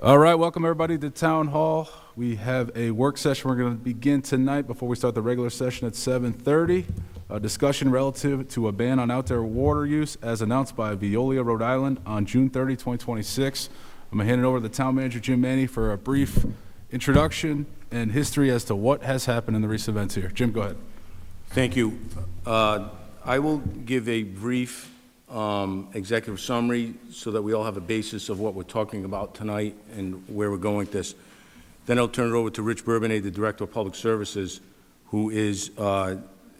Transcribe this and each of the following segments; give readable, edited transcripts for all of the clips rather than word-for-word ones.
All right, welcome everybody to Town Hall. We have a work session we're going to begin tonight before we start the regular session at 7:30. A discussion relative to a ban on outdoor water use as announced by Veolia, Rhode Island on June 30, 2026. I'm going to hand it over to the town manager, Jim Manny, for a brief introduction and history as to what has happened in the recent events here. Jim, go ahead. Thank you. I will give a brief executive summary so that we all have a basis of what we're talking about tonight and where we're going with this. Then I'll turn it over to Rich Bourbonnais, the Director of Public Services, who is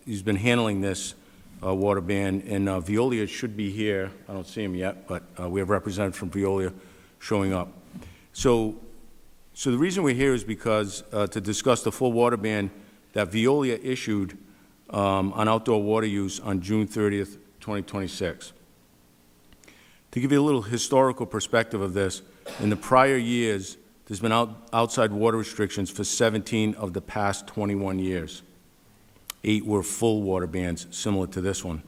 he's been handling this water ban, and Veolia should be here. I don't see him yet, but we have representatives from Veolia showing up. So the reason we're here is because to discuss the full water ban that Veolia issued on outdoor water use on June 30th, 2026. To give you a little historical perspective of this, in the prior years, there's been outside water restrictions for 17 of the past 21 years. 8 were full water bans, similar to this one.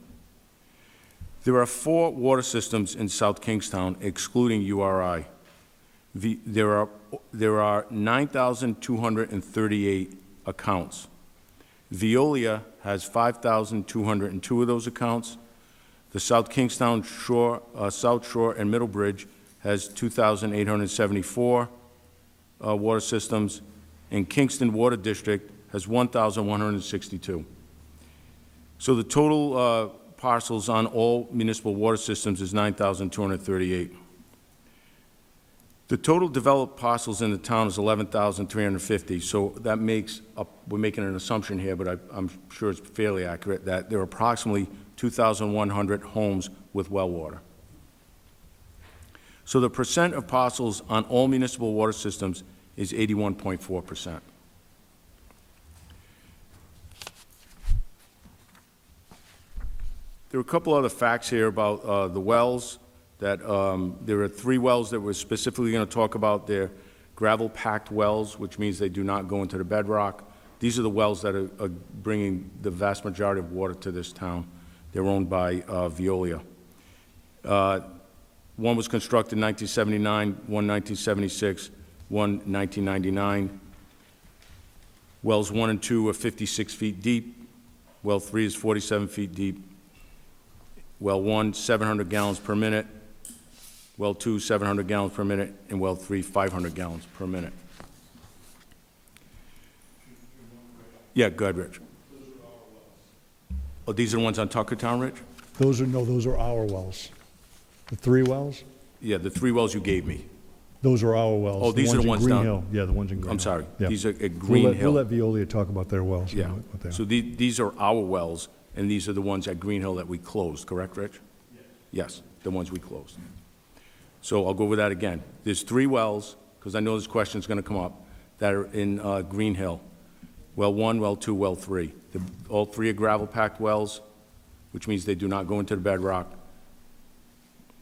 There are 4 water systems in South Kingstown, excluding URI. There are 9,238 accounts. Veolia has 5,202 of those accounts. The South Kingstown Shore, South Shore and Middlebridge has 2,874 water systems, and Kingston Water District has 1,162. So the total parcels on all municipal water systems is 9,238. The total developed parcels in the town is 11,350, so that makes up, we're making an assumption here, but I'm sure it's fairly accurate, that there are approximately 2,100 homes with well water. So the percent of parcels on all municipal water systems is 81.4%. There are a couple other facts here about the wells. That there are 3 wells that we're specifically going to talk about. They're gravel-packed wells, which means they do not go into the bedrock. These are the wells that are bringing the vast majority of water to this town. They're owned by Veolia. One was constructed in 1979, one 1976, one 1999. Wells 1 and 2 are 56 feet deep. Well 3 is 47 feet deep. Well 1, 700 gallons per minute. Well 2, 700 gallons per minute, and well 3, 500 gallons per minute. Yeah, go ahead, Rich. Oh, these are the ones on Tuckertown, Rich? Those are our wells. The 3 wells? Yeah, the 3 wells you gave me. Those are our wells. Oh, these are the ones in Green down. Hill. Yeah, the ones in Green Hill. I'm sorry. Yeah. These are at Green Hill. We'll let Veolia talk about their wells. Yeah. What they are. So these are our wells, and these are the ones at Green Hill that we closed, correct, Rich? Yes. Yes, the ones we closed. So I'll go over that again. There's 3 wells, because I know this question is going to come up, that are in Green Hill. Well 1, well 2, well 3. All 3 are gravel-packed wells, which means they do not go into the bedrock.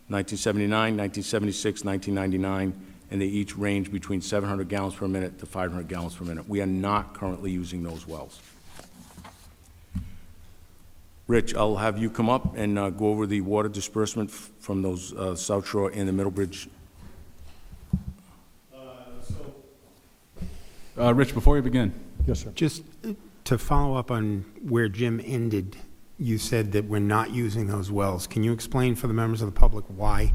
1979, 1976, 1999, and they each range between 700 gallons per minute to 500 gallons per minute. We are not currently using those wells. Rich, I'll have you come up and go over the water disbursement from those South Shore and the Middlebridge. Rich, before you begin. Yes, sir. Just to follow up on where Jim ended, you said that we're not using those wells. Can you explain for the members of the public why?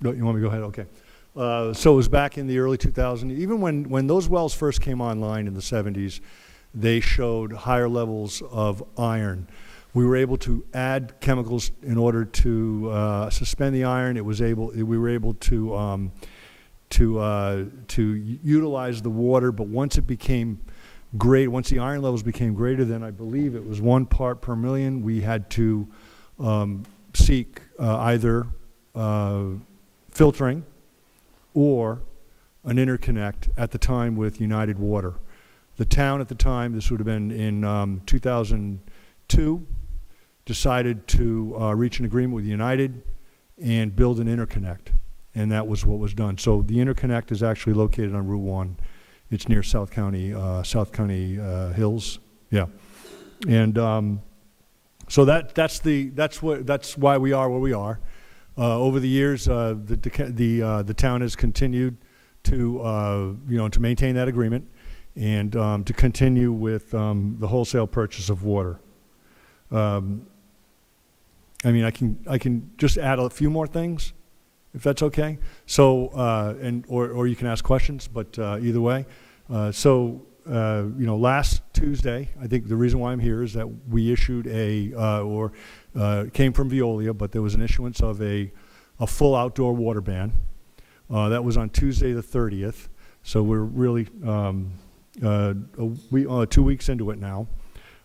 No, you want me to go ahead? Okay. So it was back in the early 2000s. Even when those wells first came online in the 70s, they showed higher levels of iron. We were able to add chemicals in order to suspend the iron. We were able to utilize the water, but once it became great, once the iron levels became greater than, I believe it was 1 part per million, we had to seek either filtering or an interconnect at the time with United Water. The town at the time, this would have been in 2002, decided to reach an agreement with United and build an interconnect, and that was what was done. So the interconnect is actually located on Route 1. It's near South County Hills. Yeah, and so that's why we are where we are. Over the years, the town has continued to, to maintain that agreement and to continue with the wholesale purchase of water. I mean, I can just add a few more things, if that's okay. So, or you can ask questions, but either way. Last Tuesday, I think the reason why I'm here is that we issued it came from Veolia, but there was an issuance of a full outdoor water ban. That was on Tuesday the 30th. So we're really 2 weeks into it now.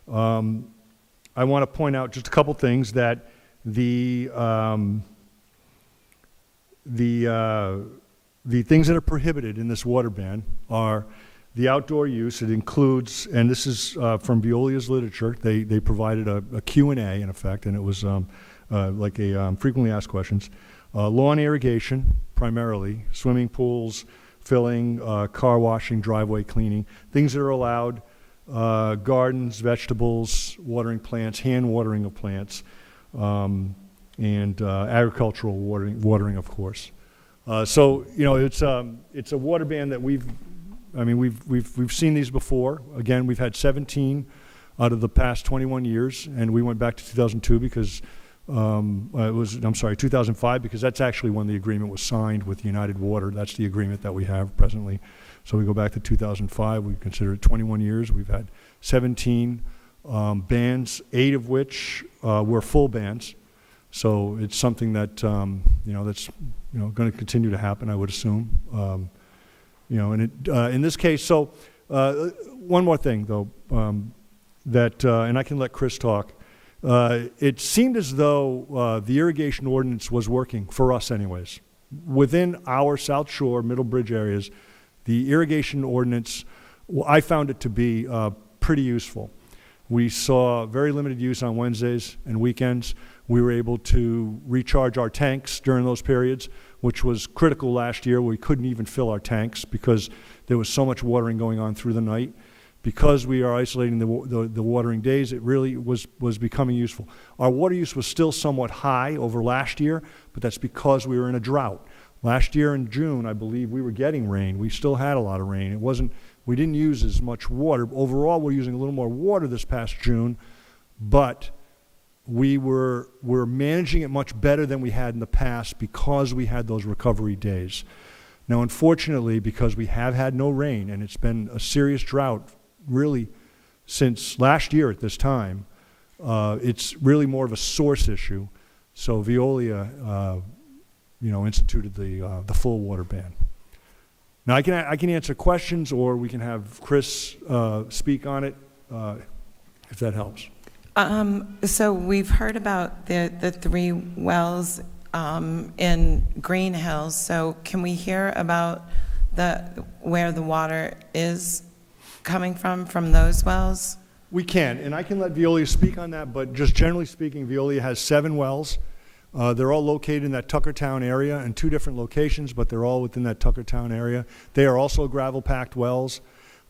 I want to point out just a couple things that the things that are prohibited in this water ban are the outdoor use. It includes, and this is from Veolia's literature, they provided a Q&A in effect, and it was like a frequently asked questions. Lawn irrigation, primarily, swimming pools, filling, car washing, driveway cleaning, things that are allowed, gardens, vegetables, watering plants, hand watering of plants, and agricultural watering, of course. It's a water ban that we've seen these before. Again, we've had 17 out of the past 21 years, and we went back to 2002 because 2005, because that's actually when the agreement was signed with United Water. That's the agreement that we have presently. So we go back to 2005. We consider it 21 years. We've had 17 bans, 8 of which were full bans. So it's something that that's going to continue to happen, I would assume. In this case, so one more thing though, and I can let Chris talk. It seemed as though the irrigation ordinance was working for us anyways. Within our South Shore, Middle Bridge areas, the irrigation ordinance, I found it to be pretty useful. We saw very limited use on Wednesdays and weekends. We were able to recharge our tanks during those periods, which was critical last year. We couldn't even fill our tanks because there was so much watering going on through the night. Because we are isolating the watering days, it really was becoming useful. Our water use was still somewhat high over last year, but that's because we were in a drought. Last year in June, I believe, we were getting rain. We still had a lot of rain. We didn't use as much water. Overall, we're using a little more water this past June, but we're managing it much better than we had in the past because we had those recovery days. Now, unfortunately, because we have had no rain, and it's been a serious drought really since last year at this time, it's really more of a source issue. So Veolia, instituted the full water ban. Now I can answer questions, or we can have Chris speak on it, if that helps. So we've heard about the 3 wells in Green Hills. So can we hear about where the water is coming from those wells? We can, and I can let Veolia speak on that, but just generally speaking, Veolia has 7 wells. They're all located in that Tuckertown area in 2 different locations, but they're all within that Tuckertown area. They are also gravel-packed wells,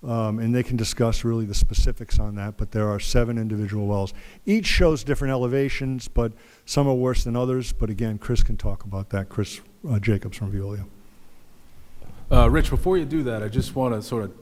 and they can discuss really the specifics on that, but there are 7 individual wells. Each shows different elevations, but some are worse than others, but again, Chris can talk about that. Chris Jacobs from Veolia. Rich, before you do that, I just want to sort of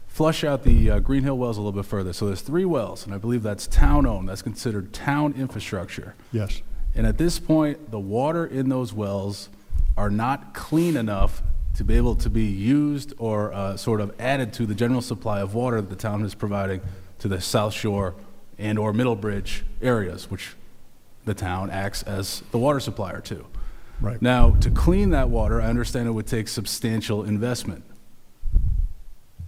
flush out the Green Hill wells a little bit further. So there's 3 wells, and I believe that's town-owned. That's considered town infrastructure. Yes. And at this point, the water in those wells are not clean enough to be able to be used or sort of added to the general supply of water that the town is providing to the South Shore and or Middle Bridge areas, which the town acts as the water supplier to. Right. Now, to clean that water, I understand it would take substantial investment.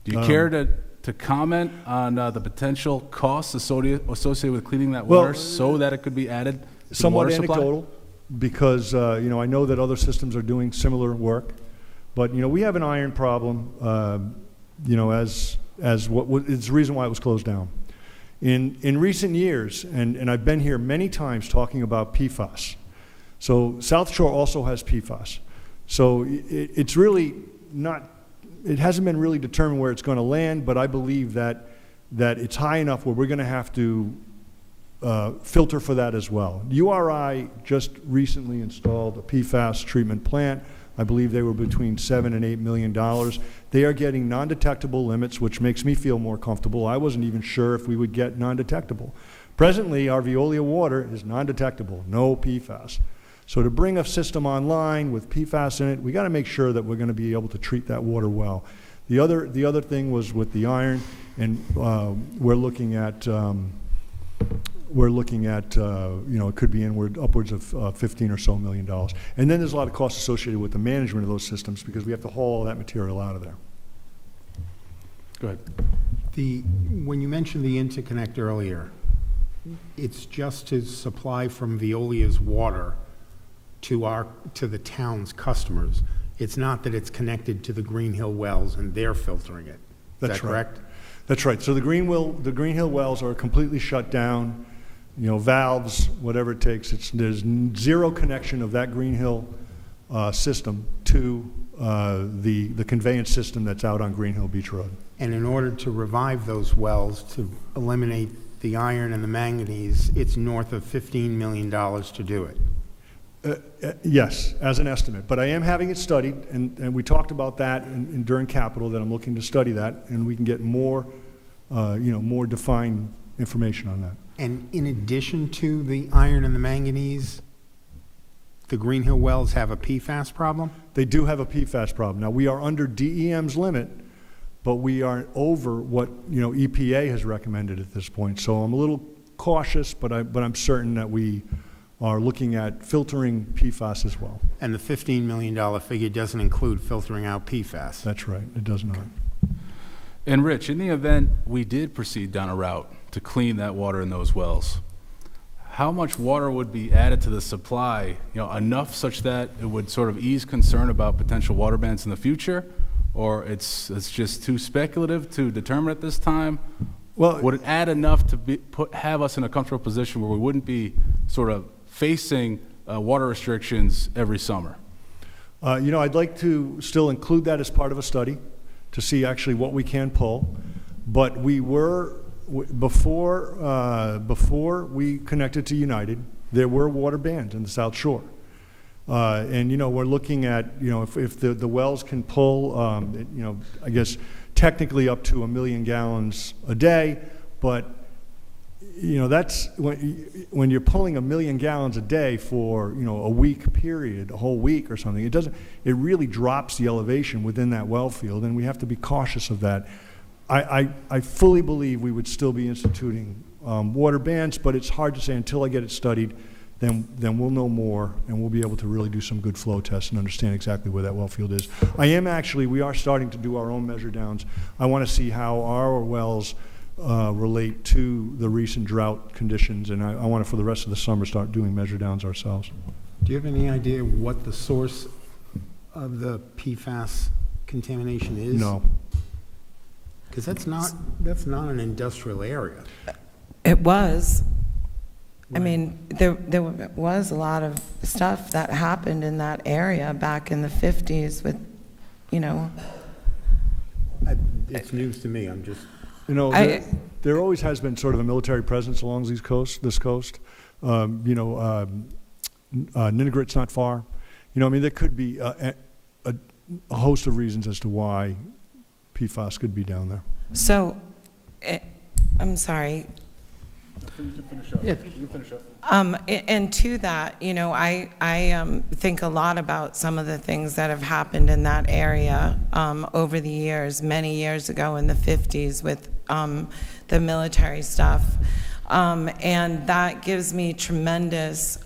Do you care to comment on the potential costs associated with cleaning that water so that it could be added to the Somewhat water supply? anecdotal, because I know that other systems are doing similar work, but we have an iron problem. It's the reason why it was closed down. In recent years, and I've been here many times talking about PFAS. So South Shore also has PFAS. So it's really not. It hasn't been really determined where it's going to land, but I believe that it's high enough where we're going to have to filter for that as well. URI just recently installed a PFAS treatment plant. I believe they were between $7 and $8 million. They are getting non-detectable limits, which makes me feel more comfortable. I wasn't even sure if we would get non-detectable. Presently, our Veolia water is non-detectable, no PFAS. So to bring a system online with PFAS in it, we got to make sure that we're going to be able to treat that water well. The other thing was with the iron, and we're looking at it could be upwards of 15 or so million dollars. And then there's a lot of costs associated with the management of those systems because we have to haul all that material out of there. Go ahead. When you mentioned the interconnect earlier, it's just to supply from Veolia's water to the town's customers. It's not that it's connected to the Green Hill wells and they're filtering it. Is that correct? That's right. So the Green Hill wells are completely shut down. Valves, whatever it takes. There's zero connection of that Green Hill system to the conveyance system that's out on Green Hill Beach Road. And in order to revive those wells, to eliminate the iron and the manganese, it's north of $15 million to do it. Yes, as an estimate. But I am having it studied, and we talked about that during capital, that I'm looking to study that, and we can get more, more defined information on that. And in addition to the iron and the manganese, the Green Hill wells have a PFAS problem? They do have a PFAS problem. Now, we are under DEM's limit, but we are over what EPA has recommended at this point. So I'm a little cautious, but I'm certain that we are looking at filtering PFAS as well. And the $15 million figure doesn't include filtering out PFAS? That's right. It does not. And Rich, in the event we did proceed down a route to clean that water in those wells, how much water would be added to the supply, enough such that it would sort of ease concern about potential water bans in the future? Or it's just too speculative to determine at this time? Well, would it add enough to have us in a comfortable position where we wouldn't be sort of facing water restrictions every summer? I'd like to still include that as part of a study to see actually what we can pull. But we were, before we connected to United, there were water bans in the South Shore. And we're looking at, if the wells can pull, I guess technically up to 1 million gallons a day, but that's when you're pulling 1 million gallons a day for a week period, a whole week or something. It really drops the elevation within that well field, and we have to be cautious of that. I fully believe we would still be instituting water bans, but it's hard to say until I get it studied. Then we'll know more, and we'll be able to really do some good flow tests and understand exactly where that well field is. We are starting to do our own measure downs. I want to see how our wells relate to the recent drought conditions, and I want to, for the rest of the summer, start doing measure downs ourselves. Do you have any idea what the source of the PFAS contamination is? No. Because that's not an industrial area. It was. I mean, there was a lot of stuff that happened in that area back in the 50s with, It's news to me. I'm just... There always has been sort of a military presence along this coast. Ninigrit's not far. There could be a host of reasons as to why PFAS could be down there. So, I'm sorry. And to that, I think a lot about some of the things that have happened in that area over the years, many years ago in the 50s with the military stuff. And that gives me tremendous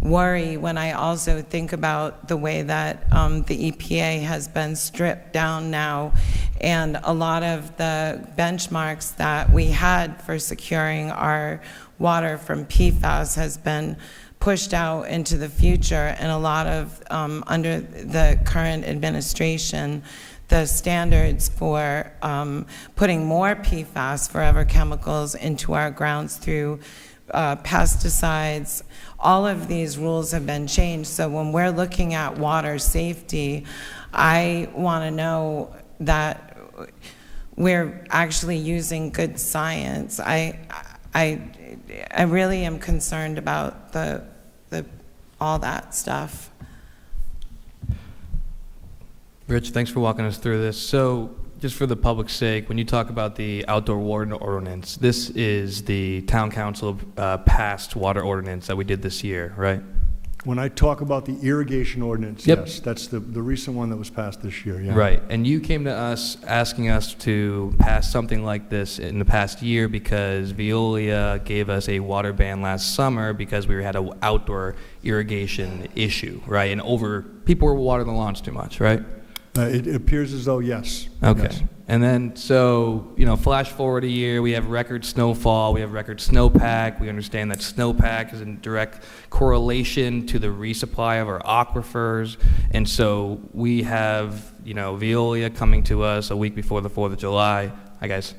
worry when I also think about the way that the EPA has been stripped down now, and a lot of the benchmarks that we had for securing our water from PFAS has been pushed out into the future, and a lot of, under the current administration, the standards for putting more PFAS, forever chemicals, into our grounds through pesticides, all of these rules have been changed. So when we're looking at water safety, I want to know that we're actually using good science. I really am concerned about all that stuff. Rich, thanks for walking us through this. So, just for the public's sake, when you talk about the outdoor water ordinance, this is the town council passed water ordinance that we did this year, right? When I talk about the irrigation ordinance, Yep. yes, that's the recent one that was passed this year, yeah. Right. And you came to us asking us to pass something like this in the past year because Veolia gave us a water ban last summer because we had an outdoor irrigation issue, right? And people were watering the lawns too much, right? It appears as though, yes. Okay. Yes. And then, so, flash forward a year, we have record snowfall, we have record snowpack. We understand that snowpack is in direct correlation to the resupply of our aquifers. And so we have, Veolia coming to us a week before the 4th of July, I guess,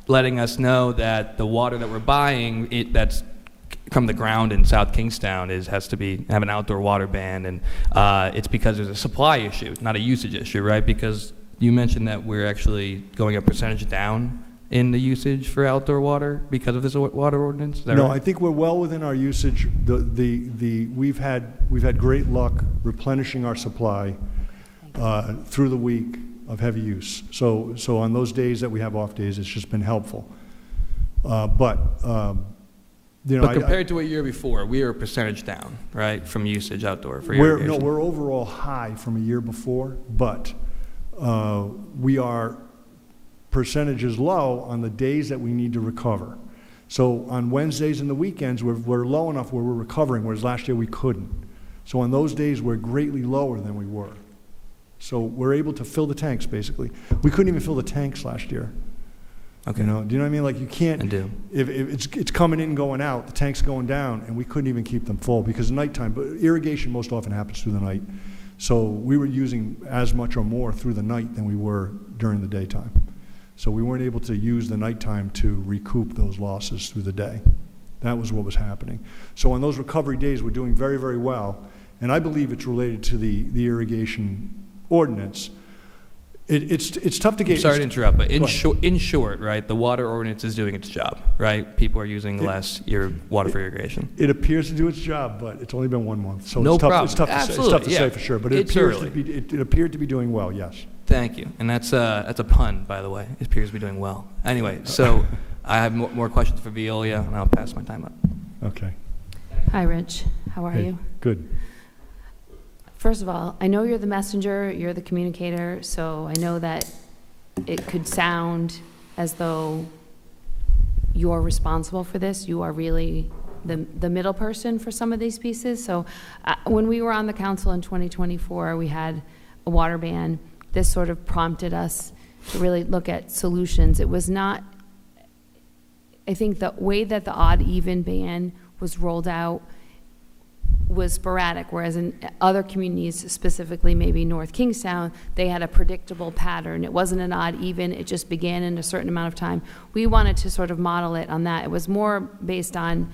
letting us know that the water that we're buying, that's from the ground in South Kingstown has to have an outdoor water ban, and it's because there's a supply issue, not a usage issue, right? Because you mentioned that we're actually going a percentage down in the usage for outdoor water because of this water ordinance. Is that No, right? I think we're well within our usage. We've had great luck replenishing our supply through the week of heavy use. So on those days that we have off days, it's just been helpful. But compared to a year before, we are a percentage down, right, from usage outdoor for irrigation. we're overall high from a year before, but we are percentages low on the days that we need to recover. So on Wednesdays and the weekends, we're low enough where we're recovering, whereas last year we couldn't. So on those days, we're greatly lower than we were. So we're able to fill the tanks, basically. We couldn't even fill the tanks last year. Okay. Do you know what I mean? Like, you can't. I do. If it's coming in, going out, the tank's going down, and we couldn't even keep them full because nighttime. But irrigation most often happens through the night, so we were using as much or more through the night than we were during the daytime. So we weren't able to use the nighttime to recoup those losses through the day. That was what was happening. So on those recovery days, we're doing very, very well, and I believe it's related to the irrigation ordinance. It's tough to get. Sorry to interrupt, but Go ahead. in short, right, the water ordinance is doing its job, right? People are using less water for irrigation. It appears to do its job, but it's only been 1 month, so No it's tough. problem. It's tough to say. It's Absolutely, tough to yeah. say for sure, but it It's appears early. to be. It appeared to be doing well. Yes. Thank you. And that's a pun, by the way. It appears to be doing well. Anyway, so I have more questions for Veolia, and I'll pass my time up. Okay. Hi, Rich. How are Hey, you? Good. First of all, I know you're the messenger, you're the communicator, so I know that it could sound as though you're responsible for this. You are really the middle person for some of these pieces. So when we were on the council in 2024, we had a water ban. This sort of prompted us to really look at solutions. It was not, I think the way that the odd-even ban was rolled out was sporadic, whereas in other communities, specifically maybe North Kingstown, they had a predictable pattern. It wasn't an odd even, it just began in a certain amount of time. We wanted to sort of model it on that. It was more based on,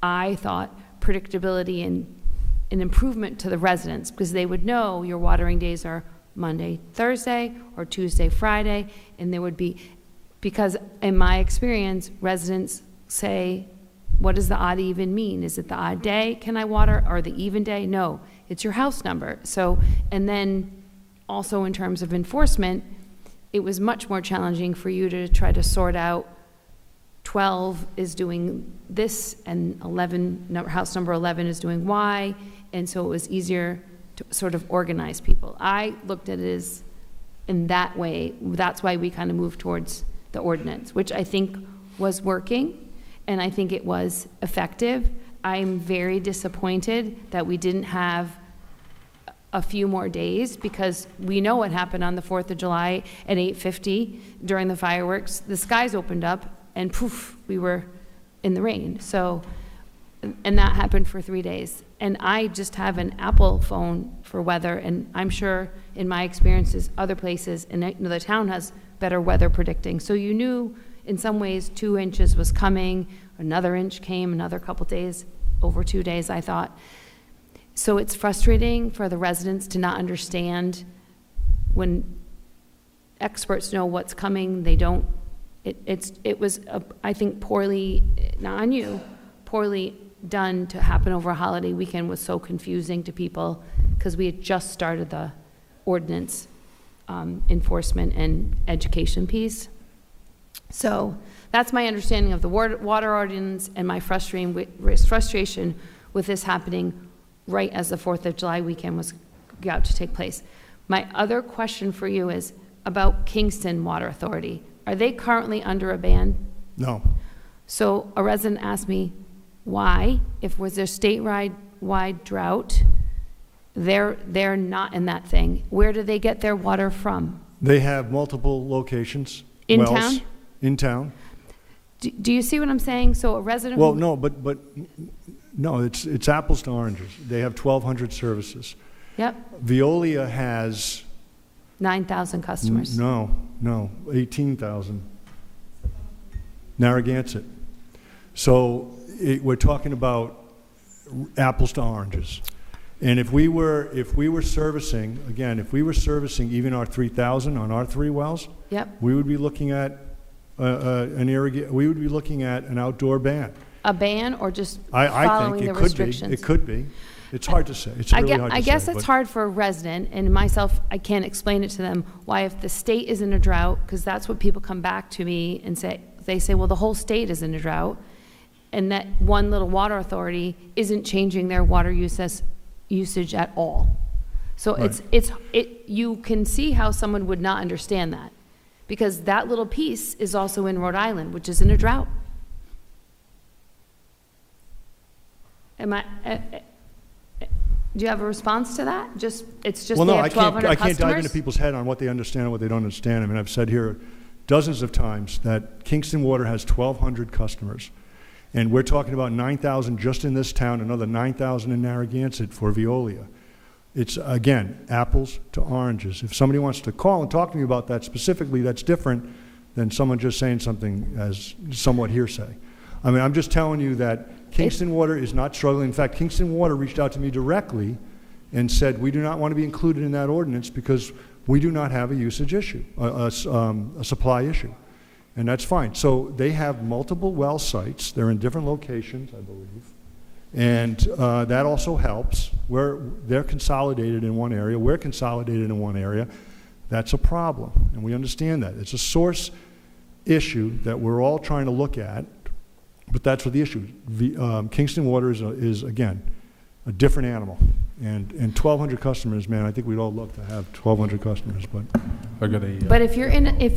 I thought, predictability and an improvement to the residents, because they would know your watering days are Monday, Thursday, or Tuesday, Friday, and there would be, because in my experience, residents say, what does the odd even mean? Is it the odd day can I water, or the even day? No, it's your house number. So, and then also in terms of enforcement, it was much more challenging for you to try to sort out 12 is doing this and 11, house number 11 is doing Y, and so it was easier to sort of organize people. I looked at it as in that way. That's why we kind of moved towards the ordinance, which I think was working. And I think it was effective. I'm very disappointed that we didn't have a few more days, because we know what happened on the 4th of July at 8:50 during the fireworks. The skies opened up and poof, we were in the rain. So, and that happened for 3 days. And I just have an Apple phone for weather, and I'm sure in my experiences, other places, and the town has better weather predicting. So you knew in some ways 2 inches was coming, another inch came, another couple days, over 2 days, I thought. So it's frustrating for the residents to not understand when experts know what's coming, they don't It was, I think, poorly, not on you, poorly done to happen over a holiday weekend was so confusing to people because we had just started the ordinance enforcement and education piece. So that's my understanding of the water ordinance and my frustration with this happening right as the 4th of July weekend was about to take place. My other question for you is about Kingston Water Authority. Are they currently under a ban? No. So a resident asked me why, if was there statewide drought, they're not in that thing. Where do they get their water from? They have multiple locations. In wells, town? In town. Do you see what I'm saying? So a resident Well, who, no, but no, it's apples to oranges. They have 1,200 services. yep, Veolia has 9,000 customers. No, 18,000. Narragansett. So we're talking about apples to oranges. And if we were servicing, again, if we were servicing even our 3,000 on our 3 wells, Yep, we would be looking at we would be looking at an outdoor ban. a ban or just I following think the it could be. restrictions? It could be. It's hard to say. It's really hard to say. I guess it's but- hard for a resident, and myself, I can't explain it to them, why if the state is in a drought, because that's what people come back to me and say, they say, well, the whole state is in a drought, and that one little water authority isn't changing their water usage at all. So you can see how someone would not understand that, because that little piece is also in Rhode Island, which is in a drought. Do you have a response to that? It's just Well, they no, have 1,200 I can't dive into customers? people's head on what they understand and what they don't understand. I mean, I've said here dozens of times that Kingston Water has 1,200 customers. And we're talking about 9,000 just in this town, another 9,000 in Narragansett for Veolia. It's, again, apples to oranges. If somebody wants to call and talk to me about that specifically, that's different than someone just saying something as somewhat hearsay. I mean, I'm just telling you that Kingston Water is not struggling. In fact, Kingston Water reached out to me directly and said, we do not want to be included in that ordinance because we do not have a usage issue, a supply issue. And that's fine. So they have multiple well sites. They're in different locations, I believe. And that also helps. They're consolidated in one area. We're consolidated in one area. That's a problem, and we understand that. It's a source issue that we're all trying to look at, but that's what the issue is. Kingston Water is, again, a different animal. And 1,200 customers, man, I think we'd all love to have 1,200 customers, but I got a, But if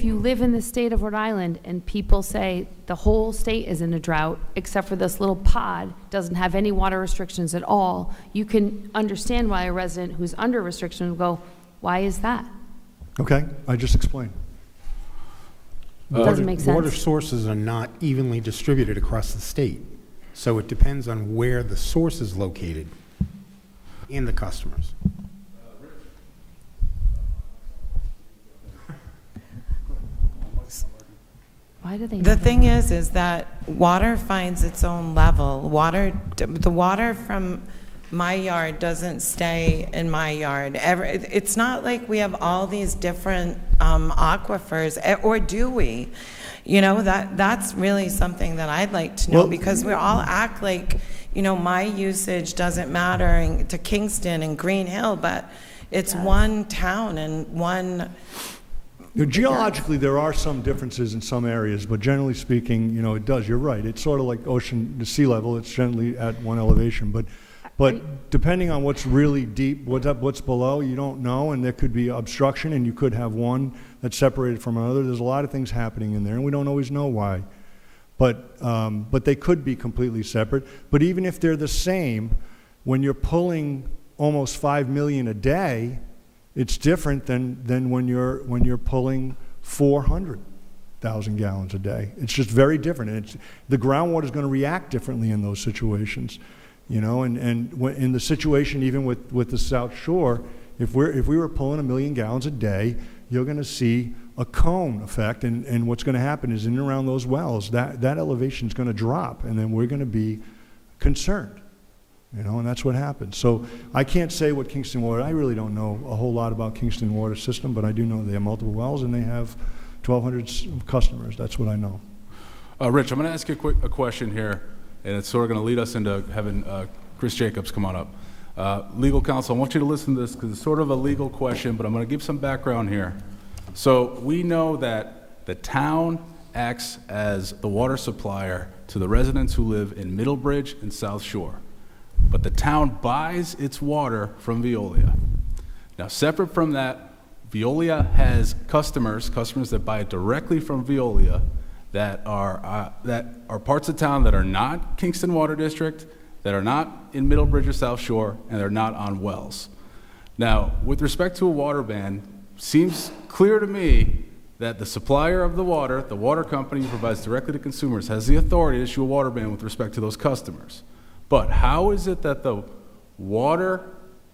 you live in the state of Rhode Island and people say the whole state is in a drought, except for this little pod, doesn't have any water restrictions at all, you can understand why a resident who's under restriction would go, why is that? okay, I just explained. Doesn't make Water sense. sources are not evenly distributed across the state. So it depends on where the source is located and the customers. Why do they? The never- thing is that water finds its own level. The water from my yard doesn't stay in my yard. It's not like we have all these different aquifers, or do we? You know, that's really something that I'd like to know, Well- because we all act like, you know, my usage doesn't matter to Kingston and Green Hill, but it's one town and one. Geologically, there are some differences in some areas, but generally speaking, you know, it does. You're right. It's sort of like ocean to sea level. It's generally at one elevation, but depending on what's really deep, what's below, you don't know, and there could be obstruction, and you could have one that's separated from another. There's a lot of things happening in there, and we don't always know why. But they could be completely separate. But even if they're the same, when you're pulling almost 5 million a day, it's different than when you're pulling 400,000 gallons a day. It's just very different, and the groundwater is going to react differently in those situations, you know. And in the situation even with the South Shore, if we were pulling 1 million gallons a day, you're going to see a cone effect, and what's going to happen is in and around those wells, that elevation is going to drop, and then we're going to be concerned. You know, and that's what happens. So I can't say what Kingston Water, I really don't know a whole lot about Kingston Water System, but I do know they have multiple wells and they have 1,200 customers, that's what I know. Rich, I'm going to ask you a question here, and it's sort of going to lead us into having Chris Jacobs come on up. Legal counsel, I want you to listen to this because it's sort of a legal question, but I'm going to give some background here. So we know that the town acts as the water supplier to the residents who live in Middlebridge and South Shore. But the town buys its water from Veolia. Now, separate from that, Veolia has customers that buy it directly from Veolia that are parts of town that are not Kingston Water District, that are not in Middlebridge or South Shore, and they're not on wells. Now, with respect to a water ban, seems clear to me that the supplier of the water company who provides directly to consumers, has the authority to issue a water ban with respect to those customers. But how is it that the water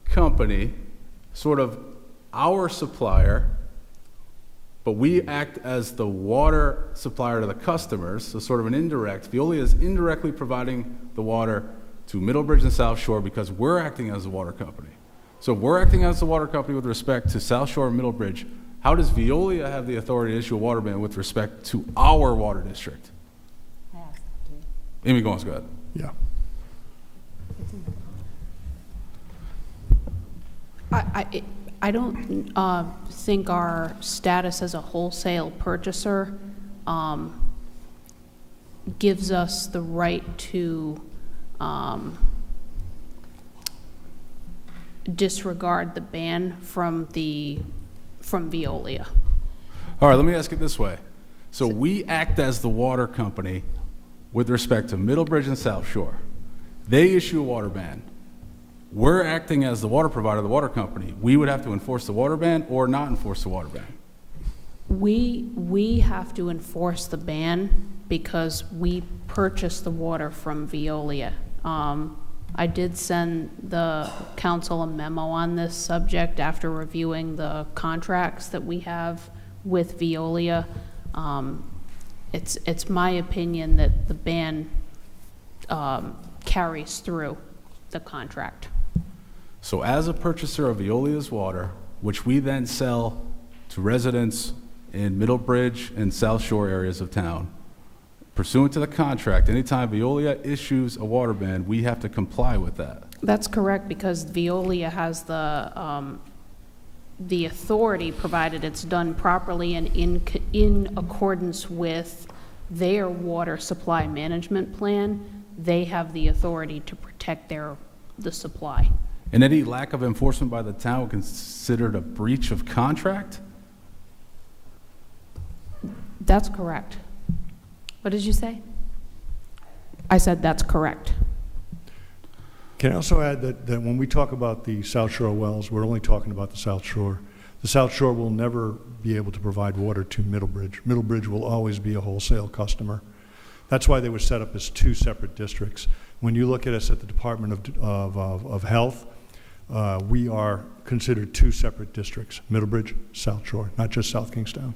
company, sort of our supplier, but we act as the water supplier to the customers, so sort of an indirect, Veolia is indirectly providing the water to Middlebridge and South Shore because we're acting as the water company. So if we're acting as the water company with respect to South Shore and Middlebridge, how does Veolia have the authority to issue a water ban with respect to our water district? Amy Goins, go ahead. Yeah. I don't think our status as a wholesale purchaser gives us the right to disregard the ban from Veolia. All right, let me ask it this way. So we act as the water company with respect to Middlebridge and South Shore. They issue a water ban. We're acting as the water provider, the water company. We would have to enforce the water ban or not enforce the water ban. We have to enforce the ban because we purchase the water from Veolia. I did send the council a memo on this subject after reviewing the contracts that we have with Veolia. It's my opinion that the ban carries through the contract. So as a purchaser of Veolia's water, which we then sell to residents in Middlebridge and South Shore areas of town, pursuant to the contract, anytime Veolia issues a water ban, we have to comply with that. That's correct, because Veolia has the authority, provided it's done properly and in accordance with their water supply management plan. They have the authority to protect the supply. And any lack of enforcement by the town considered a breach of contract? That's correct. What did you say? I said that's correct. Can I also add that when we talk about the South Shore wells, we're only talking about the South Shore. The South Shore will never be able to provide water to Middlebridge. Middlebridge will always be a wholesale customer. That's why they were set up as two separate districts. When you look at us at the Department of Health, we are considered two separate districts, Middlebridge, South Shore, not just South Kingstown.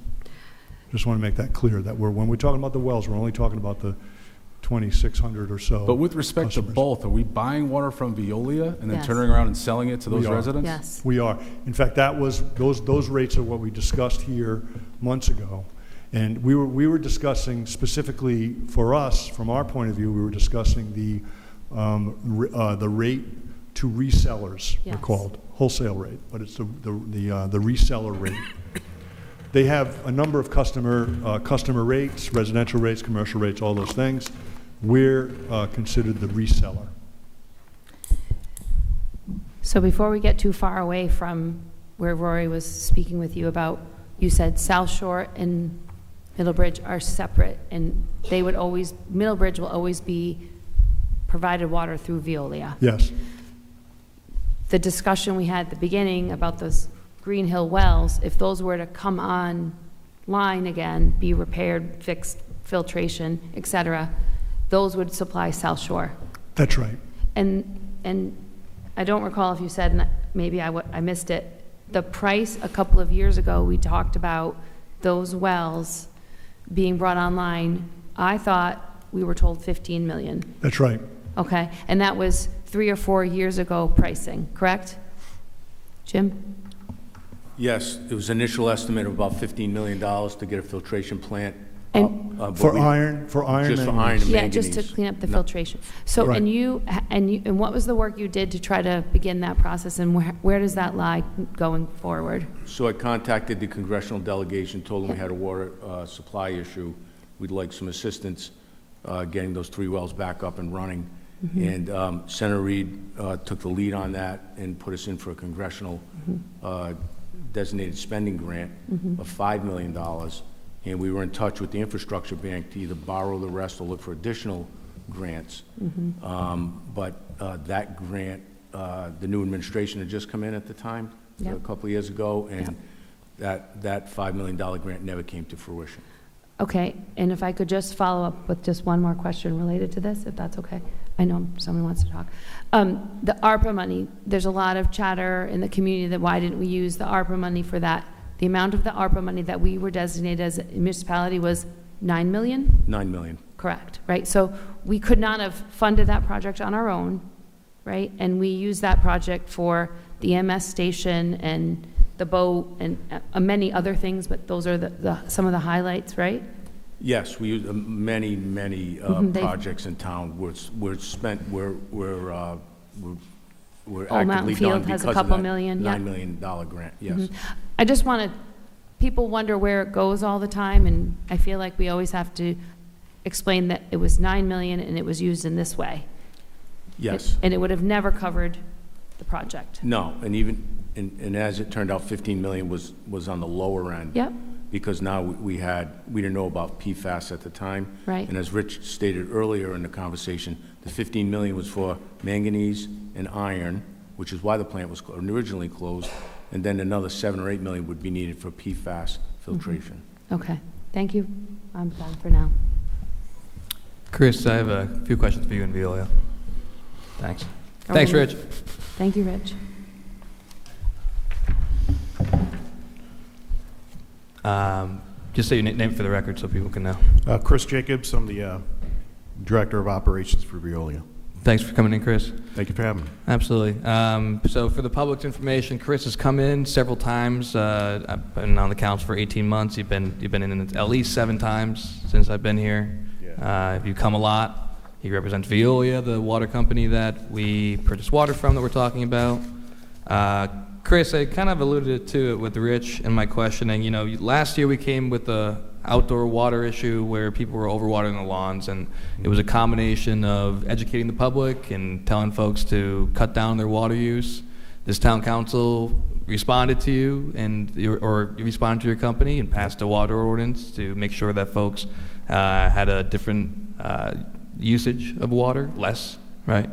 Just want to make that clear, that when we're talking about the wells, we're only talking about the 2,600 or so. But with respect to customers. both, are we buying water from Veolia and then Yes. turning around and selling it to those We are. residents? Yes. We are. In fact, those rates are what we discussed here months ago. And we were discussing specifically for us, from our point of view, we were discussing the rate to resellers, they're Yes. called, wholesale rate, but it's the reseller rate. They have a number of customer rates, residential rates, commercial rates, all those things. We're considered the reseller. So before we get too far away from where Rory was speaking with you about, you said South Shore and Middlebridge are separate, and Middlebridge will always be provided water through Veolia. Yes, The discussion we had at the beginning about those Green Hill wells, if those were to come on line again, be repaired, fixed, filtration, et cetera, those would supply South Shore. that's right. And I don't recall if you said, and maybe I missed it, the price a couple of years ago, we talked about those wells being brought online. I thought we were told 15 million. That's right. Okay, and that was 3 or 4 years ago pricing, correct? Jim? Yes, it was initial estimate of about $15 million to get a filtration plant. And- but For we- iron Just for manganese. iron and Yeah, just to manganese. clean up the No. filtration. So, Right. and what was the work you did to try to begin that process, and where does that lie going forward? So I contacted the congressional delegation, told them we had a water supply issue. We'd like some assistance getting those 3 wells back up and running. And Senator Reid took the lead on that and put us in for a congressional designated spending grant of $5 million. And we were in touch with the infrastructure bank to either borrow the rest or look for additional grants. But that grant, the new administration had just come in at the time, a Yep. couple of years ago, and that $5 million grant never came to fruition. Okay, and if I could just follow up with just one more question related to this, if that's okay? I know someone wants to talk. The ARPA money, there's a lot of chatter in the community that why didn't we use the ARPA money for that? The amount of the ARPA money that we were designated as a municipality was 9 million? $9 million. Correct, right? So we could not have funded that project on our own, right? And we used that project for the MS station and the boat and many other things, but those are some of the highlights, right? Yes, we used many They- projects in town were spent, were Old actively Mountain done Field has because a of couple that million, yeah. $9 million grant, yes. I just want to, people wonder where it goes all the time, and I feel like we always have to explain that it was 9 million and it was used in this way. Yes. And it would have never covered the project. No, and as it turned out, 15 million was on the lower end. Yep. Because now we didn't know about PFAS at the time. Right. And as Rich stated earlier in the conversation, the 15 million was for manganese and iron, which is why the plant was originally closed, and then another 7 or 8 million would be needed for PFAS filtration. Okay, thank you. I'm done for now. Chris, I have a few questions for you and Veolia. Thanks. Are Thanks, we- Rich. Thank you, Rich. Just say your name for the record so people can know. Chris Jacobs, I'm the Director of Operations for Veolia. Thanks for coming in, Chris. Thank you for having me. Absolutely. So for the public's information, Chris has come in several times. I've been on the council for 18 months. You've been in it at least 7 times since I've been here. You come a lot. He represents Veolia, the water company that we purchase water from that we're talking about. Chris, I kind of alluded to it with Rich in my questioning. You know, last year we came with the outdoor water issue where people were overwatering the lawns, and it was a combination of educating the public and telling folks to cut down their water use. This town council responded to you, or you responded to your company and passed a water ordinance to make sure that folks had a different usage of water, less, right?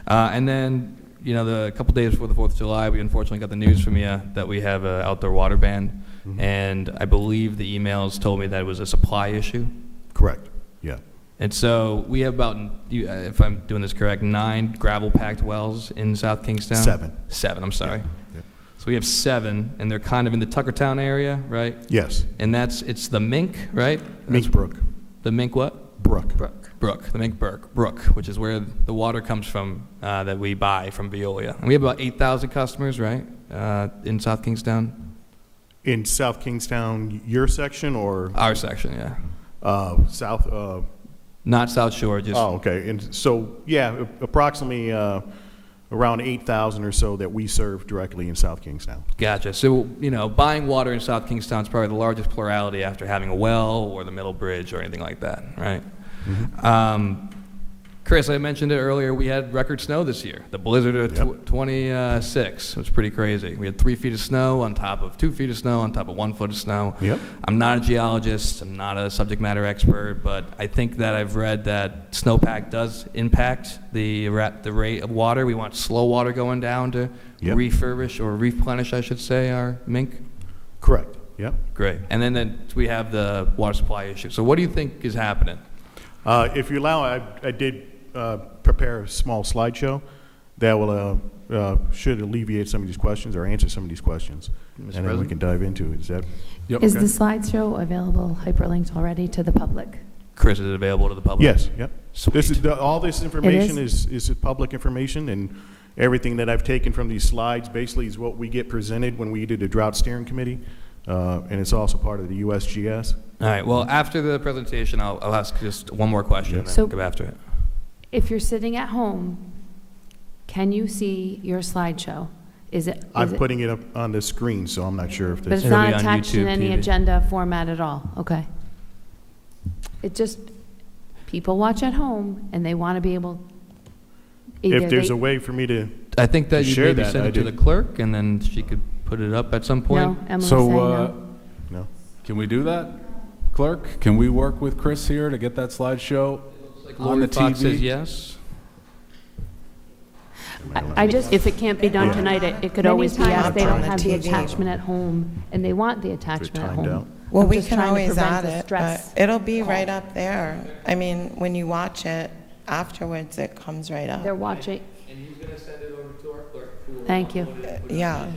And then, you know, a couple days before the 4th of July, we unfortunately got the news from you that we have an outdoor water ban. And I believe the emails told me that it was a supply issue. Correct. Yeah. And so we have about, if I'm doing this correct, 9 gravel-packed wells in South Kingstown? 7. 7, I'm sorry. Yeah. So we have 7, and they're kind of in the Tuckertown area, right? Yes. And it's the Mink, right? Mink Brook. The Mink what? Brook. Brook, the Mink Brook, which is where the water comes from that we buy from Veolia. And we have about 8,000 customers, right, in South Kingstown? In South Kingstown, your section or Our section, yeah. South? Not South Shore, just, Oh, okay. And so, yeah, approximately around 8,000 or so that we serve directly in South Kingstown. gotcha. So, you know, buying water in South Kingstown is probably the largest plurality after having a well or the Middle Bridge or anything like that, right? Chris, I mentioned it earlier, we had record snow this year. The blizzard of 26 was pretty crazy. We had 3 feet of snow on top of 2 feet of snow on top of 1 foot of snow. Yep. I'm not a geologist, I'm not a subject matter expert, but I think that I've read that snowpack does impact the rate of water. We want slow water going down to Yep. refurbish or replenish, I should say, our mink. Correct. Yep. Great. And then we have the water supply issue. So what do you think is happening? If you allow, I did prepare a small slideshow that will should alleviate some of these questions or answer some of these questions, and then we President? can dive into it. Is that? Yep. Is Okay. the slideshow available, hyperlinked already to the public? Chris, is it available to the public? Yes. Yep. Sweet. This is all this information It is public information, and everything that I've taken from these slides basically is what we get presented when we did the drought steering committee, and it's also part of the USGS. All right, well, after the presentation, I'll ask just one more question, and So- then go after it. If you're sitting at home, can you see your slideshow? I'm putting it up on the screen, so I'm not sure if But this. it's It'll not be on attached in YouTube any TV. agenda format at all? Okay. It just, people watch at home, and they want to be able, either If there's they- a way for me to, I think that you Share maybe that, send I it to did. the clerk, and then she could put it up at some point. No, Emily's So, saying no. no? can we do that? Clerk, can we work with Chris here to get that slideshow Like on Lori the Fox says TV? yes. I just, if it can't be done tonight, it could Many always be times added they on don't the have the TV. attachment at home, and they want the attachment at timed out. home. Well, I'm we just can trying to always prevent add the it, but stress. it'll be right up there. I mean, when you watch it afterwards, it comes right They're up. watching. And he's going to send it over to our clerk, who will Thank you. Yeah.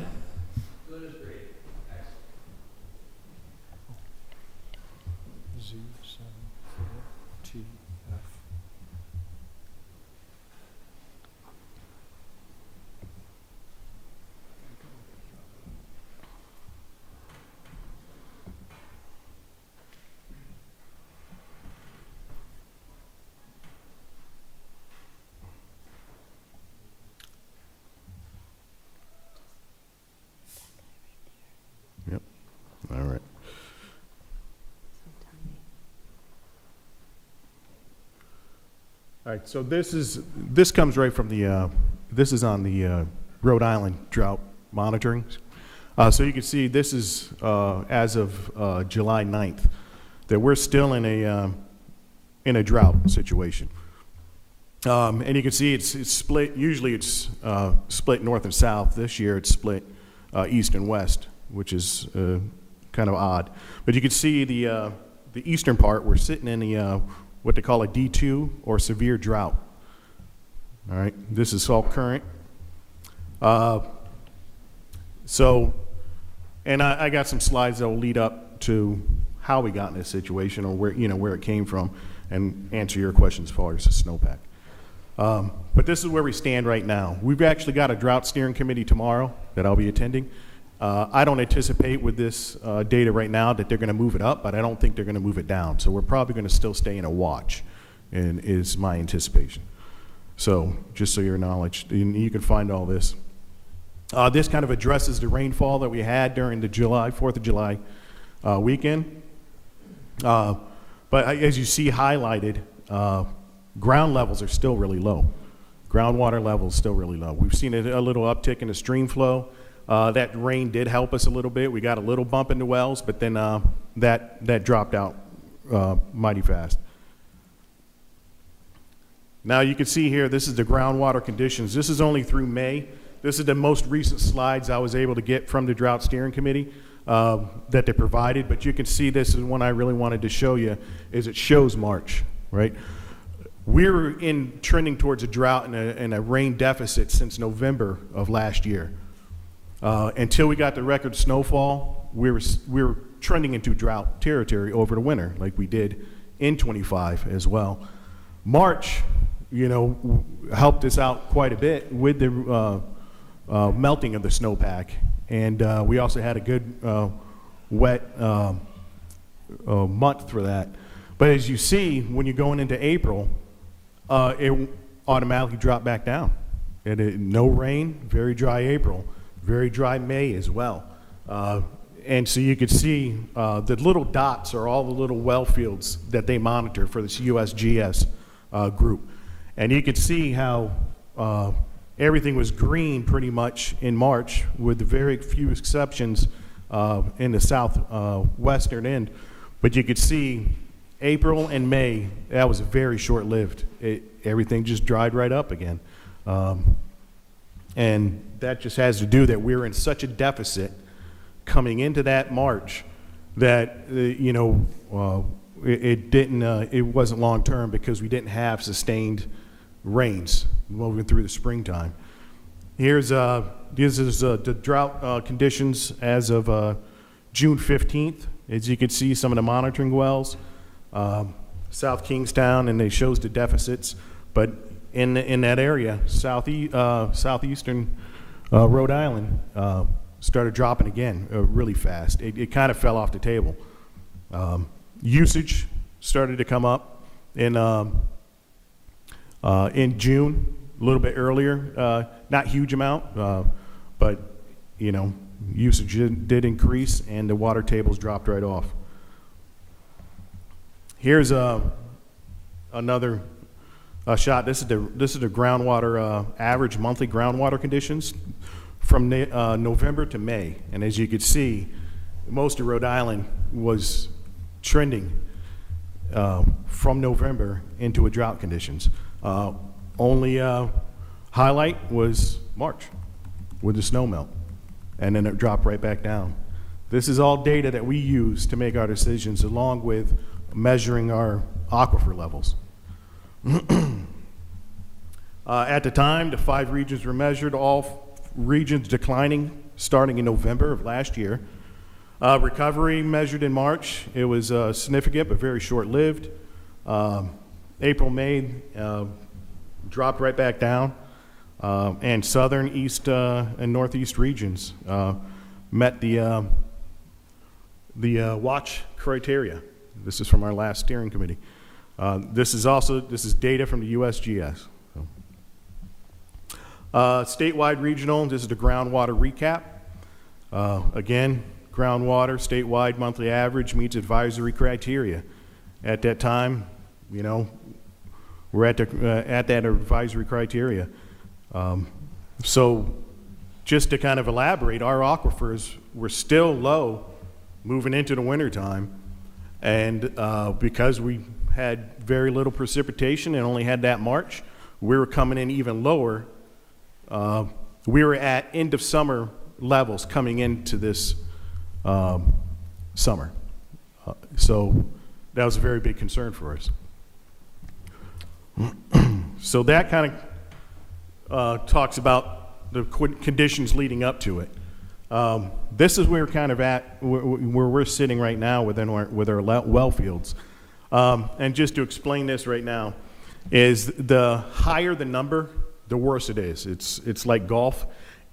Yep, all right. All right, so this comes right from the, this is on the Rhode Island drought monitoring. So you can see this is as of July 9th, that we're still in a drought situation. And you can see it's split, usually it's split north and south. This year it's split east and west, which is kind of odd. But you can see the eastern part, we're sitting in the what they call a D2 or severe drought. All right, this is all current. So, and I got some slides that will lead up to how we got in this situation, or where it came from, and answer your questions as far as the snowpack. But this is where we stand right now. We've actually got a drought steering committee tomorrow that I'll be attending. I don't anticipate with this data right now that they're going to move it up, but I don't think they're going to move it down. So we're probably going to still stay in a watch, and is my anticipation. So just so your knowledge, you can find all this. This kind of addresses the rainfall that we had during the 4th of July weekend. But as you see highlighted, ground levels are still really low. Groundwater levels still really low. We've seen a little uptick in the stream flow. That rain did help us a little bit. We got a little bump in the wells, but then that dropped out mighty fast. Now you can see here, this is the groundwater conditions. This is only through May. This is the most recent slides I was able to get from the Drought Steering Committee that they provided, but you can see this is one I really wanted to show you, is it shows March, right? We're trending towards a drought and a rain deficit since November of last year. Until we got the record snowfall, we were trending into drought territory over the winter, like we did in 25 as well. March, helped us out quite a bit with the melting of the snowpack, and we also had a good wet month for that. But as you see, when you're going into April, it automatically dropped back down. No rain, very dry April. Very dry May as well. And so you could see the little dots are all the little well fields that they monitor for this USGS group. And you could see how everything was green pretty much in March, with the very few exceptions in the southwestern end. But you could see April and May, that was very short-lived. Everything just dried right up again. And that just has to do that we're in such a deficit coming into that March that, it wasn't long-term because we didn't have sustained rains moving through the springtime. This is the drought conditions as of June 15th. As you can see, some of the monitoring wells, South Kingstown, and they shows the deficits. But in that area, southeastern Rhode Island, started dropping again really fast. It kind of fell off the table. Usage started to come up in June, a little bit earlier. Not huge amount, but usage did increase, and the water tables dropped right off. Here's another shot. This is the groundwater average monthly groundwater conditions from November to May, and as you can see, most of Rhode Island was trending from November into a drought conditions. Only highlight was March with the snow melt, and then it dropped right back down. This is all data that we use to make our decisions, along with measuring our aquifer levels. At the time, the 5 regions were measured, all regions declining starting in November of last year. Recovery measured in March, it was significant but very short-lived. April, May, dropped right back down. And southern, east, and northeast regions met the watch criteria. This is from our last steering committee. This is data from the USGS. Statewide regional, this is the groundwater recap. Again, groundwater, statewide monthly average meets advisory criteria. At that time, we're at that advisory criteria. So just to kind of elaborate, our aquifers were still low moving into the wintertime. And because we had very little precipitation and only had that March, we were coming in even lower. We were at end of summer levels coming into this summer. So that was a very big concern for us. So that kind of talks about the conditions leading up to it. This is where we're kind of at, where we're sitting right now with our well fields. And just to explain this right now, is the higher the number, the worse it is. It's like golf.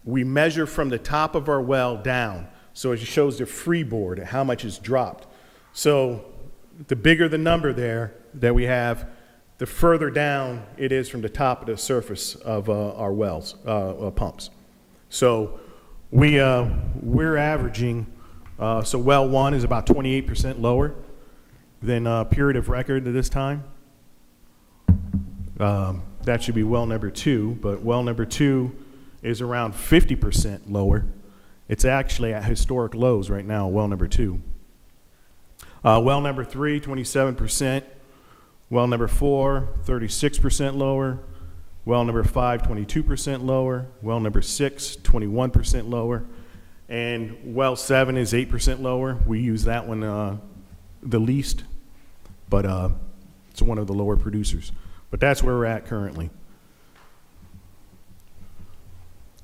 We measure from the top of our well down, so it shows the freeboard, how much is dropped. So the bigger the number there that we have, the further down it is from the top of the surface of our wells, pumps. So we're averaging, so well 1 is about 28% lower than period of record at this time. That should be well number 2, but well number 2 is around 50% lower. It's actually at historic lows right now, well number 2. Well number 3, 27%. Well number 4, 36% lower. Well number 5, 22% lower. Well number 6, 21% lower. And well 7 is 8% lower. We use that one the least, but it's one of the lower producers. But that's where we're at currently.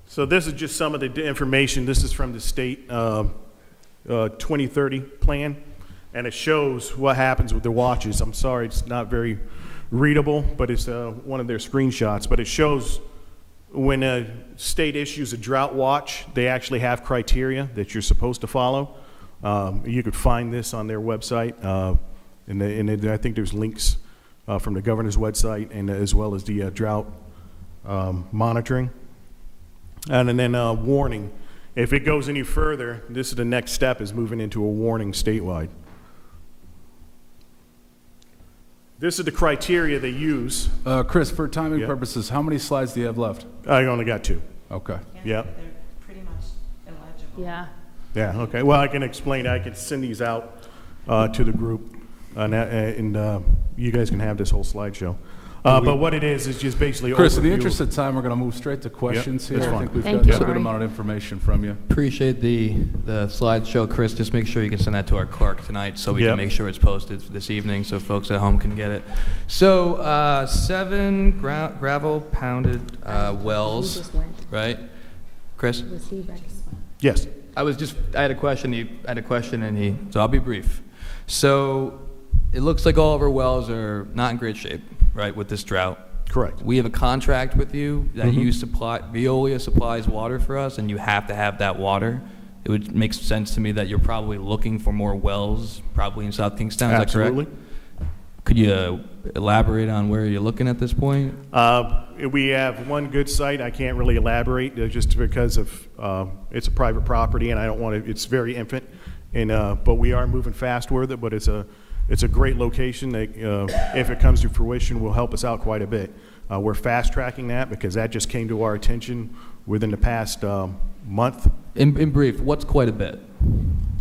So this is just some of the information. This is from the state 2030 plan, and it shows what happens with the watches. I'm sorry, it's not very readable, but it's one of their screenshots. But it shows when a state issues a drought watch, they actually have criteria that you're supposed to follow. You could find this on their website, and I think there's links from the governor's website, and as well as the drought monitoring. And then warning. If it goes any further, this is the next step, is moving into a warning statewide. This is the criteria they use. Chris, for timing Yeah. purposes, how many slides do you have left? I only got 2. Okay. Yeah. They're pretty much illegible. Yeah. Yeah, okay. Well, I can explain. I can send these out to the group, and you guys can have this whole slideshow. But what it is just basically Chris, in the overview. interest of time, we're going to move straight to questions here. that's I fine. think we've Thank got you. a good Sorry. amount of information from you. Appreciate the slideshow, Chris. Just make sure you can send that to our clerk tonight so we Yep. can make sure it's posted this evening so folks at home can get it. So 7 gravel pounded wells, right? Chris? Yes. I had a question, so I'll be brief. So it looks like all of our wells are not in great shape, right, with this drought. Correct. We have a contract with you that you supply, Veolia supplies water for us, and you have to have that water. It would make sense to me that you're probably looking for more wells, probably in South Kingstown, is that correct? Absolutely. Could you elaborate on where you're looking at this point? We have one good site. I can't really elaborate just because of, it's a private property and I don't want to, it's very infant. And, but we are moving fast with it, but it's a great location that, if it comes to fruition, will help us out quite a bit. We're fast tracking that because that just came to our attention within the past month. In brief, what's quite a bit?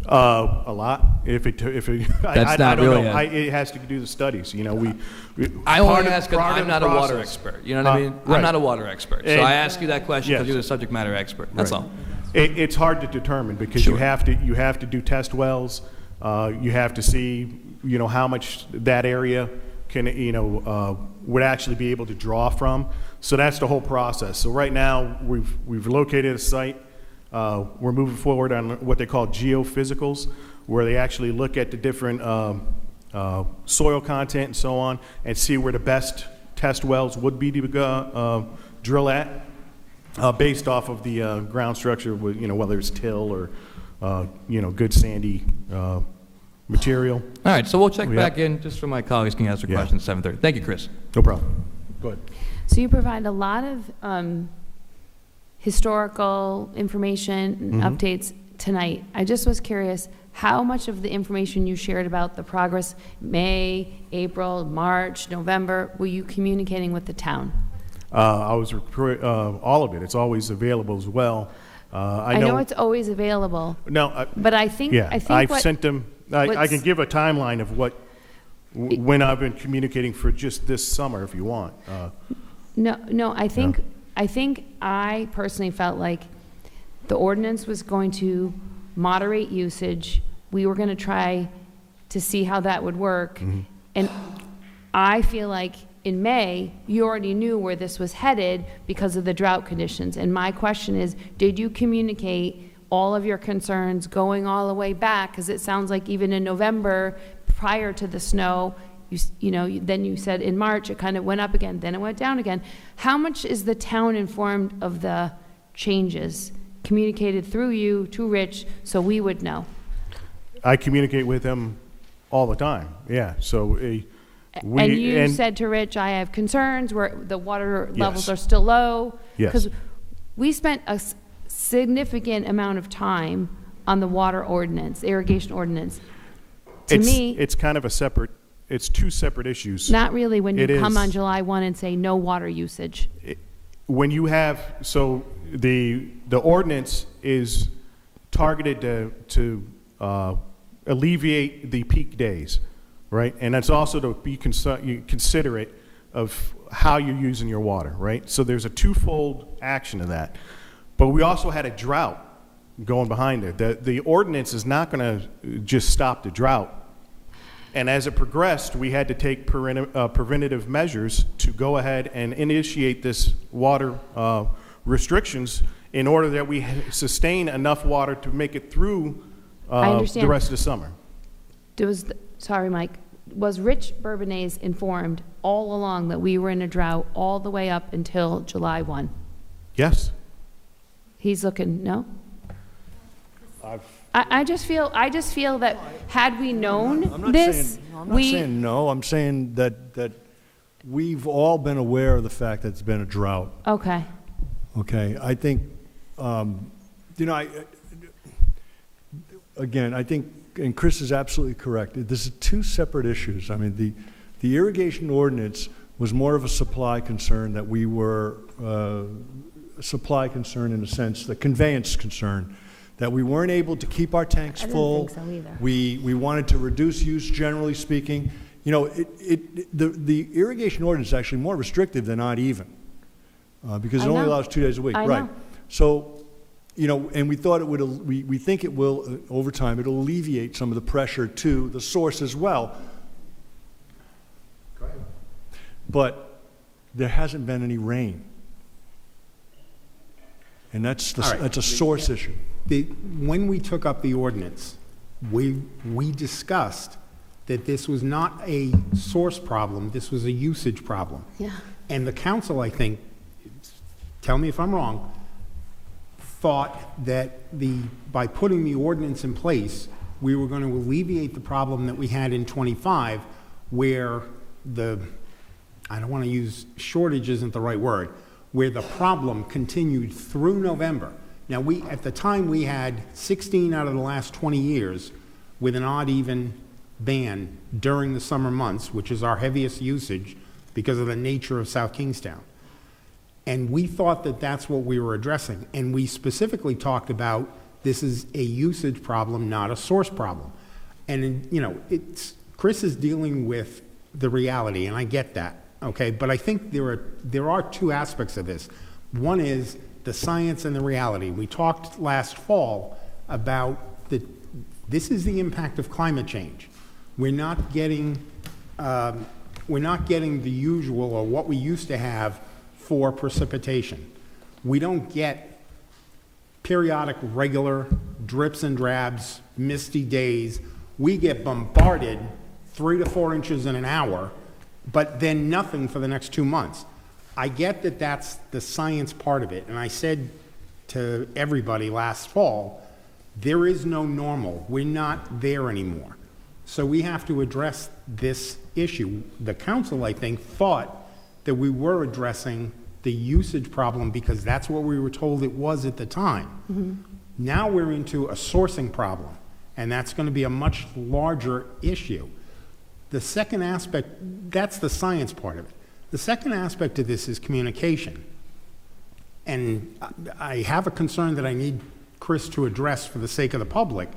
A lot. If it, That's I not don't really know. it. It has to do the studies. You know, we I part only of- ask because part I'm of not the a water process. expert. You know what I mean? I'm right. not a water expert. So And- I ask you that question because Yes. you're the subject matter expert. That's Right. all. It's hard to determine because Sure. you have to do test wells. You have to see, you know, how much that area can, you know, would actually be able to draw from. So that's the whole process. So right now we've located a site. We're moving forward on what they call geophysicals, where they actually look at the different soil content and so on, and see where the best test wells would be to drill at, based off of the ground structure, with, you know, whether it's till or you know, good sandy material. All right, so we'll check Yeah. back in just so my colleagues can answer Yeah. questions at 7:30. Thank you, Chris. No problem. Go ahead. So you provide a lot of historical information and updates tonight. I just was curious, how much of the information you shared about the progress, May, April, March, November, were you communicating with the town? I was all of it. It's always available as well. I know it's always available, No, but I think, yeah, I think I've what, sent them. I can what's- give a timeline of what when I've been communicating for just this summer, if you want. no, I think I personally felt like the ordinance was going to moderate usage. We were going to try to see how that would work. And I feel like in May, you already knew where this was headed because of the drought conditions. And my question is, did you communicate all of your concerns going all the way back? Because it sounds like even in November, prior to the snow, then you said in March, it kind of went up again, then it went down again. How much is the town informed of the changes communicated through you to Rich so we would know? I communicate with them all the time. Yeah. So And you said to Rich, I have concerns where the water levels Yes. are still low? Yes. Because we spent a significant amount of time on the water ordinance, irrigation ordinance. To me, it's kind of a separate. It's two separate issues. not really when you It come is. on July 1 and say no water usage. When you have, so the ordinance is targeted to alleviate the peak days, right? And that's also to be considerate of how you're using your water, right? So there's a twofold action to that. But we also had a drought going behind it. The ordinance is not going to just stop the drought. And as it progressed, we had to take preventative measures to go ahead and initiate this water restrictions in order that we sustain enough water to make it through I the understand. rest of the summer. Sorry, Mike, was Rich Bourbonnais informed all along that we were in a drought all the way up until July 1? Yes. He's looking, no? I just feel that had we known I'm not this, saying, I'm not saying no. I'm saying that we've all been aware of the fact that it's been a drought. Okay, Okay, I think, again, I think, and Chris is absolutely correct, this is two separate issues. I mean, the irrigation ordinance was more of a supply concern that we were, a supply concern in a sense, the conveyance concern, that we weren't able to keep our tanks I didn't full. think so either. We wanted to reduce use, generally speaking. You know, the irrigation ordinance is actually more restrictive than not even, because it I only know. allows 2 days a week. I Right. know. So, you know, and we thought it would, we think it will, over time, it'll alleviate some of the pressure to the source as well. But there hasn't been any rain. And that's All right. that's a source issue. When we took up the ordinance, we discussed that this was not a source problem, this was a usage problem. yeah. And the council, I think, tell me if I'm wrong, thought that by putting the ordinance in place, we were going to alleviate the problem that we had in '25, where I don't want to use shortage isn't the right word, where the problem continued through November. Now, at the time, we had 16 out of the last 20 years with an odd-even ban during the summer months, which is our heaviest usage because of the nature of South Kingstown. And we thought that that's what we were addressing. And we specifically talked about this is a usage problem, not a source problem. And, Chris is dealing with the reality, and I get that, okay? But I think there are two aspects of this. One is the science and the reality. We talked last fall about this is the impact of climate change. We're not getting the usual or what we used to have for precipitation. We don't get periodic, regular drips and drabs, misty days. We get bombarded 3 to 4 inches in an hour, but then nothing for the next 2 months. I get that that's the science part of it, and I said to everybody last fall, there is no normal. We're not there anymore. So we have to address this issue. The council, I think, thought that we were addressing the usage problem because that's what we were told it was at the time. Now we're into a sourcing problem, and that's going to be a much larger issue. The second aspect, that's the science part of it. The second aspect of this is communication. And I have a concern that I need Chris to address for the sake of the public,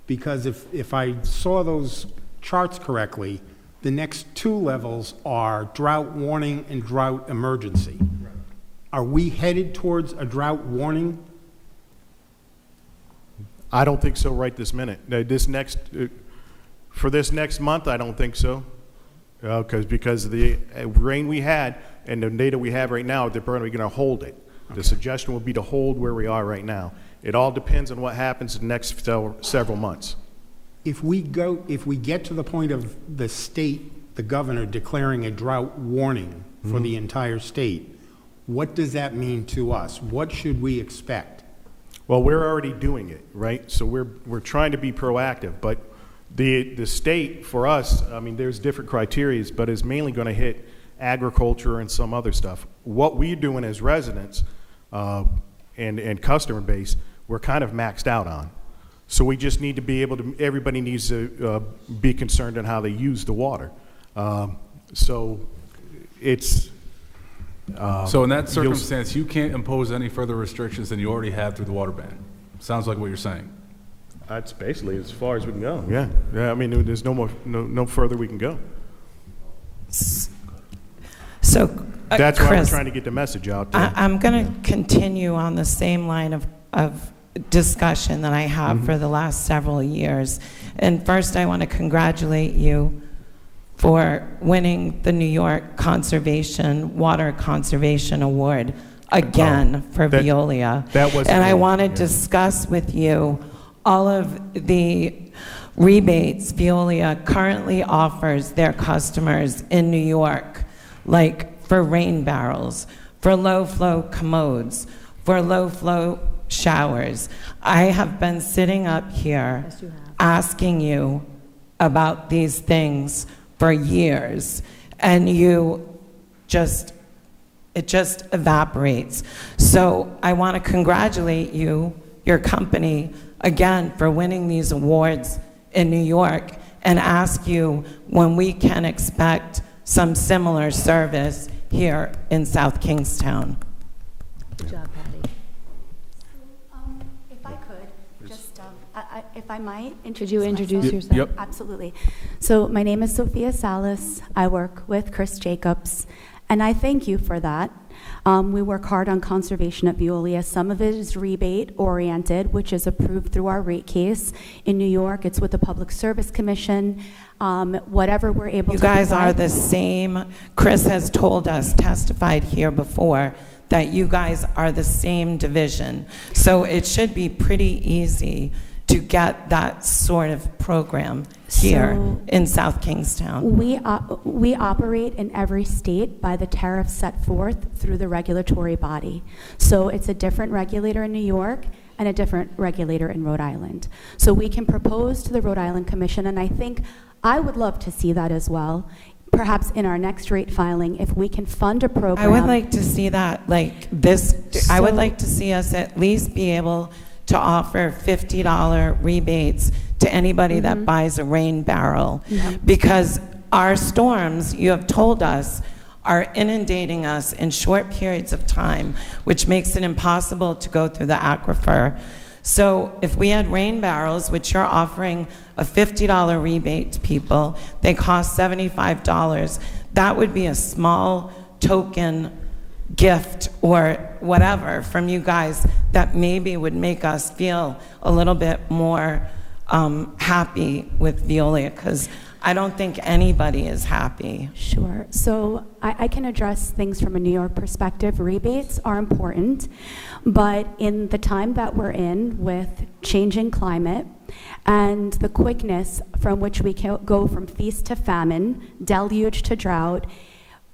because if I saw those charts correctly, the next 2 levels are drought warning and drought emergency. Are we headed towards a drought warning? I don't think so right this minute. For this next month, I don't think so. Because of the rain we had and the data we have right now, they're probably going to hold it. The suggestion would be to hold where we are right now. It all depends on what happens in the next several months. If we get to the point of the state, the governor declaring a drought warning for the entire state, what does that mean to us? What should we expect? Well, we're already doing it, right? So we're trying to be proactive, but the state, for us, I mean, there's different criteria, but is mainly going to hit agriculture and some other stuff. What we're doing as residents and customer base, we're kind of maxed out on. So we just need to be able to, everybody needs to be concerned on how they use the water. So it's... So in that circumstance, you can't impose any further restrictions than you already have through the water ban. Sounds like what you're saying. That's basically as far as we can go. Yeah. I mean, there's no further we can go. So, That's why we're Chris, trying to get the message out there. I'm going to continue on the same line of discussion that I have for the last several years. And first, I want to congratulate you for winning the New York Water Conservation Award again for Veolia. That was and I cool. want to discuss with you all of the rebates Veolia currently offers their customers in New York, like for rain barrels, for low-flow commodes, for low-flow showers. I have been sitting up here asking you about these things for years, and it just evaporates. So I want to congratulate you, your company, again, for winning these awards in New York, and ask you when we can expect some similar service here in South Kingstown. Good job, Patty. If I could, just, if I might, Could you introduce myself? yourself? Yep. Absolutely. So my name is Sophia Salas. I work with Chris Jacobs, and I thank you for that. We work hard on conservation at Veolia. Some of it is rebate-oriented, which is approved through our rate case. In New York, it's with the Public Service Commission. Whatever we're able to You guys are provide- the same. Chris has told us, testified here before, that you guys are the same division. So it should be pretty easy to get that sort of program here So- in South Kingstown? We operate in every state by the tariffs set forth through the regulatory body. So it's a different regulator in New York and a different regulator in Rhode Island. So we can propose to the Rhode Island Commission, and I think I would love to see that as well, perhaps in our next rate filing, if we can fund a program. I would like to see that, like this, I would So- like to see us at least be able to offer $50 rebates to anybody that buys a rain barrel. Because our storms, you have told us, are inundating us in short periods of time, which makes it impossible to go through the aquifer. So if we had rain barrels, which you're offering a $50 rebate to people, they cost $75, that would be a small token gift or whatever from you guys that maybe would make us feel a little bit more happy with Veolia, because I don't think anybody is happy. Sure. So I can address things from a New York perspective. Rebates are important, but in the time that we're in with changing climate and the quickness from which we can go from feast to famine, deluge to drought,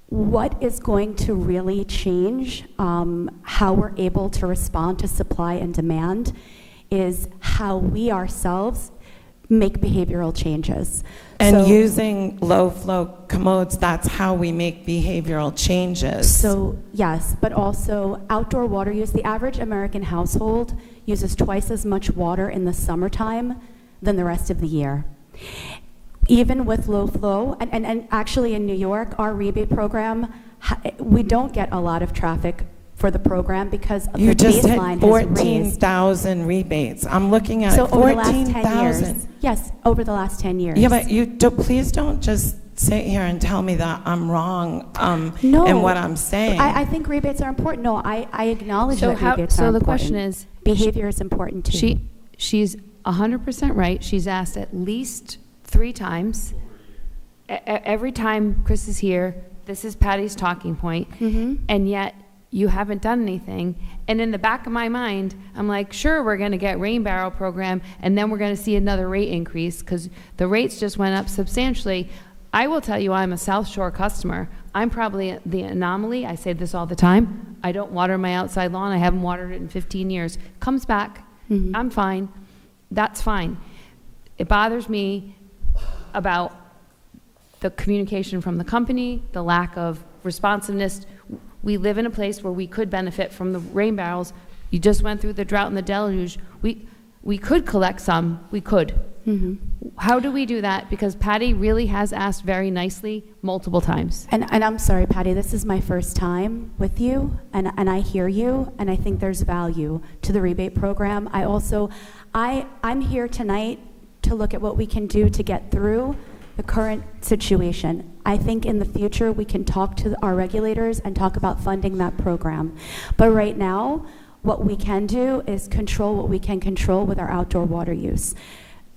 what is going to really change how we're able to respond to supply and demand is how we ourselves make behavioral changes. And So- using low-flow commodes, that's how we make behavioral changes. So, yes, but also outdoor water use. The average American household uses twice as much water in the summertime than the rest of the year. Even with low flow, and actually in New York, our rebate program, we don't get a lot of traffic for the program because the You just baseline had has raised. 14,000 rebates. I'm looking at So it, over the last 10 years, 14,000. yes, over the last 10 years. Yeah, but please don't just sit here and tell me that I'm wrong No, in what I'm saying. I think rebates are important. No, I acknowledge So that how- rebates are so the important. question is- Behavior is important too. She's 100% right. She's asked at least 3 times. Every time Chris is here, this is Patty's talking point, and yet you haven't done anything. And in the back of my mind, I'm like, sure, we're going to get rain barrel program, and then we're going to see another rate increase because the rates just went up substantially. I will tell you, I'm a South Shore customer. I'm probably the anomaly. I say this all the time. I don't water my outside lawn. I haven't watered it in 15 years. Comes back. I'm fine. That's fine. It bothers me about the communication from the company, the lack of responsiveness. We live in a place where we could benefit from the rain barrels. You just went through the drought and the deluge. We could collect some. We could. How do we do that? Because Patty really has asked very nicely multiple times. And I'm sorry, Patty, this is my first time with you, and I hear you, and I think there's value to the rebate program. I'm here tonight to look at what we can do to get through the current situation. I think in the future, we can talk to our regulators and talk about funding that program. But right now, what we can do is control what we can control with our outdoor water use.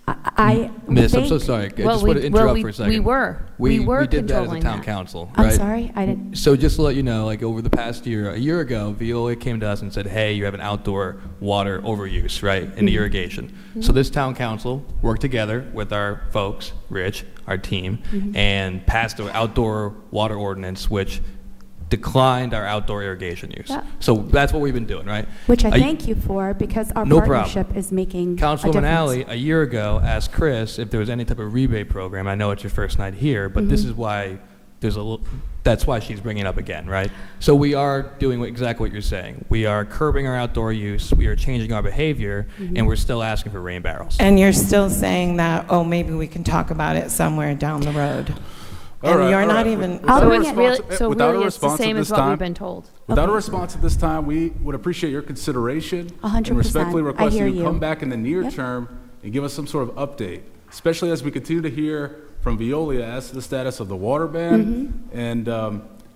I Miss, I'm so think- sorry. I Well, just want to interrupt for a second. we were We did that as a controlling town that. council, I'm right? sorry, I didn't. So just to let you know, like over the past year, a year ago, Veolia came to us and said, hey, you have an outdoor water overuse, right, in the irrigation. So this town council worked together with our folks, Rich, our team, and passed an outdoor water ordinance which declined our outdoor irrigation use. Yeah. So that's what we've been doing, right? Which I A- thank you for, because our No problem. partnership is making a Councilwoman difference. Alley, a year ago, asked Chris if there was any type of rebate program. I know it's your first night here, but this is why there's that's why she's bringing it up again, right? So we are doing exactly what you're saying. We are curbing our outdoor use, we are changing our behavior, and we're still asking for rain barrels. And you're still saying that, oh, maybe we can talk about it somewhere down the road. All And right, you're all not right. even, Without So a it's really, response- so without a really it's the response at same this as what time- we've been told. Without a response at this time, we would appreciate your consideration. 100%. And respectfully I request hear that you you. come back in the near Yep. term and give us some sort of update, especially as we continue to hear from Veolia as to the status of the water ban and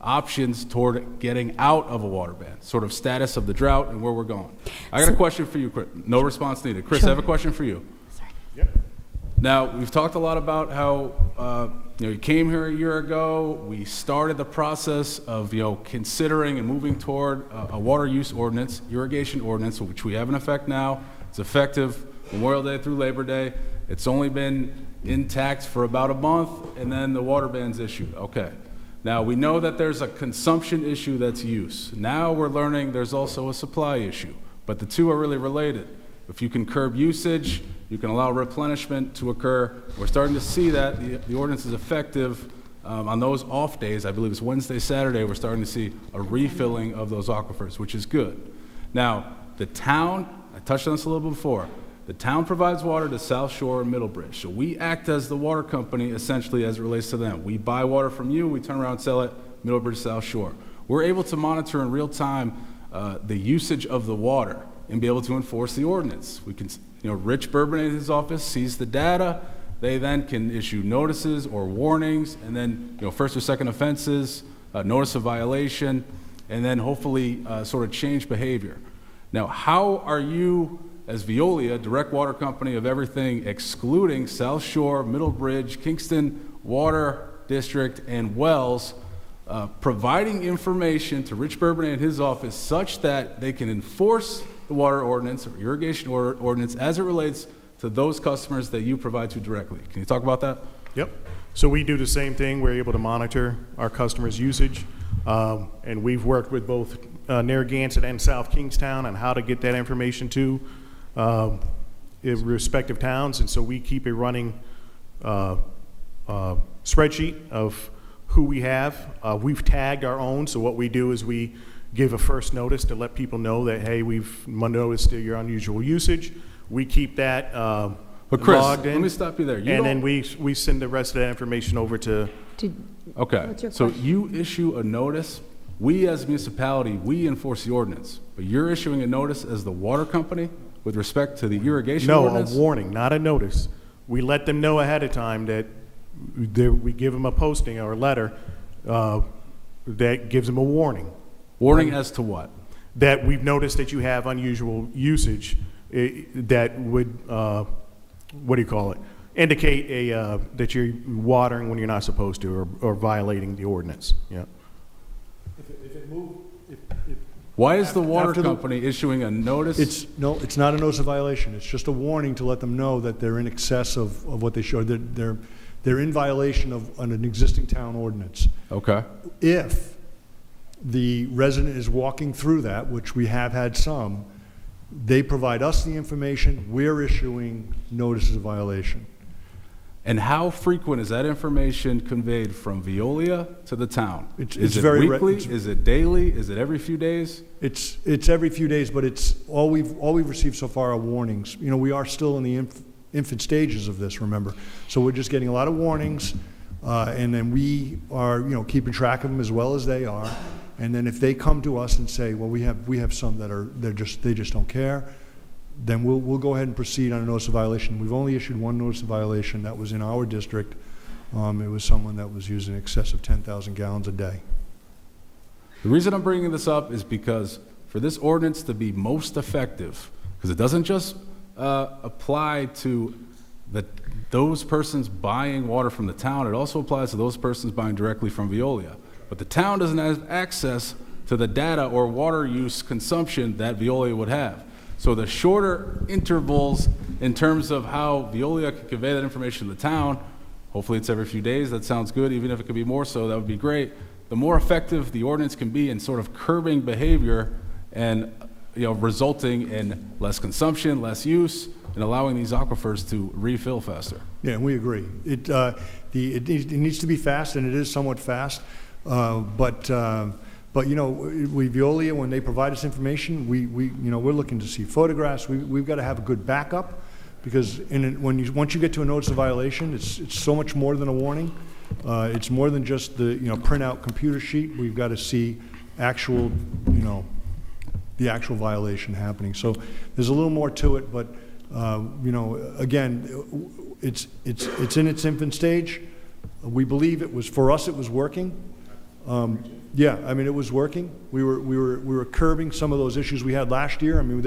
options toward getting out of a water ban, sort of status of the drought and where we're going. I got a question for you, Chris. No response needed. Chris, I have a question for you. Now, we've talked a lot about how, you came here a year ago. We started the process of, considering and moving toward a water use ordinance, irrigation ordinance, which we have in effect now. It's effective Memorial Day through Labor Day. It's only been intact for about a month, and then the water ban's issued. Okay. Now, we know that there's a consumption issue that's use. Now we're learning there's also a supply issue, but the two are really related. If you can curb usage, you can allow replenishment to occur. We're starting to see that the ordinance is effective on those off days. I believe it's Wednesday, Saturday, we're starting to see a refilling of those aquifers, which is good. Now, the town, I touched on this a little bit before, the town provides water to South Shore and Middlebridge. So we act as the water company essentially as it relates to them. We buy water from you, we turn around and sell it, Middlebridge, South Shore. We're able to monitor in real time the usage of the water and be able to enforce the ordinance. We can, Rich Bourbon in his office sees the data. They then can issue notices or warnings, and then, first or second offenses, notice of violation, and then hopefully sort of change behavior. Now, how are you, as Veolia, direct water company of everything, excluding South Shore, Middlebridge, Kingston Water District, and Wells, providing information to Rich Bourbon and his office such that they can enforce the water ordinance or irrigation ordinance as it relates to those customers that you provide to directly? Can you talk about that? Yep. So we do the same thing. We're able to monitor our customers' usage, and we've worked with both Narragansett and South Kingstown on how to get that information to respective towns, and so we keep a running spreadsheet of who we have. We've tagged our own, so what we do is we give a first notice to let people know that, hey, we've noticed your unusual usage. We keep that But Chris, logged in. let me stop you there. And then we send the rest of that information over to, Okay, What's your so question? you issue a notice. We as a municipality, we enforce the ordinance, but you're issuing a notice as the water company with respect to the irrigation no, a ordinance? warning, not a notice. We let them know ahead of time that we give them a posting or a letter that gives them a warning. Warning as to what? That we've noticed that you have unusual usage that would, what do you call it? Indicate that you're watering when you're not supposed to, or violating the ordinance. Yeah. Why is the water After the- company issuing a notice? It's not a notice of violation. It's just a warning to let them know that they're in excess of what they should. They're in violation of an existing town ordinance. Okay, If the resident is walking through that, which we have had some, they provide us the information, we're issuing notices of violation. and how frequent is that information conveyed from Veolia to the town? It's Is it very weekly? it's- Is it daily? Is it every few days? It's every few days, but it's, all we've received so far are warnings. We are still in the infant stages of this, remember? So we're just getting a lot of warnings, and then we are, keeping track of them as well as they are. And then if they come to us and say, well, we have some that they just don't care, then we'll go ahead and proceed on a notice of violation. We've only issued one notice of violation. That was in our district. It was someone that was using in excess of 10,000 gallons a day. The reason I'm bringing this up is because for this ordinance to be most effective, because it doesn't just apply to those persons buying water from the town, it also applies to those persons buying directly from Veolia. But the town doesn't have access to the data or water use consumption that Veolia would have. So the shorter intervals in terms of how Veolia can convey that information to the town, hopefully it's every few days, that sounds good. Even if it could be more so, that would be great. The more effective the ordinance can be in sort of curbing behavior and resulting in less consumption, less use, and allowing these aquifers to refill faster. Yeah, and we agree. It needs to be fast, and it is somewhat fast. But Veolia, when they provide us information, we're looking to see photographs. We've got to have a good backup, because once you get to a notice of violation, it's so much more than a warning. It's more than just the printout computer sheet. We've got to see actual the actual violation happening. So there's a little more to it, but again, it's in its infant stage. We believe it was working. Yeah, I mean, it was working. We were curbing some of those issues we had last year. I mean,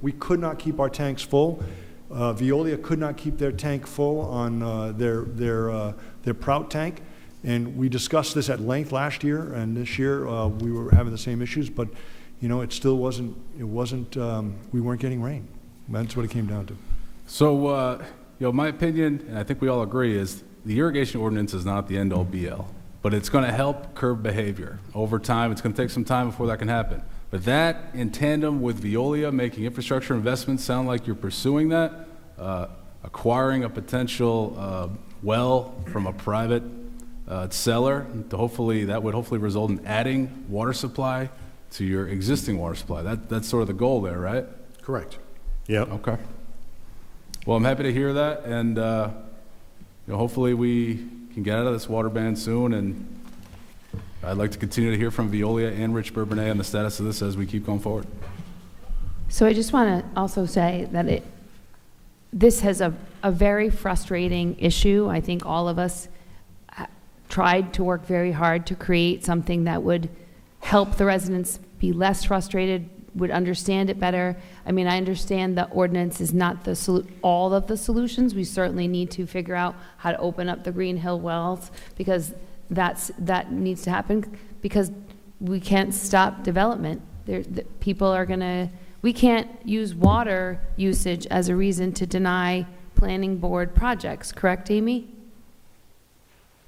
we could not keep our tanks full. Veolia could not keep their tank full on their Prout tank, and we discussed this at length last year. And this year we were having the same issues, but it still wasn't. We weren't getting rain. That's what it came down to. So, my opinion, and I think we all agree, is the irrigation ordinance is not the end-all be-all, but it's going to help curb behavior. Over time, it's going to take some time before that can happen. But that, in tandem with Veolia making infrastructure investments, sound like you're pursuing that, acquiring a potential well from a private seller, that would hopefully result in adding water supply to your existing water supply. That's sort of the goal there, right? Correct. Yep. Okay. Well, I'm happy to hear that, and hopefully we can get out of this water ban soon, and I'd like to continue to hear from Veolia and Rich Bourbonnais on the status of this as we keep going forward. So I just want to also say that this has a very frustrating issue. I think all of us tried to work very hard to create something that would help the residents be less frustrated, would understand it better. I mean, I understand the ordinance is not all of the solutions. We certainly need to figure out how to open up the Green Hill wells, because that needs to happen, because we can't stop development. People are gonna, we can't use water usage as a reason to deny planning board projects, correct, Amy?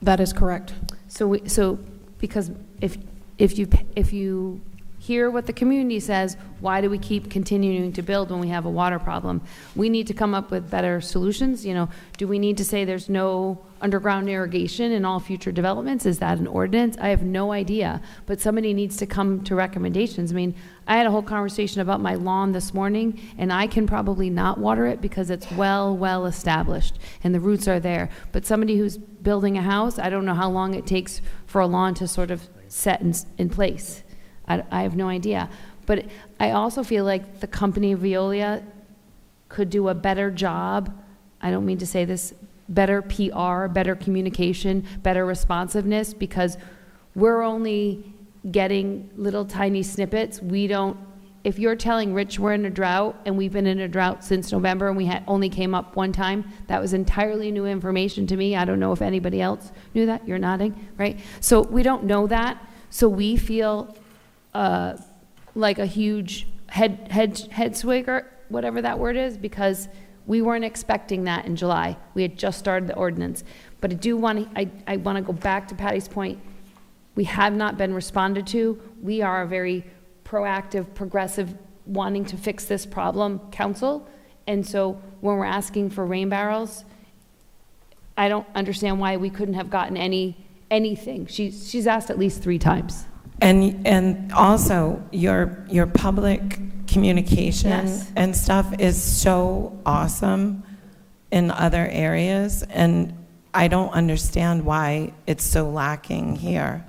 That is correct. So because if you hear what the community says, why do we keep continuing to build when we have a water problem? We need to come up with better solutions. Do we need to say there's no underground irrigation in all future developments? Is that an ordinance? I have no idea, but somebody needs to come to recommendations. I mean, I had a whole conversation about my lawn this morning, and I can probably not water it because it's well established and the roots are there. But somebody who's building a house, I don't know how long it takes for a lawn to sort of set in place. I have no idea. But I also feel like the company Veolia could do a better job, I don't mean to say this, better PR, better communication, better responsiveness, because we're only getting little tiny snippets. If you're telling Rich we're in a drought, and we've been in a drought since November, and we only came up one time, that was entirely new information to me. I don't know if anybody else knew that. You're nodding, right? So we don't know that. So we feel like a huge head swigger, whatever that word is, because we weren't expecting that in July. We had just started the ordinance. But I want to go back to Patty's point. We have not been responded to. We are a very proactive, progressive, wanting to fix this problem council. And so when we're asking for rain barrels, I don't understand why we couldn't have gotten anything. She's asked at least 3 times. And also, your public communication Yes. and stuff is so awesome in other areas, and I don't understand why it's so lacking here,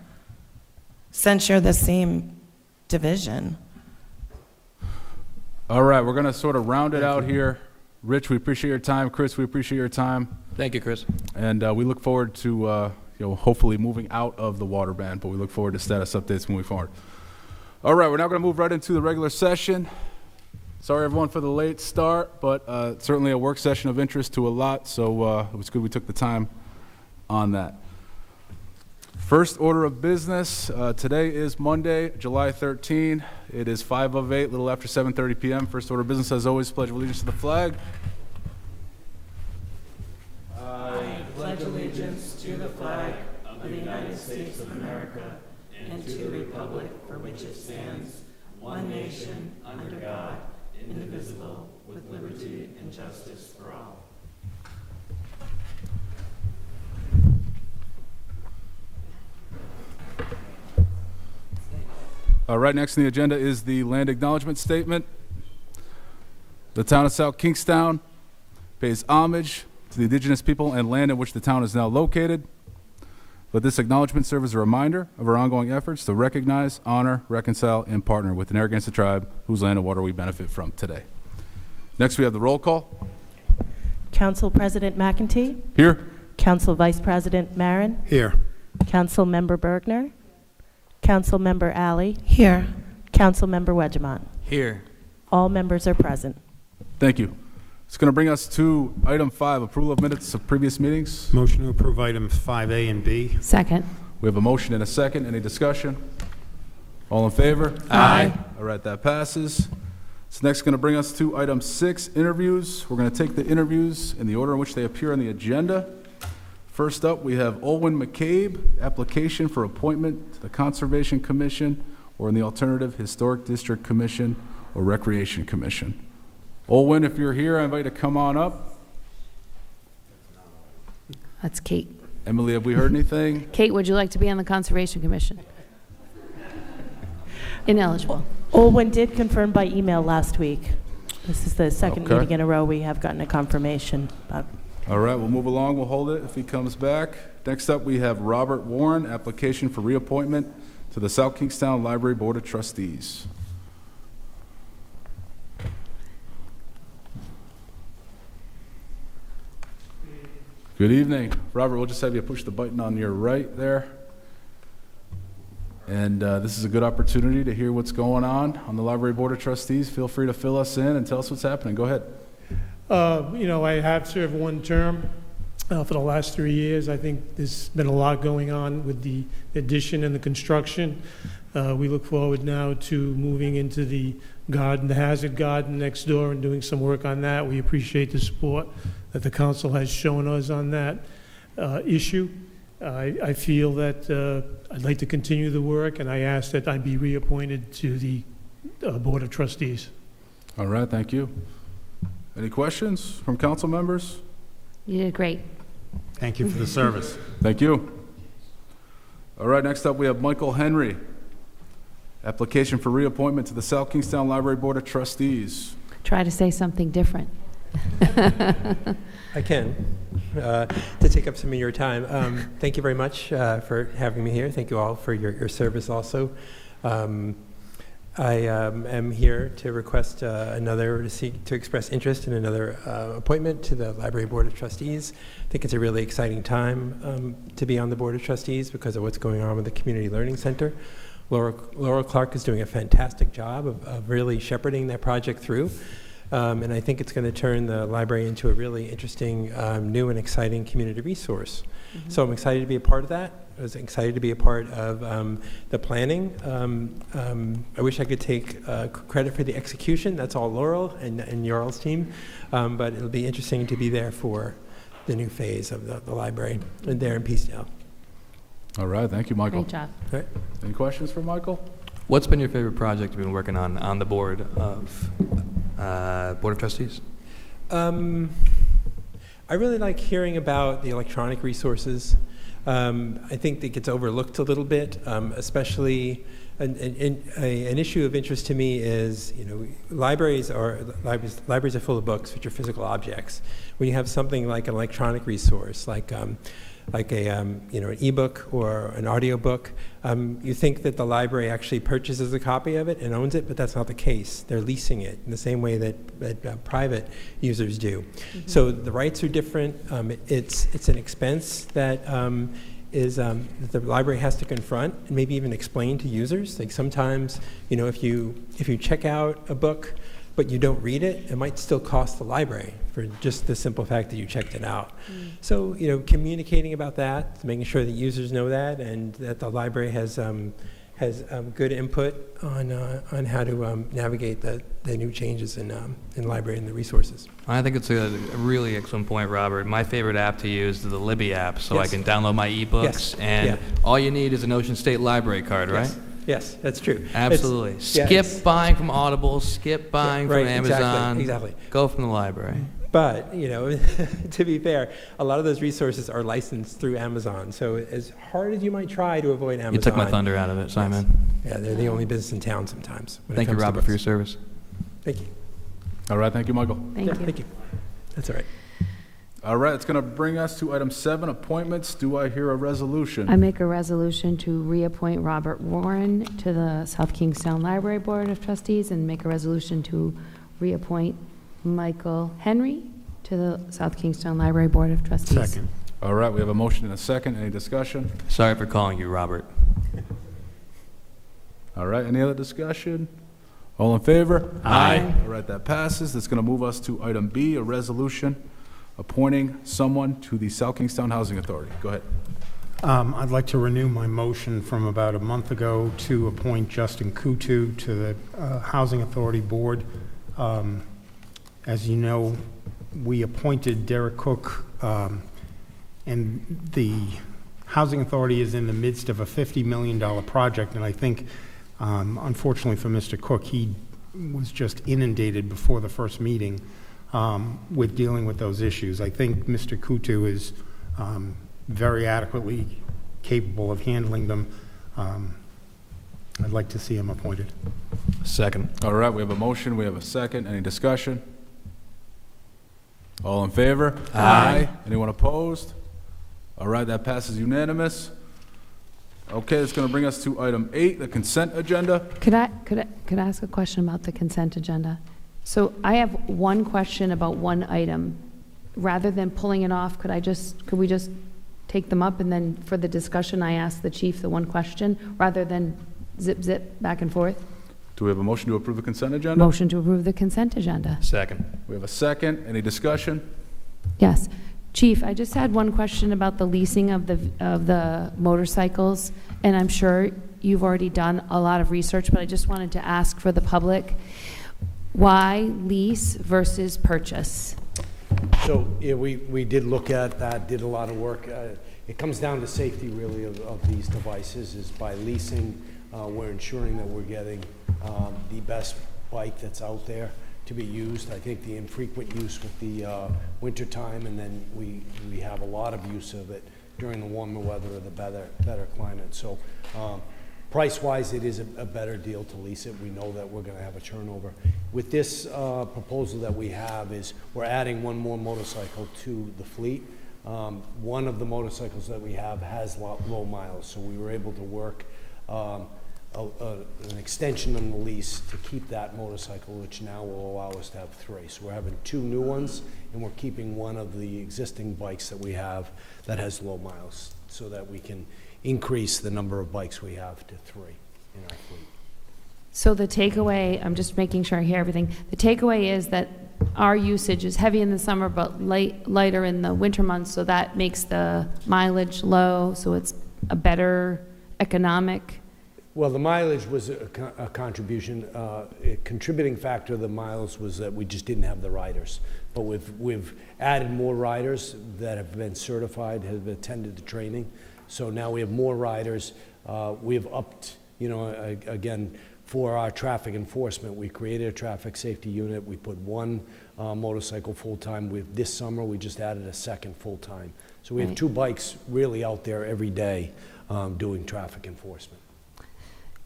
since you're the same division. All right, we're going to sort of round it out here. Rich, we appreciate your time. Chris, we appreciate your time. Thank you, Chris. And we look forward to hopefully moving out of the water ban, but we look forward to status updates moving forward. All right, we're now going to move right into the regular session. Sorry, everyone, for the late start, but certainly a work session of interest to a lot, so it was good we took the time on that. First order of business, today is Monday, July 13. It is 5:08, a little after 7:30 p.m. First order of business, as always, pledge of allegiance to the flag. Right next on the agenda is the land acknowledgement statement. The town of South Kingstown pays homage to the indigenous people and land in which the town is now located. Let this acknowledgement serve as a reminder of our ongoing efforts to recognize, honor, reconcile, and partner with the Narragansett tribe whose land and water we benefit from today. Next, we have the roll call. Council President McEntee, Here. Council Vice President Marin, Here. Council Member Bergner, Council Member Alley, Here. Council Member Wedgemont. Here. All members are present. Thank you. It's going to bring us to item 5, approval of minutes of previous meetings. Motion to approve items 5A and B. Second. We have a motion and a second. Any discussion? All in favor? Aye. All right, that passes. It's next going to bring us to item 6, interviews. We're going to take the interviews in the order in which they appear on the agenda. First up, we have Olwen McCabe, application for appointment to the Conservation Commission, or in the alternative, Historic District Commission or Recreation Commission. Olwen, if you're here, I invite you to come on up. That's Kate. Emily, have we heard anything? Kate, would you like to be on the Conservation Commission? Ineligible. Olwen did confirm by email last week. This is the second Okay. meeting in a row we have gotten a confirmation. All right, we'll move along. We'll hold it if he comes back. Next up, we have Robert Warren, application for reappointment to the South Kingstown Library Board of Trustees. Good evening. Robert, we'll just have you push the button on your right there. And this is a good opportunity to hear what's going on the Library Board of Trustees. Feel free to fill us in and tell us what's happening. Go ahead. I have served one term for the last 3 years. I think there's been a lot going on with the addition and the construction. We look forward now to moving into the garden, the Hazard Garden next door, and doing some work on that. We appreciate the support that the council has shown us on that issue. I feel that I'd like to continue the work, and I ask that I be reappointed to the Board of Trustees. All right, thank you. Any questions from council members? You did great. Thank you for the service. Thank you. All right, next up we have Michael Henry. Application for reappointment to the South Kingstown Library Board of Trustees. Try to say something different. I can, to take up some of your time. Thank you very much for having me here. Thank you all for your service also. I am here to request to express interest in another appointment to the Library Board of Trustees. I think it's a really exciting time to be on the Board of Trustees because of what's going on with the Community Learning Center. Laura Clark is doing a fantastic job of really shepherding that project through. And I think it's going to turn the library into a really interesting, new and exciting community resource. Mm-hmm. So I'm excited to be a part of that. I was excited to be a part of the planning. I wish I could take credit for the execution. That's all Laurel and Yarl's team. But it'll be interesting to be there for the new phase of the library and there in Peacedale. All right, thank you, Michael. Great job. All right. Any questions for Michael? What's been your favorite project you've been working on the board of Trustees? I really like hearing about the electronic resources. I think that gets overlooked a little bit, especially an issue of interest to me is, libraries are full of books, which are physical objects. When you have something like an electronic resource, like an ebook or an audio book, you think that the library actually purchases a copy of it and owns it, but that's not the case. They're leasing it in the same way that private users do. Mm-hmm. So the rights are different. It's an expense that that the library has to confront and maybe even explain to users. Like sometimes, if you check out a book but you don't read it, it might still cost the library for just the simple fact that you checked it out. Mm. So, communicating about that, making sure that users know that, and that the library has good input on how to navigate the new changes in library and the resources. I think it's a really excellent point, Robert. My favorite app to use is the Libby app, so Yes. I can download my ebooks, Yes. and Yeah. all you need is an Ocean State Library card, right? Yes. Yes, that's true. Absolutely. Yeah, Skip buying from Audible, skip buying right, from Amazon. exactly. Go from the library. But, to be fair, a lot of those resources are licensed through Amazon. So as hard as you might try to avoid Amazon. You took my thunder out of it, Simon. Yes. Yeah, they're the only business in town sometimes. when it Thank you, comes to Robert, for your books. service. Thank you. All right, thank you, Michael. Thank you. Thank you. That's all right. All right, it's going to bring us to item 7, appointments. Do I hear a resolution? I make a resolution to reappoint Robert Warren to the South Kingstown Library Board of Trustees and make a resolution to reappoint Michael Henry to the South Kingstown Library Board of Trustees. Second. All right, we have a motion and a second. Any discussion? Sorry for calling you Robert. All right, any other discussion? All in favor? Aye. All right, that passes. That's going to move us to item B, a resolution appointing someone to the South Kingstown Housing Authority. Go ahead. I'd like to renew my motion from about a month ago to appoint Justin Kutu to the Housing Authority Board. As you know, we appointed Derek Cook, and the Housing Authority is in the midst of a $50 million project, and I think, unfortunately for Mr. Cook, he was just inundated before the first meeting with dealing with those issues. I think Mr. Kutu is very adequately capable of handling them. I'd like to see him appointed. Second. All right, we have a motion, we have a second. Any discussion? All in favor? Aye. Anyone opposed? All right, that passes unanimous. Okay, that's going to bring us to item 8, the consent agenda. Could I ask a question about the consent agenda? So I have one question about one item. Rather than pulling it off, could we just take them up, and then for the discussion, I ask the chief the one question, rather than zip back and forth? Do we have a motion to approve the consent agenda? Motion to approve the consent agenda. Second. We have a second. Any discussion? Yes. Chief, I just had one question about the leasing of the motorcycles, and I'm sure you've already done a lot of research, but I just wanted to ask for the public, why lease versus purchase? So, yeah, we did look at that, did a lot of work. It comes down to safety, really, of these devices. Is by leasing, we're ensuring that we're getting the best bike that's out there to be used. I think the infrequent use with the winter time, and then we have a lot of use of it during the warmer weather or the better climate. So price-wise, it is a better deal to lease it. We know that we're going to have a turnover. With this proposal that we have is we're adding one more motorcycle to the fleet. One of the motorcycles that we have has low miles, so we were able to work an extension on the lease to keep that motorcycle, which now will allow us to have 3. So we're having 2 new ones, and we're keeping one of the existing bikes that we have that has low miles, so that we can increase the number of bikes we have to 3 in our fleet. So the takeaway, I'm just making sure I hear everything. The takeaway is that our usage is heavy in the summer, but lighter in the winter months, so that makes the mileage low, so it's a better economic. Well, the mileage was a contribution. A contributing factor of the miles was that we just didn't have the riders. But we've added more riders that have been certified, have attended the training. So now we have more riders. We have upped, again, for our traffic enforcement, we created a traffic safety unit. We put 1 motorcycle full-time. This summer, we just added a 2nd full-time. So we have Right. 2 bikes really out there every day doing traffic enforcement.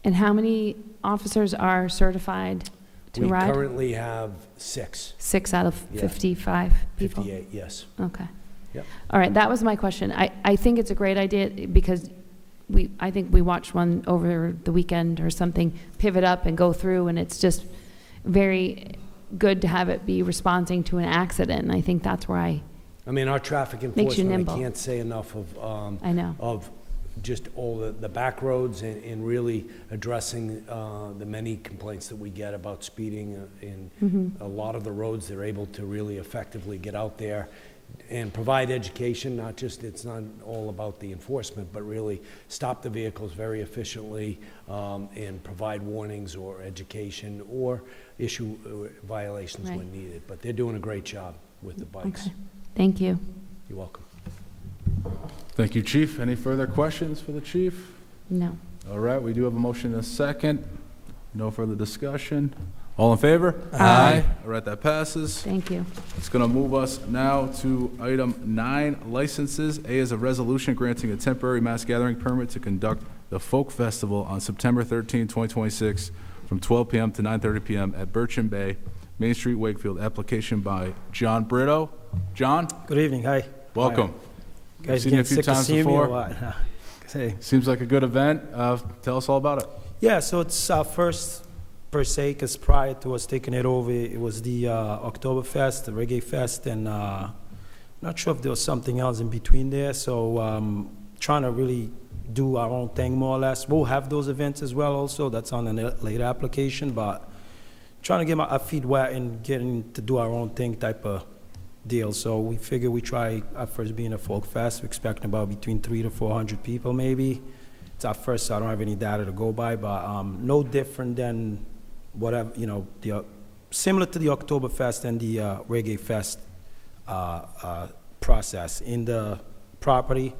And how many officers are certified to ride? We currently have 6. 6 out of Yeah. 55 people? 58, yes. Okay. Yep. All right, that was my question. I think it's a great idea, because I think we watched one over the weekend or something, pivot up and go through, and it's just very good to have it be responding to an accident, and I think that's where I mean, our traffic Makes you enforcement, nimble. I can't say enough of, I know. of just all the back roads and really addressing the many complaints that we get about speeding in a lot of the roads. They're able to really effectively get out there and provide education, it's not all about the enforcement, but really stop the vehicles very efficiently and provide warnings or education or issue violations Right. when needed. But they're doing a great job with the bikes. Okay. Thank you. You're welcome. Thank you, Chief. Any further questions for the chief? No. All right, we do have a motion and a second. No further discussion. All in favor? Aye. All right, that passes. Thank you. It's going to move us now to item 9, licenses. A is a resolution granting a temporary mass gathering permit to conduct the Folk Festival on September 13, 2026, from 12 p.m. to 9:30 p.m. at Birchen Bay, Main Street, Wakefield. Application by John Brito. John, Good evening, hi. welcome. Guys Seen you a getting few sick of times seeing me or before. what? Hey. Seems like a good event. Tell us all about it. Yeah, so it's our first per se, because prior to us taking it over, it was the Oktoberfest, the Reggae Fest, and not sure if there was something else in between there. So trying to really do our own thing more or less. We'll have those events as well also. That's on a later application, but trying to get our feet wet and getting to do our own thing type of deal. So we figure we try at first being a folk fest. We're expecting about between 300 to 400 people maybe. It's our first, so I don't have any data to go by, but no different than whatever, the similar to the Oktoberfest and the Reggae Fest process in the property,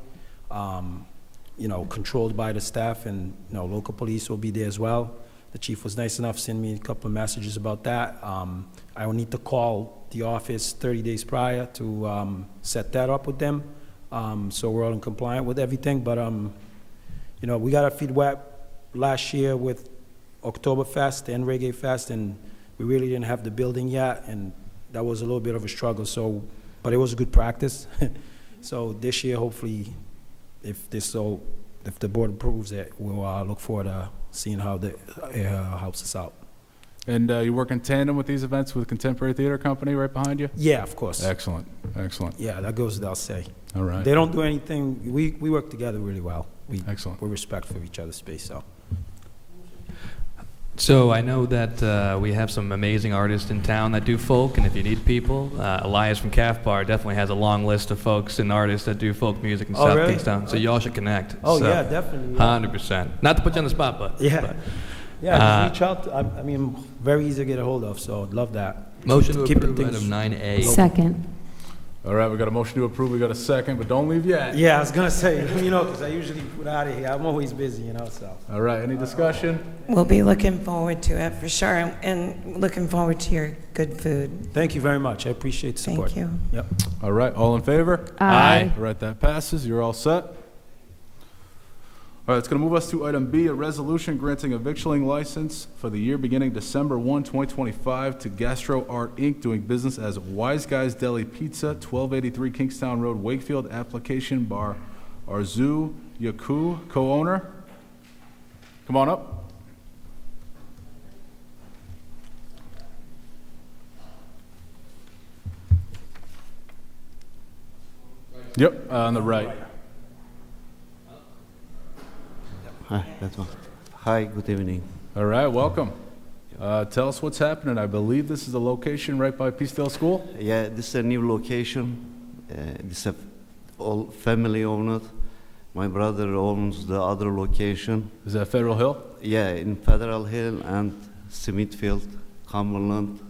controlled by the staff, and local police will be there as well. The chief was nice enough to send me a couple of messages about that. I will need to call the office 30 days prior to set that up with them, so we're all in compliance with everything. But we got our feet wet last year with Oktoberfest and Reggae Fest, and we really didn't have the building yet, and that was a little bit of a struggle. So, but it was a good practice. So this year, hopefully, if the board approves it, we'll look forward to seeing how it helps us out. And you work in tandem with these events with Contemporary Theater Company right behind you? Yeah, of course. Excellent, excellent. Yeah, that goes without say. All right. They don't do anything. We work together really well. Excellent. We respect for each other's space. So I know that we have some amazing artists in town that do folk, and if you need people, Elias from Calf Bar definitely has a long list of folks and artists that do folk music in South really? Kingstown. So y'all should connect. Oh, So, yeah, definitely. 100%. Not to put you on the spot, but Yeah. Yeah, just reach out. I mean, very easy to get a hold of, so I'd love that. motion to Keep approve things- item 9A. Second. All right, we got a motion to approve, we got a second, but don't leave yet. Yeah, I was gonna say, because I usually put out of here. I'm always busy, so. All right, any discussion? We'll be looking forward to it for sure, and looking forward to your good food. Thank you very much. I appreciate the support. Thank you. Yep. All right, all in favor? Aye. All right, that passes, you're all set. All right, it's going to move us to item B, a resolution granting a victualling license for the year beginning December 1, 2025 to Gastro Art, Inc., doing business as Wise Guys Deli Pizza, 1283 Kingstown Road, Wakefield, application bar Arzu Yaku, co-owner. Come on up. Yep, on the right. Hi, that's one. Hi, good evening. All right, welcome. Tell us what's happening. I believe this is the location right by Peacedale School? Yeah, this is a new location. This is all family owned. My brother owns the other location. Is that Federal Hill? Yeah, in Federal Hill and Smithfield, Cumberland,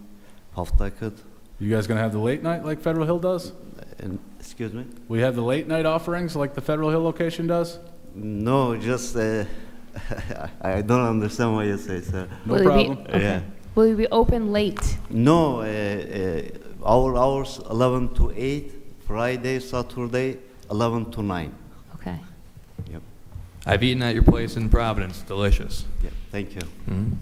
Pawtucket. You guys gonna have the late night like Federal Hill does? And, excuse me? We have the late night offerings like the Federal Hill location does? No, just I don't understand what you say, sir. No Will it be- problem. okay. Yeah. Will you be open late? No, our hours 11 to 8, Friday, Saturday, 11 to 9. Okay. Yep. I've eaten at your place in Providence. Delicious. Yeah, thank you. Mhm.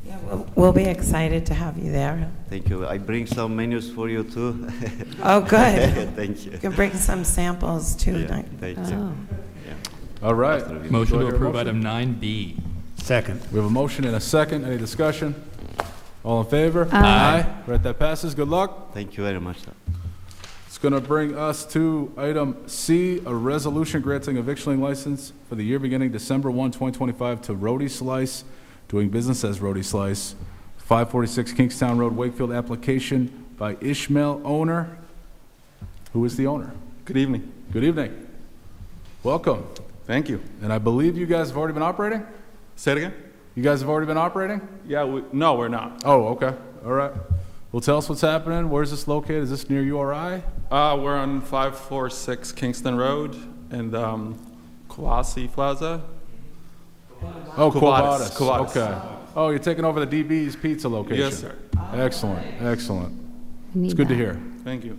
Yeah, we'll be excited to have you there. Thank you. I bring some menus for you too. Oh, good. Thank you. You can bring some samples too. Yeah, thank you. Oh. Yeah. All right. Motion Do I to hear a approve motion? item 9B. Second. We have a motion and a second. Any discussion? All in favor? Aye. Right, that passes. Good luck. Thank you very much, sir. It's going to bring us to item C, a resolution granting a victualling license for the year beginning December 1, 2025 to Roadie Slice, doing business as Roadie Slice, 546 Kingstown Road, Wakefield, application by Ishmael, owner. Who is the owner? Good evening. Good evening. Welcome. Thank you. And I believe you guys have already been operating? Say it again? You guys have already been operating? Yeah, no, we're not. Oh, okay. All right. Well, tell us what's happening. Where's this located? Is this near URI? We're on 546 Kingston Road and Kowalski Plaza. Oh, Quo-Vadis. Quo-Vadis. Okay. Oh, you're taking over the DB's Pizza location? Yes, sir. Excellent, excellent. Need It's good to that. hear. Thank you.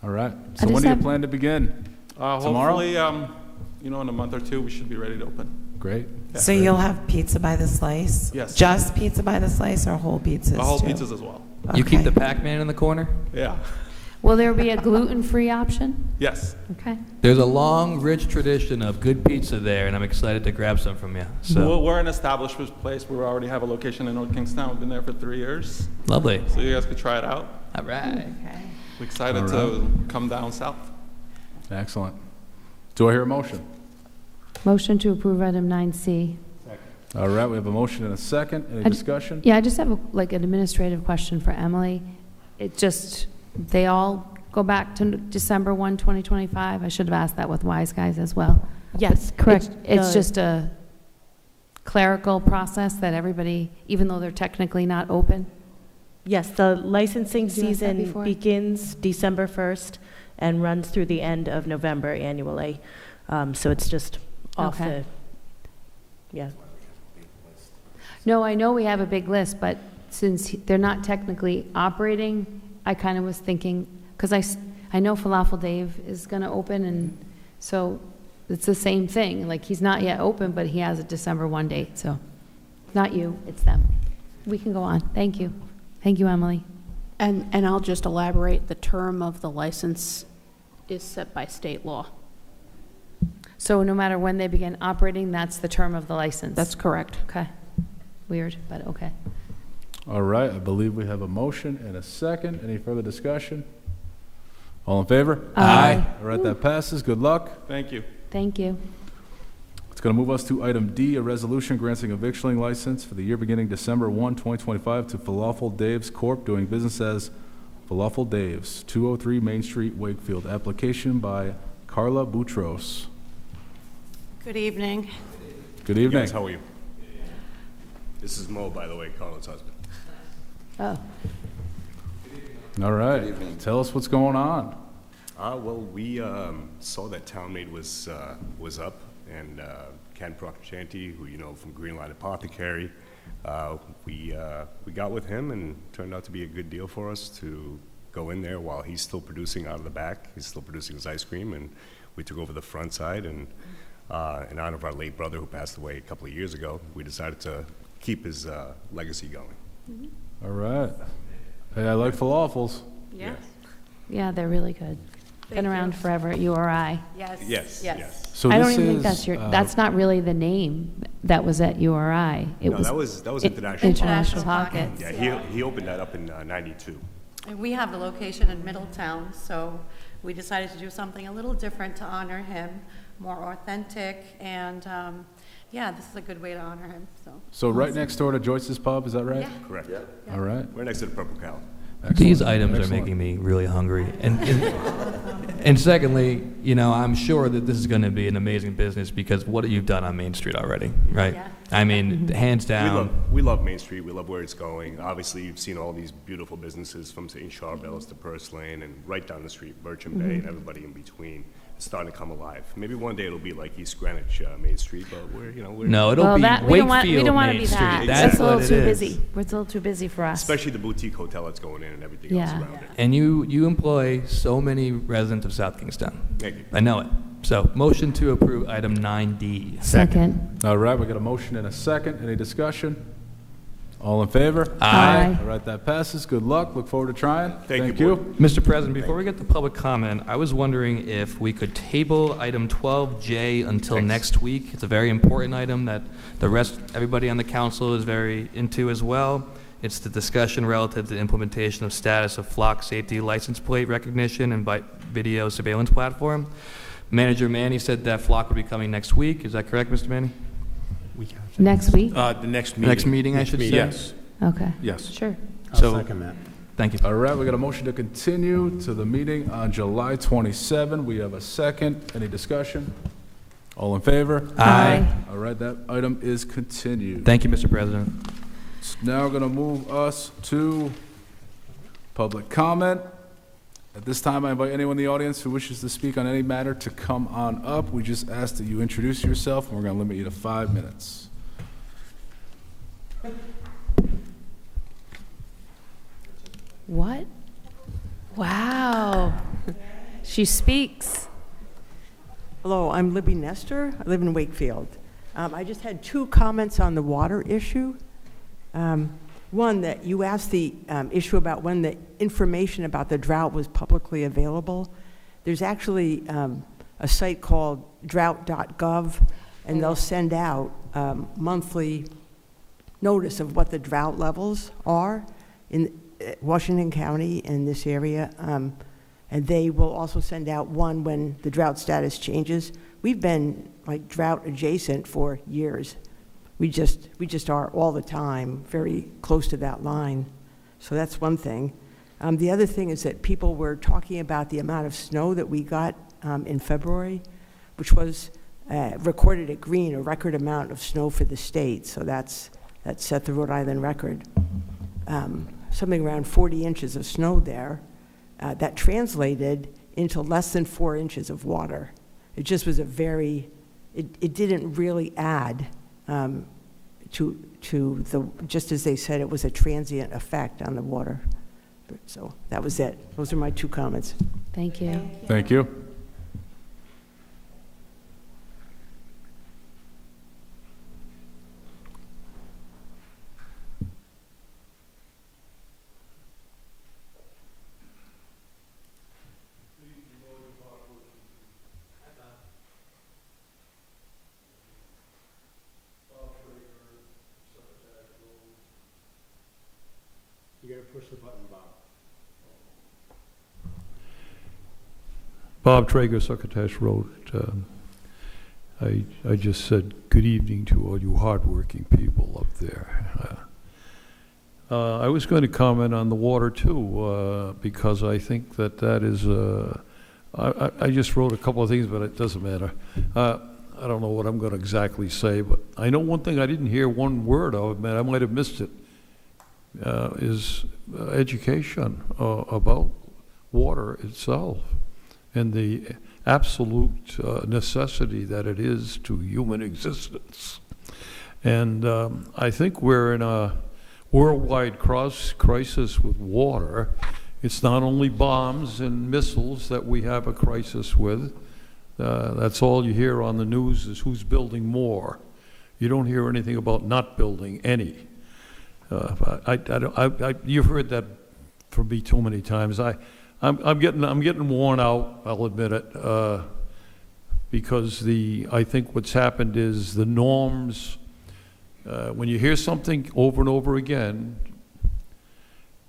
All right. I So when just do you have- plan to begin? Tomorrow? Hopefully, in a month or two, we should be ready to open. Great. So you'll have pizza by the slice? Yes. Just pizza by the slice or whole pizzas Whole too? pizzas as well. You keep Okay. the Pac-Man in the corner? Yeah. Will there be a gluten-free option? Yes. Okay. There's a long, rich tradition of good pizza there, and I'm excited to grab some from you. So We're an established place. We already have a location in Old Kingstown. We've been there for 3 years. lovely. So you guys could try it out. All right. Okay. We're excited All to come down south. Excellent. Do I hear a motion? Motion to approve item 9C. All right, we have a motion and a second. Any I- discussion? Yeah, I just have an administrative question for Emily. It just, they all go back to December 1, 2025? I should have asked that with Wise Guys as well. Yes, But correct. It's The- just a clerical process that everybody, even though they're technically not open? Yes, the licensing Did you ask that season before? begins December 1st and runs through the end of November annually. So it's just off Okay. yeah. No, I know we have a big list, but since they're not technically operating, I kind of was thinking, because I know Falafel Dave is going to open, and so it's the same thing. Like, he's not yet open, but he has a December 1 date, so not you, it's them. We can go on. Thank you. Thank you, Emily. And I'll just elaborate, the term of the license is set by state law. So no matter when they begin operating, that's the term of the license? That's correct. Okay. Weird, but okay. All right, I believe we have a motion and a second. Any further discussion? All in favor? Aye. All right, that passes. Good luck. Thank you. Thank you. It's going to move us to item D, a resolution granting a victualling license for the year beginning December 1, 2025 to Falafel Dave's Corp. doing business as Falafel Dave's, 203 Main Street, Wakefield. Application by Carla Boutros. Good evening. Good evening. How are you? This is Mo, by the way, Carla's husband. Oh. All right. Tell us what's going on. Well, we saw that Townmade was up, and Ken Proctor-Chanty, who you know from Greenlight Apothecary, we got with him, and it turned out to be a good deal for us to go in there while he's still producing out of the back. He's still producing his ice cream, and we took over the front side, and in honor of our late brother who passed away a couple of years ago, we decided to keep his legacy going. All right. Hey, I like falafels. Yes. Yeah, they're really good. Been around forever at URI. Yes. Yes. Yes. So I don't this even think is, that's that's not really the name that was at URI. It No, was that was International. International Pockets. Yeah, he opened that up in '92. And we have the location in Middletown, so we decided to do something a little different to honor him, more authentic, and yeah, this is a good way to honor him. So right next door to Joyce's Pub, is that right? Yeah. Correct. All right. We're next to the Purple Cow. These items are Excellent. making me really hungry. And secondly, you know, I'm sure that this is going to be an amazing business because what you've done on Main Street already, right? Yeah. I mean, hands down. We love Main Street. We love where it's going. Obviously, you've seen all these beautiful businesses from St. Charbel's to Purse Lane and right down the street, Merchant Bay, and everybody in between. It's starting to come alive. Maybe one day it'll be like East Greenwich Main Street, but we're No, it'll Well, be that, we don't want Wakefield to Main be Street. that. That's a little what it too is. busy. It's a little too busy for us. especially the boutique hotel that's going in and everything else Yeah. around it. And you employ so many residents of South Kingstown. Thank you. I know it. So, motion to approve item 9D. Second. All right, we got a motion and a second. Any discussion? All in favor? Aye. All right, that passes. Good luck. Look forward to trying. Thank you, Board. Mr. President, before we get to public comment, I was wondering if we could table item 12J until next week. It's a very important item that everybody on the council is very into as well. It's the discussion relative to the implementation of status of flock safety license plate recognition and video surveillance platform. Manager Manny said that flock would be coming next week. Is that correct, Mr. Manny? Next week? The next meeting. Next meeting, I should say? Yes. Okay. Yes. Sure. So- I'll second that. Thank you. All right, we got a motion to continue to the meeting on July 27. We have a second. Any discussion? All in favor? Aye. All right, that item is continued. Thank you, Mr. President. It's now going to move us to public comment. At this time, I invite anyone in the audience who wishes to speak on any matter to come on up. We just ask that you introduce yourself, and we're going to limit you to 5 minutes. What? Wow. She speaks. Hello, I'm Libby Nestor. I live in Wakefield. I just had 2 comments on the water issue. One, that you asked the issue about when the information about the drought was publicly available. There's actually a site called drought.gov, and they'll send out monthly notice of what the drought levels are in Washington County in this area. And they will also send out one when the drought status changes. We've been like drought adjacent for years. We just are all the time very close to that line. So that's one thing. The other thing is that people were talking about the amount of snow that we got in February, which was recorded at Green, a record amount of snow for the state. So that set the Rhode Island record. something around 40 inches of snow there. That translated into less than 4 inches of water. It just was it didn't really add to the, just as they said, it was a transient effect on the water. So that was it. Those are my 2 comments. Thank you. Thank you. You gotta push the button, Bob. Bob Traeger, Succotash Road. I just said good evening to all you hardworking people up there. I was going to comment on the water too, because I think that is, I just wrote a couple of things, but it doesn't matter. I don't know what I'm going to exactly say, but I know one thing I didn't hear one word of, man, I might have missed it, is education about water itself and the absolute necessity that it is to human existence. And I think we're in a worldwide crisis with water. It's not only bombs and missiles that we have a crisis with. That's all you hear on the news is who's building more. You don't hear anything about not building any. You've heard that from me too many times. I'm getting worn out, I'll admit it, because I think what's happened is the norms, when you hear something over and over again,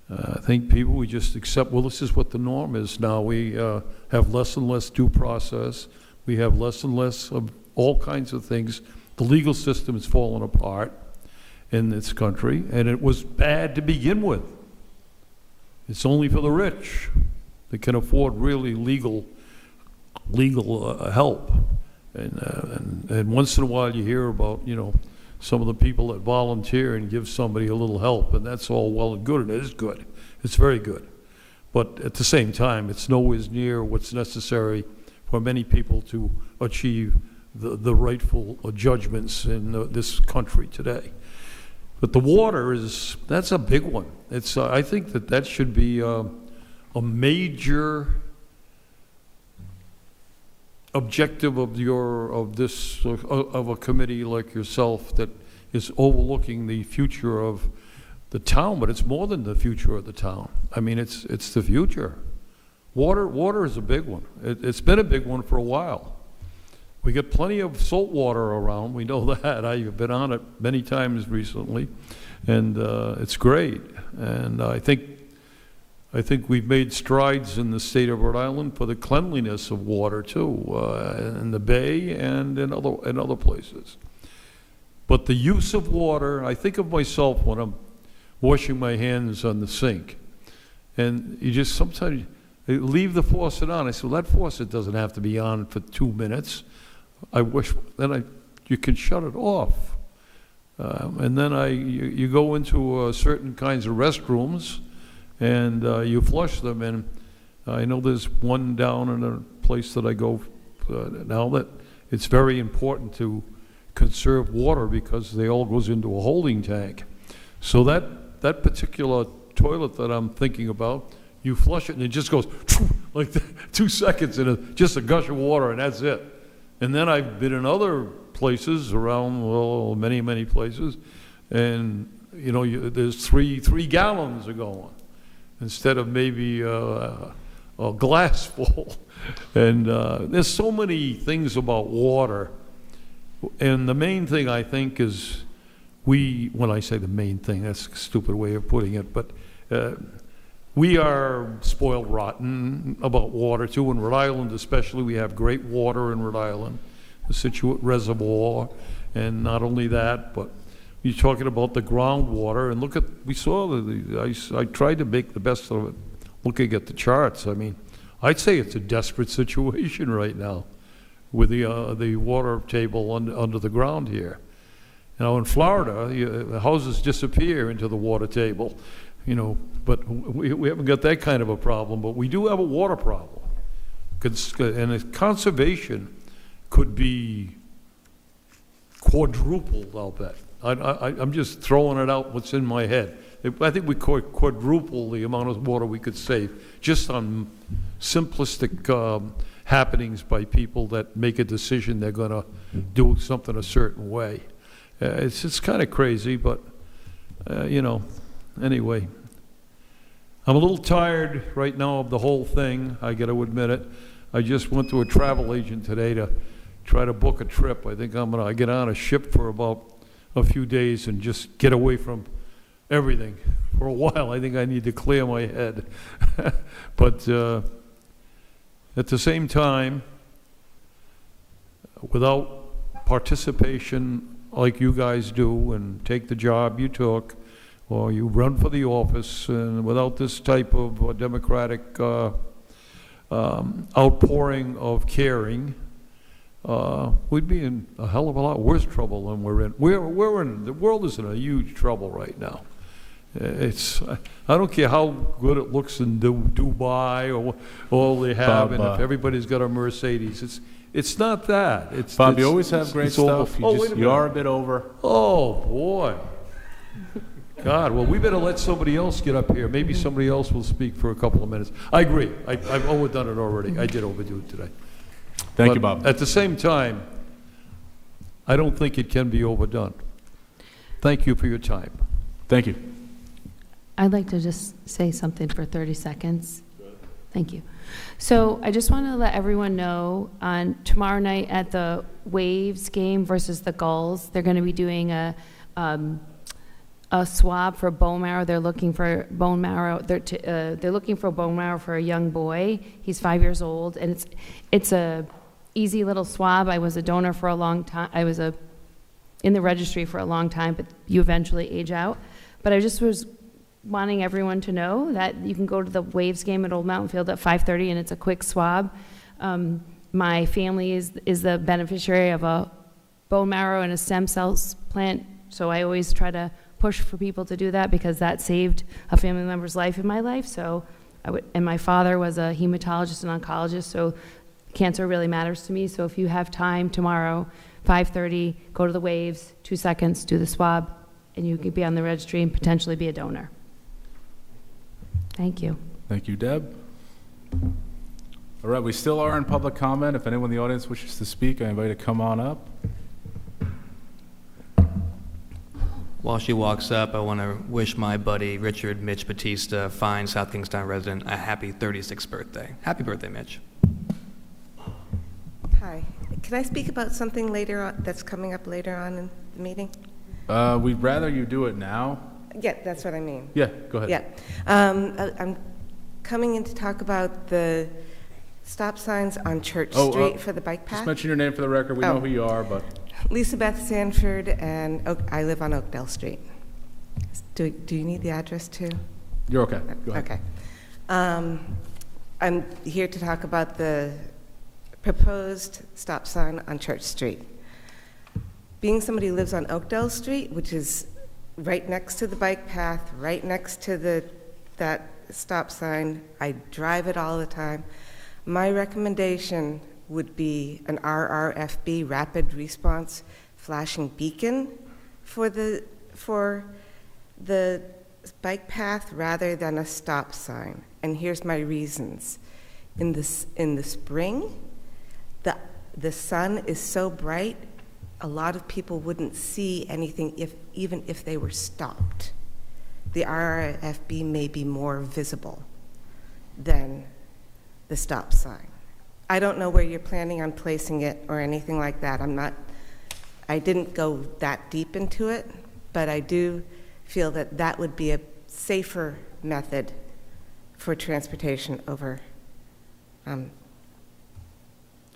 I think we just accept, well, this is what the norm is now. We have less and less due process. We have less and less of all kinds of things. The legal system has fallen apart in this country, and it was bad to begin with. It's only for the rich that can afford really legal help. And once in a while you hear about, some of the people that volunteer and give somebody a little help, and that's all well and good, and it is good. It's very good. But at the same time, it's nowhere near what's necessary for many people to achieve the rightful judgments in this country today. But the water that's a big one. I think that should be a major objective of a committee like yourself that is overlooking the future of the town, but it's more than the future of the town. I mean, it's the future. Water is a big one. It's been a big one for a while. We get plenty of salt water around. We know that. I've been on it many times recently, and it's great. And I think we've made strides in the state of Rhode Island for the cleanliness of water too, in the Bay and in other places. But the use of water, I think of myself when I'm washing my hands on the sink, and you just sometimes leave the faucet on. I said, well, that faucet doesn't have to be on for 2 minutes. You can shut it off. And then you go into certain kinds of restrooms, and you flush them. And I know there's one down in a place that I go now that it's very important to conserve water because they all goes into a holding tank. So that particular toilet that I'm thinking about, you flush it and it just goes like 2 seconds and just a gush of water, and that's it. And then I've been in other places around, well, many places, and there's three gallons are going instead of maybe a glass full. And there's so many things about water. And the main thing I think is when I say the main thing, that's a stupid way of putting it, but we are spoiled rotten about water too. In Rhode Island especially, we have great water in Rhode Island, the Situate Reservoir, and not only that, but you're talking about the groundwater, and I tried to make the best of it looking at the charts. I mean, I'd say it's a desperate situation right now with the water table under the ground here. Now in Florida, the houses disappear into the water table, you know, but we haven't got that kind of a problem, but we do have a water problem. And conservation could be quadrupled, I'll bet. I'm just throwing it out what's in my head. I think we could quadruple the amount of water we could save just on simplistic happenings by people that make a decision they're going to do something a certain way. It's kind of crazy, but, you know, anyway. I'm a little tired right now of the whole thing, I got to admit it. I just went to a travel agent today to try to book a trip. I think I'm going to get on a ship for about a few days and just get away from everything for a while. I think I need to clear my head. But at the same time, without participation like you guys do and take the job you took, or you run for the office, and without this type of democratic outpouring of caring, we'd be in a hell of a lot worse trouble than we're in. The world is in a huge trouble right now. I don't care how good it looks in Dubai or all they have, Bob, and if everybody's got a Mercedes, it's not that. Bob, you always have great stuff. Over. You are a bit over. Oh, boy. God, well, we better let somebody else get up here. Maybe somebody else will speak for a couple of minutes. I agree. I've overdone it already. I did overdo it today. Thank you, Bob. At the same time, I don't think it can be overdone. Thank you for your time. Thank you. I'd like to just say something for 30 seconds. Thank you. So I just want to let everyone know on tomorrow night at the Waves game versus the Gulls, they're going to be doing a swab for bone marrow. They're looking for bone marrow. They're looking for bone marrow for a young boy. He's 5 years old, and it's a easy little swab. I was a donor for a long time. I was in the registry for a long time, but you eventually age out. But I just was wanting everyone to know that you can go to the Waves game at Old Mountain Field at 5:30, and it's a quick swab. My family is the beneficiary of a bone marrow and a stem cells plant, so I always try to push for people to do that because that saved a family member's life in my life. So and my father was a hematologist and oncologist, so cancer really matters to me. So if you have time tomorrow, 5:30, go to the Waves, 2 seconds, do the swab, and you could be on the registry and potentially be a donor. Thank you. Thank you, Deb. All right, we still are in public comment. If anyone in the audience wishes to speak, I invite you to come on up. While she walks up, I want to wish my buddy Richard Mitch Batista, fine South Kingstown resident, a happy 36th birthday. Happy birthday, Mitch. Hi. Can I speak about something later on that's coming up later on in the meeting? We'd rather you do it now. Yeah, that's what I mean. Yeah, go ahead. Yeah. I'm coming in to talk about the stop signs on Church Street for the bike path. Just mention your name for the record. We know who you are, but... Lisa Beth Sanford, and I live on Oakdale Street. Do you need the address too? You're okay. Go ahead. Okay. I'm here to talk about the proposed stop sign on Church Street. Being somebody who lives on Oakdale Street, which is right next to the bike path, right next to that stop sign, I drive it all the time. My recommendation would be an RRFB, rapid response flashing beacon for the bike path rather than a stop sign. And here's my reasons. In the spring, the sun is so bright, a lot of people wouldn't see anything even if they were stopped. The RRFB may be more visible than the stop sign. I don't know where you're planning on placing it or anything like that. I didn't go that deep into it, but I do feel that that would be a safer method for transportation over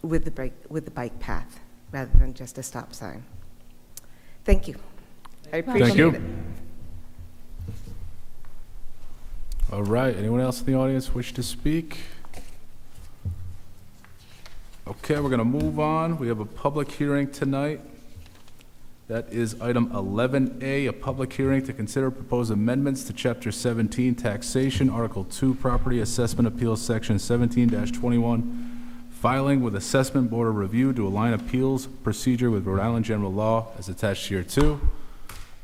with the bike path rather than just a stop sign. Thank you. I appreciate Thank you. it. All right, anyone else in the audience wish to speak? Okay, we're going to move on. We have a public hearing tonight. That is item 11A, a public hearing to consider proposed amendments to Chapter 17 Taxation, Article 2 Property Assessment Appeals, Section 17-21, filing with Assessment Board of Review to align appeals procedure with Rhode Island general law as attached here too.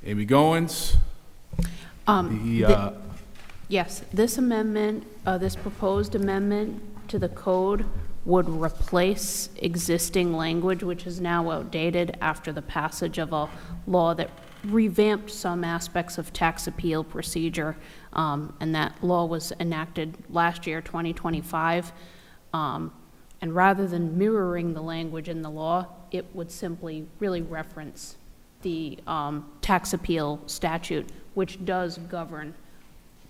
Amy Goins. Yes, this amendment, this proposed amendment to the code would replace existing language, which is now outdated after the passage of a law that revamped some aspects of tax appeal procedure, and that law was enacted last year, 2025. And rather than mirroring the language in the law, it would simply really reference the tax appeal statute, which does govern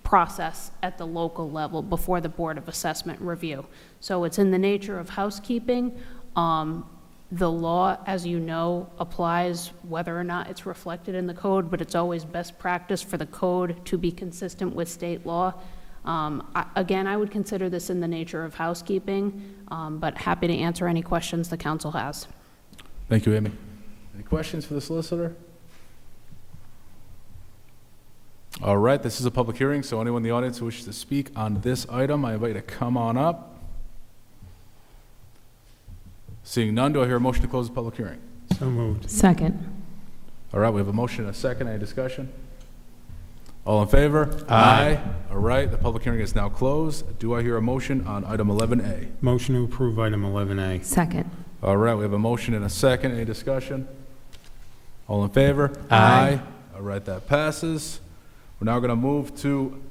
process at the local level before the Board of Assessment review. So it's in the nature of housekeeping. The law, as you know, applies whether or not it's reflected in the code, but it's always best practice for the code to be consistent with state law. Again, I would consider this in the nature of housekeeping, but happy to answer any questions the council has. Thank you, Amy. Any questions for the solicitor? All right, this is a public hearing, so anyone in the audience who wishes to speak on this item, I invite you to come on up. Seeing none, do I hear a motion to close the public hearing? So moved. Second. All right, we have a motion and a second. Any discussion? All in favor? Aye. All right, the public hearing is now closed. Do I hear a motion on item 11A? Motion to approve item 11A. Second. All right, we have a motion and a second. Any discussion? All in favor? Aye. All right, that passes. We're now going to move to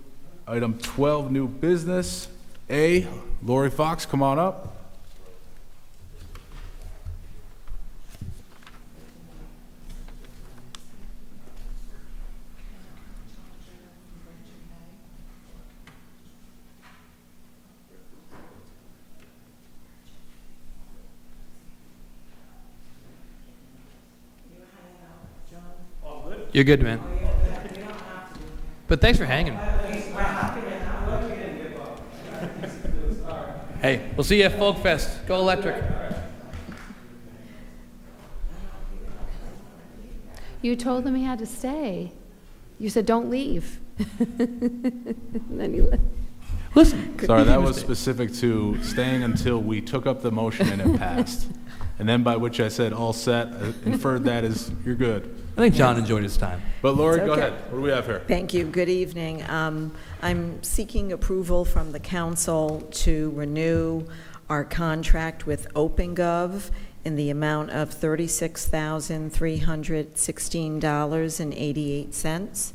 item 12, new business. A, Lori Fox, come on up. You're good, man. But thanks for hanging. Hey, we'll see you at Folk Fest. Go Electric. You told him he had to stay. You said, don't leave. And then you left. Listen. Sorry, that was specific to staying until we took up the motion and it passed. And then by which I said, all set, inferred that as, you're good. I think John enjoyed his time. But Lori, It's go okay. ahead. What do we have here? Thank you. Good evening. I'm seeking approval from the council to renew our contract with OpenGov in the amount of $36,316.88.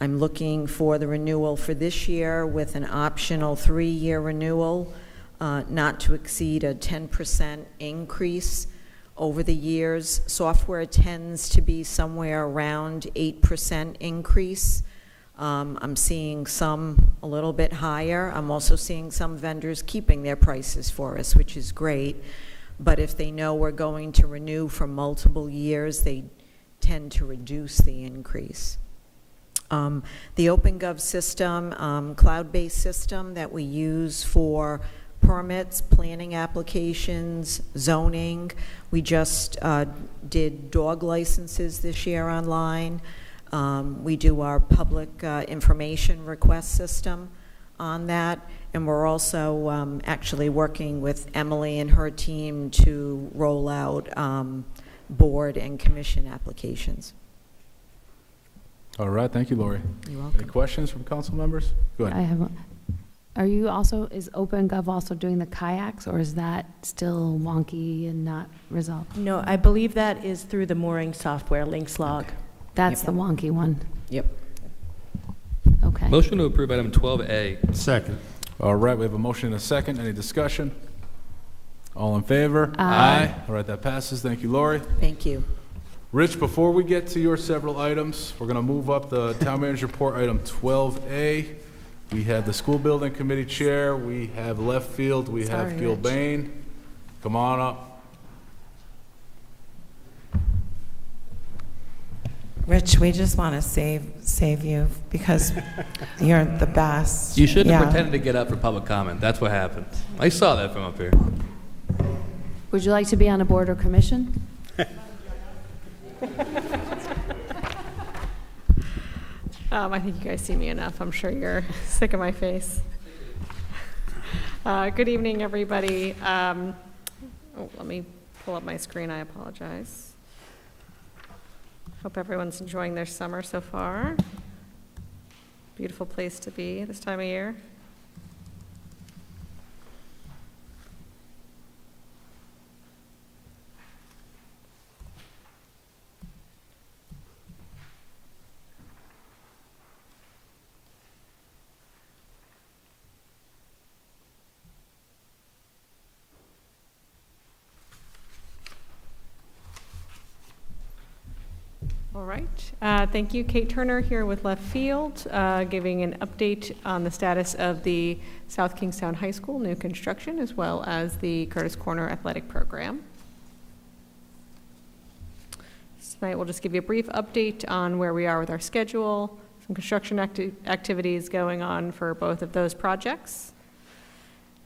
I'm looking for the renewal for this year with an optional 3-year renewal, not to exceed a 10% increase over the years. Software tends to be somewhere around 8% increase. I'm seeing some a little bit higher. I'm also seeing some vendors keeping their prices for us, which is great. But if they know we're going to renew for multiple years, they tend to reduce the increase. The OpenGov system, cloud-based system that we use for permits, planning applications, zoning. We just did dog licenses this year online. We do our public information request system on that. And we're also actually working with Emily and her team to roll out board and commission applications. All right, thank you, Lori. You're welcome. Any questions from council members? Go ahead. I have one. Are you also, is OpenGov also doing the kayaks, or is that still wonky and not resolved? No, I believe that is through the mooring software, Lynx Log. That's the wonky one. Yep. Okay. Motion to approve item 12A. Second. All right, we have a motion and a second. Any discussion? All in favor? Aye. All right, that passes. Thank you, Lori. Thank you. Rich, before we get to your several items, we're going to move up the town manager report, item 12A. We have the school building committee chair. We have left field. We have Sorry, Gil Rich. Bain. Come on up. Rich, we just want to save you because you're the best. You shouldn't have Yeah. pretended to get up for public comment. That's what happened. I saw that from up here. Would you like to be on a board or commission? I think you guys see me enough. I'm sure you're sick of my face. Good evening, everybody. Let me pull up my screen. I apologize. Hope everyone's enjoying their summer so far. Beautiful place to be this time of year. All right. Thank you. Kate Turner here with Left Field, giving an update on the status of the South Kingstown High School new construction, as well as the Curtis Corner Athletic Program. Tonight we'll just give you a brief update on where we are with our schedule, some construction activities going on for both of those projects.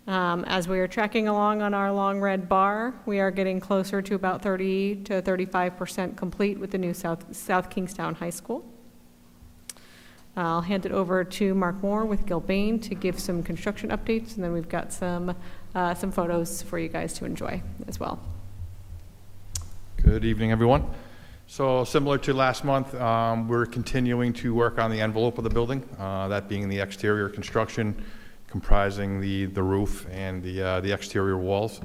As we are tracking along on our long red bar, we are getting closer to about 30 to 35% complete with the new South Kingstown High School. I'll hand it over to Mark Moore with Gilbane to give some construction updates, and then we've got some photos for you guys to enjoy as well. Good evening, everyone. So similar to last month, we're continuing to work on the envelope of the building, that being the exterior construction, comprising the roof and the exterior walls.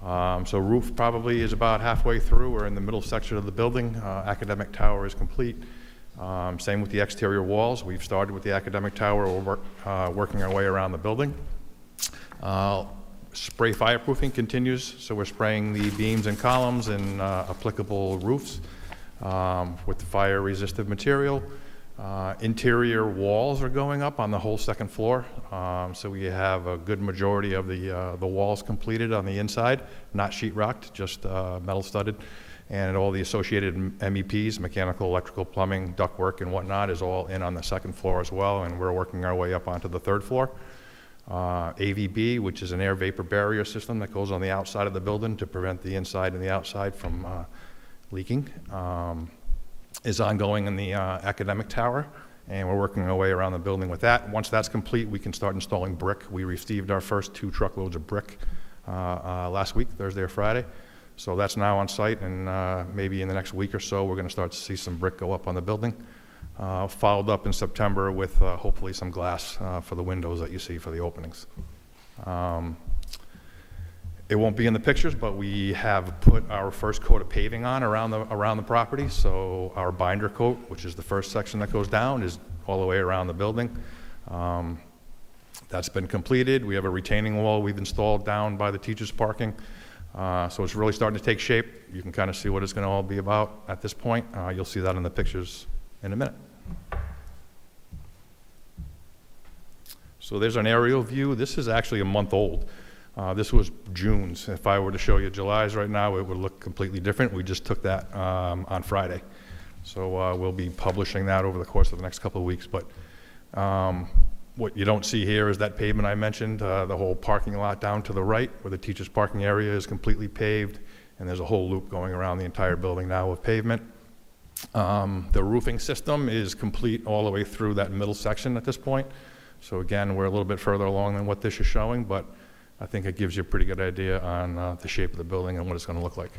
So roof probably is about halfway through. We're in the middle section of the building. Academic tower is complete. Same with the exterior walls. We've started with the academic tower. We're working our way around the building. Spray fireproofing continues. So we're spraying the beams and columns and applicable roofs with fire resistant material. Interior walls are going up on the whole second floor, so we have a good majority of the walls completed on the inside, not sheetrocked, just metal studded, and all the associated MEPs, mechanical, electrical, plumbing, ductwork, and whatnot, is all in on the second floor as well, and we're working our way up onto the third floor. AVB, which is an air vapor barrier system that goes on the outside of the building to prevent the inside and the outside from leaking. Is ongoing in the academic tower, and we're working our way around the building with that. Once that's complete, we can start installing brick. We received our first 2 truckloads of brick last week, Thursday or Friday. So that's now on site, and maybe in the next week or so, we're going to start to see some brick go up on the building. Followed up in September with hopefully some glass for the windows that you see for the openings. It won't be in the pictures, but we have put our first coat of paving on around the property. So our binder coat, which is the first section that goes down, is all the way around the building. That's been completed. We have a retaining wall we've installed down by the teachers' parking. So it's really starting to take shape. You can kind of see what it's going to all be about at this point. You'll see that in the pictures in a minute. So there's an aerial view. This is actually a month old. This was June's. If I were to show you July's right now, it would look completely different. We just took that on Friday. So we'll be publishing that over the course of the next couple of weeks. But what you don't see here is that pavement I mentioned, the whole parking lot down to the right where the teachers' parking area is completely paved, and there's a whole loop going around the entire building now with pavement. The roofing system is complete all the way through that middle section at this point. So again, we're a little bit further along than what this is showing, but I think it gives you a pretty good idea on the shape of the building and what it's going to look like.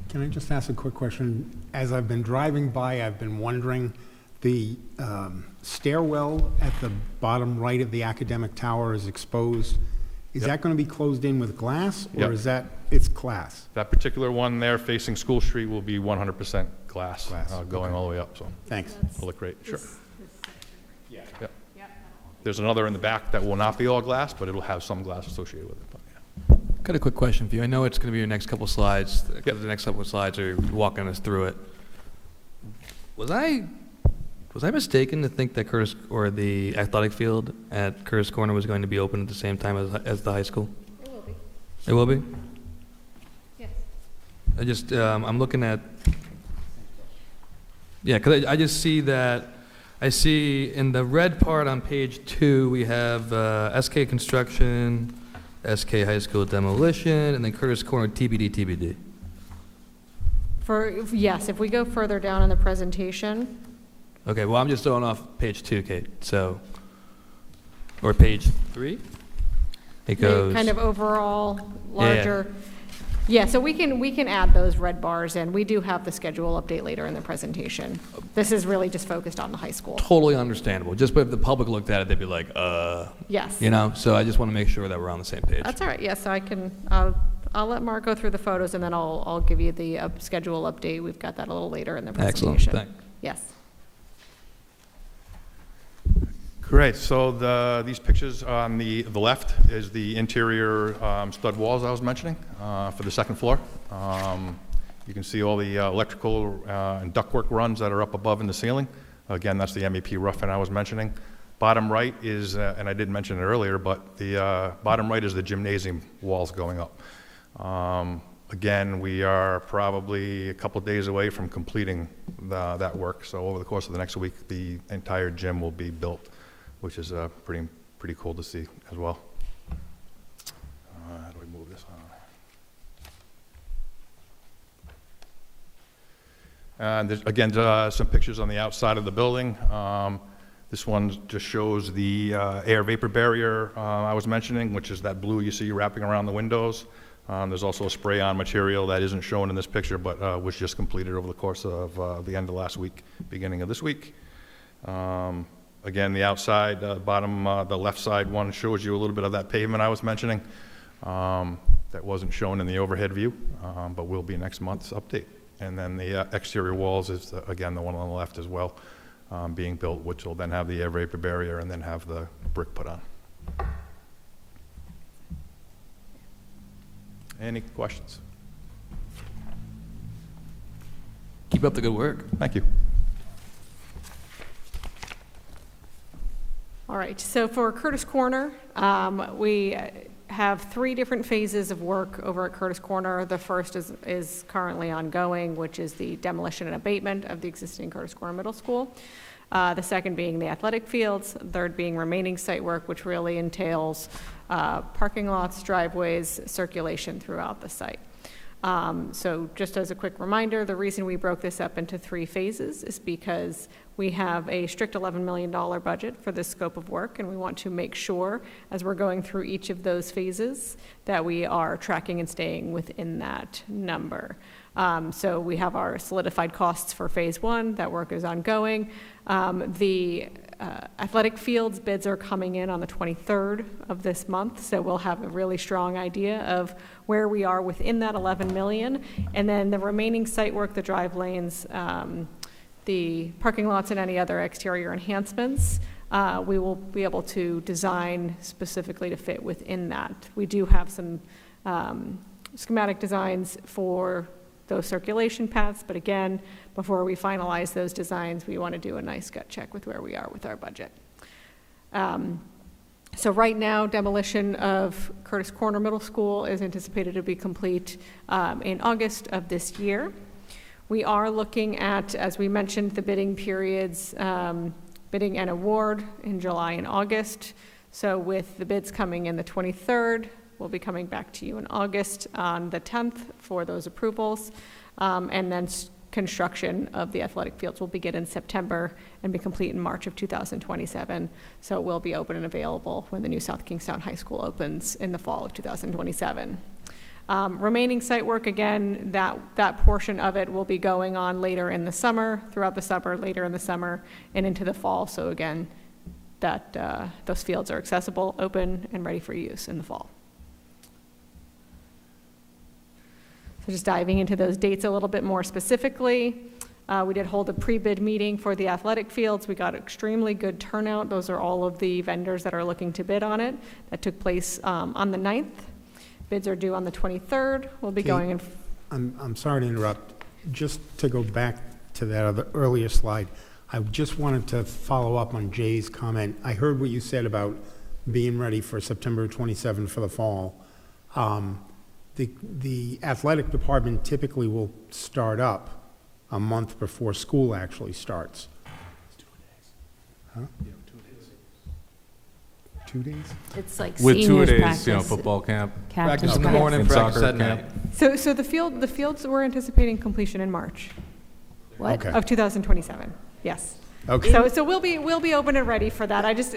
Can I just ask a quick question? As I've been driving by, I've been wondering, the stairwell at the bottom right of the academic tower is exposed. Is that going to be closed in with glass, or is that, it's glass? That particular one there facing School Street will be 100% glass, going all the way up. So thanks. It'll look great. Sure. Yeah. Yep. There's another in the back that will not be all glass, but it'll have some glass associated with it. But, yeah. Got a quick question for you. I know it's going to be your next couple slides. The next couple of slides are walking us through it. Was I mistaken to think that Curtis, or the athletic field at Curtis Corner, was going to be open at the same time as the high school? It will be. It will be? Yes. I just, I'm looking at, yeah, because I just see that, I see in the red part on page 2, we have SK Construction, SK High School Demolition, and then Curtis Corner TBD. Yes, if we go further down in the presentation, Okay, well, I'm just throwing off page 2, Kate, so, or page 3? It the goes, kind of overall Yeah, yeah. larger. Yeah, so we can add those red bars in. We do have the schedule update later in the presentation. This is really just focused on the high school. totally understandable. Just but if the public looked at it, they'd be like, Yes. you know? So I just want to make sure that we're on the same page. That's all right, yes, I can, I'll let Mark go through the photos, and then I'll give you the schedule update. We've got that a little later in the Excellent, presentation. thanks. Yes. Great, so these pictures on the left is the interior stud walls I was mentioning for the second floor. You can see all the electrical and ductwork runs that are up above in the ceiling. Again, that's the MEP roofing I was mentioning. Bottom right is, and I did mention it earlier, but the bottom right is the gymnasium walls going up. Again, we are probably a couple days away from completing that work. So over the course of the next week, the entire gym will be built, which is pretty cool to see as well. How do we move this on? There's, again, some pictures on the outside of the building. This one just shows the air vapor barrier I was mentioning, which is that blue you see wrapping around the windows. There's also a spray-on material that isn't shown in this picture, but was just completed over the course of the end of last week, beginning of this week. Again, the outside, bottom, the left side one shows you a little bit of that pavement I was mentioning. That wasn't shown in the overhead view, but will be next month's update. And then the exterior walls is, again, the one on the left as well, being built, which will then have the air vapor barrier and then have the brick put on. Any questions? Keep up the good work. Thank you. All right, so for Curtis Corner, we have 3 different phases of work over at Curtis Corner. The first is currently ongoing, which is the demolition and abatement of the existing Curtis Corner Middle School. The second being the athletic fields, third being remaining site work, which really entails parking lots, driveways, circulation throughout the site. So just as a quick reminder, the reason we broke this up into 3 phases is because we have a strict $11 million budget for this scope of work, and we want to make sure, as we're going through each of those phases, that we are tracking and staying within that number. So we have our solidified costs for phase 1. That work is ongoing. The athletic fields bids are coming in on the 23rd of this month, so we'll have a really strong idea of where we are within that 11 million. And then the remaining site work, the drive lanes, the parking lots, and any other exterior enhancements, we will be able to design specifically to fit within that. We do have some schematic designs for those circulation paths, but again, before we finalize those designs, we want to do a nice gut check with where we are with our budget. So right now, demolition of Curtis Corner Middle School is anticipated to be complete in August of this year. We are looking at, as we mentioned, the bidding periods, bidding and award in July and August. So with the bids coming in the 23rd, we'll be coming back to you in August on the 10th for those approvals. And then construction of the athletic fields will begin in September and be complete in March of 2027. So it will be open and available when the new South Kingstown High School opens in the fall of 2027. Remaining site work, again, that portion of it will be going on later in the summer, throughout the summer, later in the summer, and into the fall. So again, that those fields are accessible, open, and ready for use in the fall. So just diving into those dates a little bit more specifically, we did hold a pre-bid meeting for the athletic fields. We got extremely good turnout. Those are all of the vendors that are looking to bid on it. That took place on the 9th. Bids are due on the 23rd. We'll be going in. I'm sorry to interrupt. Just to go back to that other earlier slide, I just wanted to follow up on Jay's comment. I heard what you said about being ready for September 27 for the fall. The athletic department typically will start up a month before school actually starts. It's 2 days. Huh? Yeah, 2 days. 2 days? It's like With 2 seniors days, practice. football camp. Captain's in the morning, and practice soccer at night. camp. So the fields, we're anticipating completion in March. What? Okay. Of 2027, yes. Okay. So we'll be open and ready for that. I just,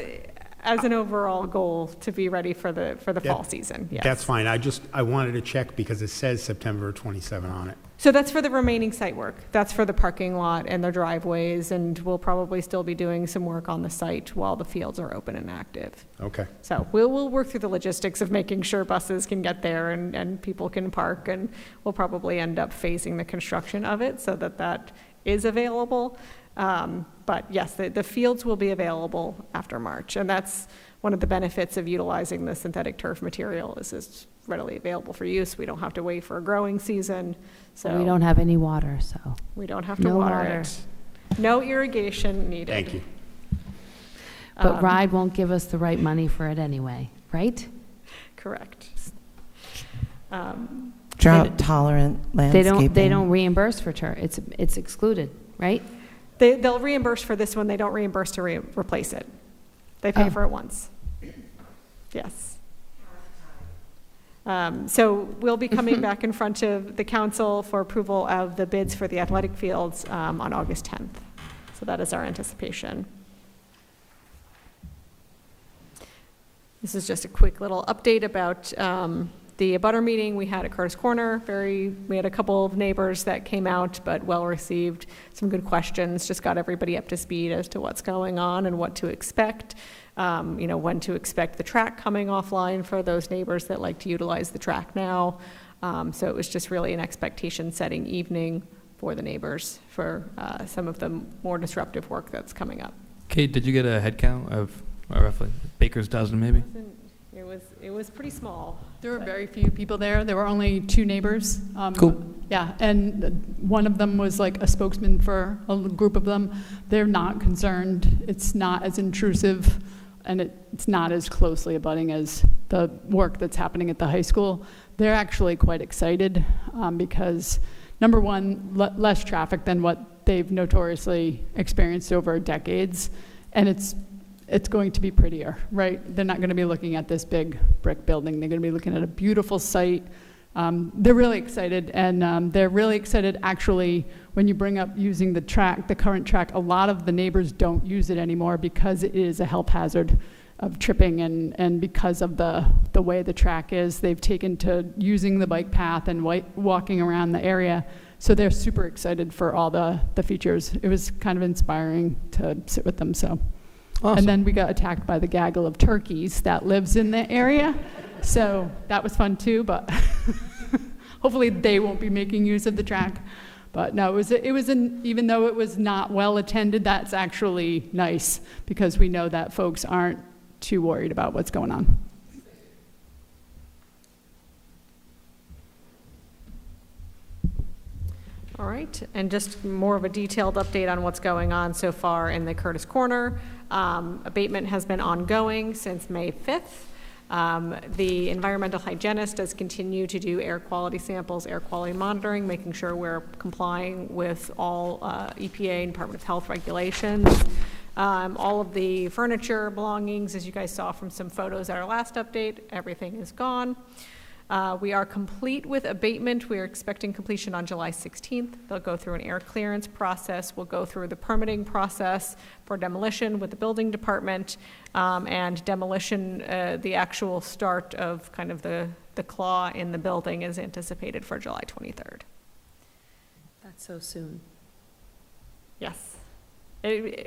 as an overall goal, to be ready for the fall season, yes. That's fine. I wanted to check because it says September 27 on it. So that's for the remaining site work. That's for the parking lot and the driveways, and we'll probably still be doing some work on the site while the fields are open and active. Okay. So we'll work through the logistics of making sure buses can get there and people can park, and we'll probably end up phasing the construction of it so that is available. But yes, the fields will be available after March, and that's one of the benefits of utilizing the synthetic turf material is it's readily available for use. We don't have to wait for a growing season. So We don't have any water, so. we don't have to No water water. it. No irrigation needed. Thank you. But RIDE won't give us the right money for it anyway, right? Correct. Drought tolerant landscaping. They don't reimburse for turf. It's excluded, right? They'll reimburse for this one. They don't reimburse to replace it. They pay Oh. for it once. Yes. So we'll be coming back in front of the council for approval of the bids for the athletic fields on August 10th. So that is our anticipation. This is just a quick little update about the abutter meeting we had at Curtis Corner. We had a couple of neighbors that came out, but well received, some good questions, just got everybody up to speed as to what's going on and what to expect. When to expect the track coming offline for those neighbors that like to utilize the track now. So it was just really an expectation-setting evening for the neighbors for some of the more disruptive work that's coming up. Kate, did you get a head count of roughly Baker's dozen, maybe? It was pretty small. There were very few people there. There were only 2 neighbors. Cool. Yeah, and one of them was like a spokesman for a group of them. They're not concerned. It's not as intrusive, and it's not as closely abutting as the work that's happening at the high school. They're actually quite excited because, number one, less traffic than what they've notoriously experienced over decades, and it's going to be prettier, right? They're not going to be looking at this big brick building. They're going to be looking at a beautiful site. They're really excited, and they're really excited actually when you bring up using the track, the current track. A lot of the neighbors don't use it anymore because it is a health hazard of tripping, and because of the way the track is, they've taken to using the bike path and walking around the area. So they're super excited for all the features. It was kind of inspiring to sit with them, so. Awesome. And then we got attacked by the gaggle of turkeys that lives in the area. So that was fun too, but hopefully they won't be making use of the track. But no, even though it was not well attended, that's actually nice because we know that folks aren't too worried about what's going on. All right, and just more of a detailed update on what's going on so far in the Curtis Corner. Abatement has been ongoing since May 5th. The environmental hygienist does continue to do air quality samples, air quality monitoring, making sure we're complying with all EPA and Department of Health regulations. All of the furniture belongings, as you guys saw from some photos at our last update, everything is gone. We are complete with abatement. We are expecting completion on July 16th. They'll go through an air clearance process. We'll go through the permitting process for demolition with the building department, and demolition, the actual start of kind of the claw in the building is anticipated for July 23rd. That's so soon. Yes.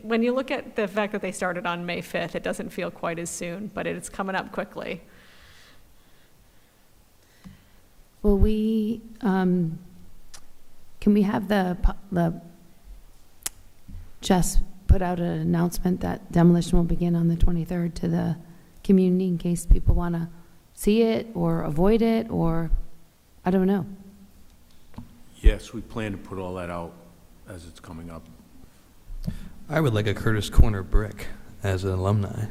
When you look at the fact that they started on May 5th, it doesn't feel quite as soon, but it's coming up quickly. Will we, can we have Jess put out an announcement that demolition will begin on the 23rd to the community in case people want to see it or avoid it, or, I don't know. Yes, we plan to put all that out as it's coming up. I would like a Curtis Corner brick as an alumni.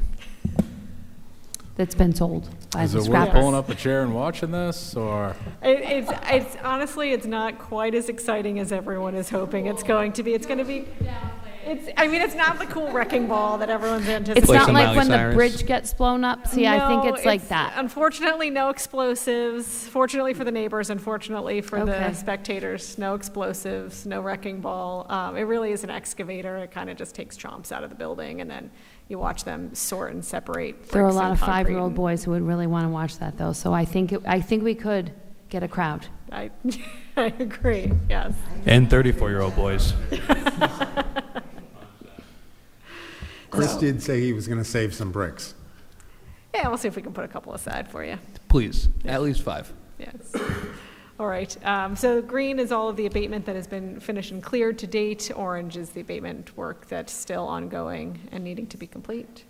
That's been sold by Is the it worth scrappers. pulling up a chair and watching this, or? It's honestly, it's not quite as exciting as everyone is hoping it's going to be. It's going to be. It's not the cool wrecking ball that everyone's anticipating. It's Play not some like Miley when the Cyrus. bridge gets blown up. See, I think No, it's like that. Unfortunately, no explosives. Fortunately for the neighbors, unfortunately for the Okay. spectators, no explosives, no wrecking ball. It really is an excavator. It kind of just takes chomps out of the building, and then you watch them sort and separate. There are a bricks lot and of concrete 5-year-old and- boys who would really want to watch that, though. So I think we could get a crowd. I agree, yes. And 34-year-old boys. Chris did say he was going to save some bricks. Yeah, we'll see if we can put a couple aside for you. Please, at least 5. Yes. All right, so green is all of the abatement that has been finished and cleared to date. Orange is the abatement work that's still ongoing and needing to be complete.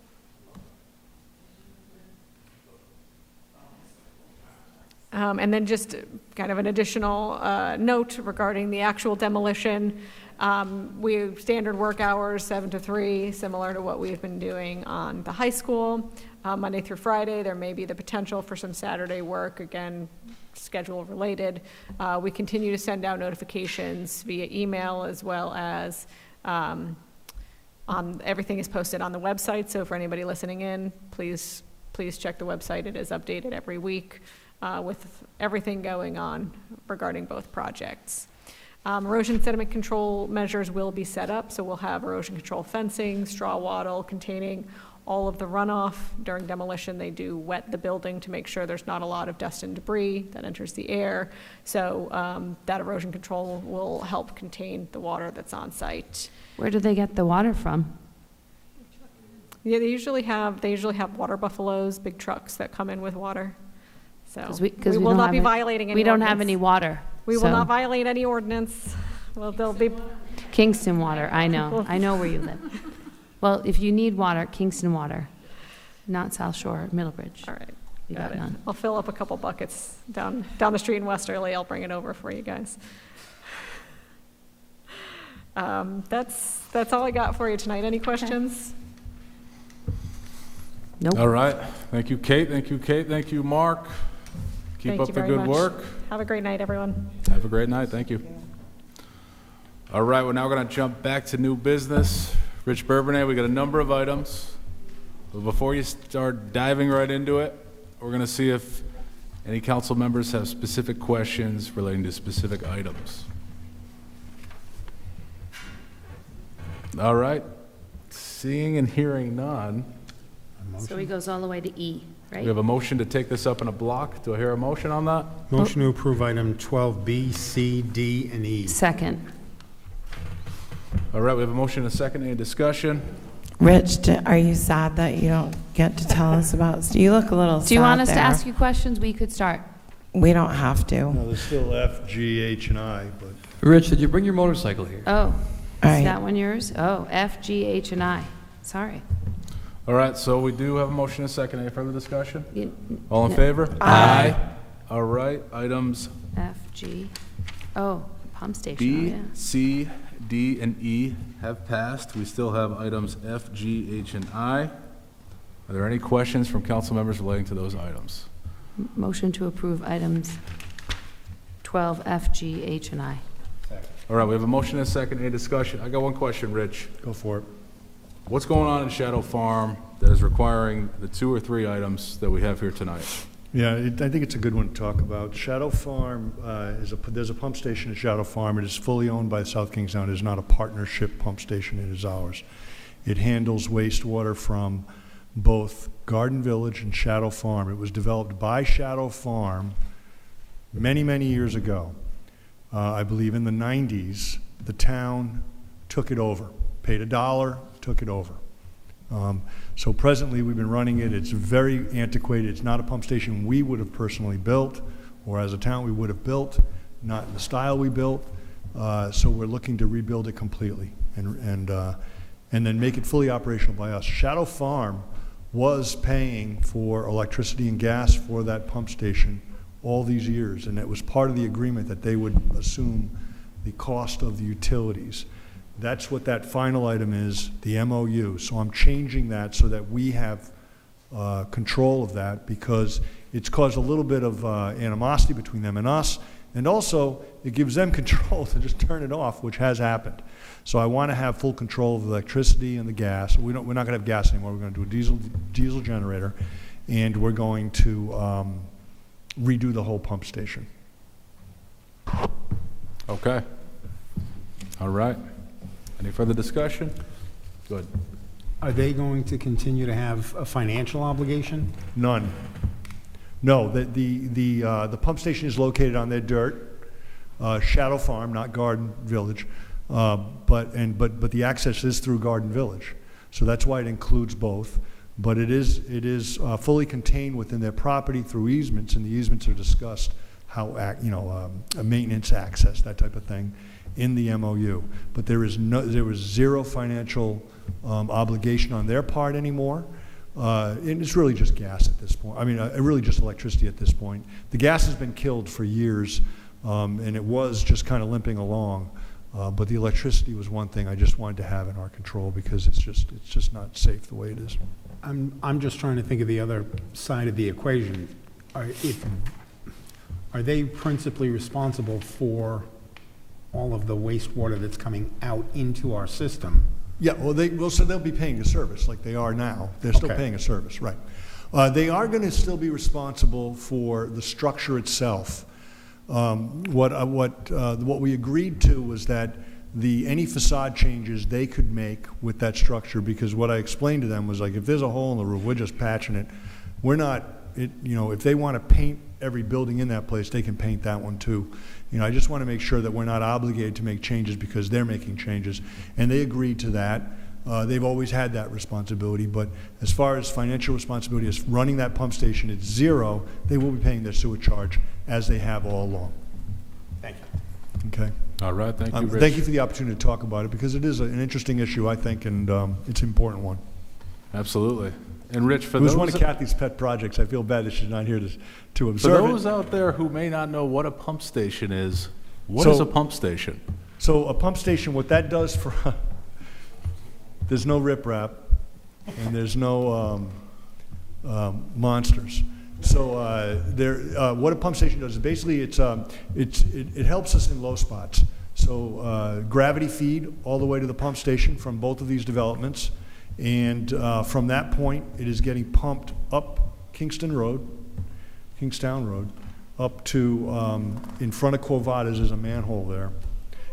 And then just kind of an additional note regarding the actual demolition. We have standard work hours, 7 to 3, similar to what we've been doing on the high school. Monday through Friday, there may be the potential for some Saturday work, again, schedule related. We continue to send out notifications via email as well as everything is posted on the website. So for anybody listening in, please check the website. It is updated every week with everything going on regarding both projects. Erosion sediment control measures will be set up, so we'll have erosion control fencing, straw wattle containing all of the runoff. During demolition, they do wet the building to make sure there's not a lot of dust and debris that enters the air. So that erosion control will help contain the water that's on site. Where do they get the water from? Yeah, they usually have water buffaloes, big trucks that come in with water. So 'Cause we we will don't not have be it- violating any We don't have ordinance. any water. We will so- not violate any ordinance. Well, there'll be, Kingston water, I know. I know where you live. Well, if you need water, Kingston water, not South Shore, Middlebridge. all right. You Got got it. none. I'll fill up a couple buckets down the street in Westerly. I'll bring it over for you guys. That's all I got for you tonight. Any questions? Nope. All right. Thank you, Kate. Thank you, Kate. Thank you, Mark. Keep Thank up you the very good much. work. Have a great night, everyone. Have a great night. Thank you. All right, we're now going to jump back to new business. Rich Bourbonnais, we got a number of items. But before you start diving right into it, we're going to see if any council members have specific questions relating to specific items. All right. Seeing and hearing none, So he goes all the way to E, we right? have a motion to take this up in a block. Do I hear a motion on that? Motion to approve item 12B, C, D, and E. Second. All right, we have a motion and a second. Any discussion? Rich, are you sad that you don't get to tell us about, you look a little sad Do you want us to there. ask you questions? We could start. We don't have to. No, there's still F, G, H, and I, but Rich, did you bring your motorcycle here? Oh, All is right. that one yours? Oh, F, G, H, and I. Sorry. All right, so we do have a motion and a second. Any further discussion? You- All in no. favor? Aye. All right, items F, G, oh, pump station, oh, B, yeah. C, D, and E have passed. We still have items F, G, H, and I. Are there any questions from council members relating to those items? Motion to approve items 12, F, G, H, and I. All right, we have a motion and a second. Any discussion? I got one question, Rich. go for it. What's going on in Shadow Farm that is requiring the 2 or 3 items that we have here tonight? Yeah, I think it's a good one to talk about. Shadow Farm there's a pump station at Shadow Farm. It is fully owned by South Kingstown. It is not a partnership pump station. It is ours. It handles wastewater from both Garden Village and Shadow Farm. It was developed by Shadow Farm many, many years ago. I believe in the 90s, the town took it over, paid $1, took it over. So presently, we've been running it. It's very antiquated. It's not a pump station we would have personally built, or as a town we would have built, not in the style we built. So we're looking to rebuild it completely and then make it fully operational by us. Shadow Farm was paying for electricity and gas for that pump station all these years, and it was part of the agreement that they would assume the cost of the utilities. That's what that final item is, the MOU. So I'm changing that so that we have control of that, because it's caused a little bit of animosity between them and us, And also, it gives them control to just turn it off, which has happened. So I want to have full control of the electricity and the gas. We're not going to have gas anymore. We're going to do a diesel generator, and we're going to redo the whole pump station. Okay. All right. Any further discussion? Good. Are they going to continue to have a financial obligation? None. No, the pump station is located on their dirt, Shadow Farm, not Garden Village, but the access is through Garden Village, so that's why it includes both. But it is fully contained within their property through easements, and the easements are discussed how maintenance access, that type of thing, in the MOU. But there was zero financial obligation on their part anymore. And it's really just gas at this point. I mean, really just electricity at this point. The gas has been killed for years, and it was just kind of limping along. But the electricity was one thing I just wanted to have in our control because it's just not safe the way it is. I'm just trying to think of the other side of the equation. Are they principally responsible for all of the wastewater that's coming out into our system? Yeah, so they'll be paying a service like they are now. They're still paying a service, right. They are going to still be responsible for the structure itself. What we agreed to was that any facade changes they could make with that structure, because what I explained to them was like, if there's a hole in the roof, we're just patching it. We're not, if they want to paint every building in that place, they can paint that one too. I just want to make sure that we're not obligated to make changes because they're making changes. And they agreed to that. They've always had that responsibility, but as far as financial responsibility as running that pump station, it's zero. They will be paying their sewer charge as they have all along. Thank you. Okay. All right, thank you, Rich. Thank you for the opportunity to talk about it because it is an interesting issue, I think, and it's an important one. Absolutely. And Rich, for it was those one of Kathy's pet projects. I feel bad that she's not here to observe For those out there who may not know what a pump station is, what is a pump station? So a pump station, what that does for there's no riprap and there's no monsters. So what a pump station does is basically it helps us in low spots. So gravity feed all the way to the pump station from both of these developments. And from that point, it is getting pumped up Kingstown Road, up to in front of Corvadas. There's a manhole there,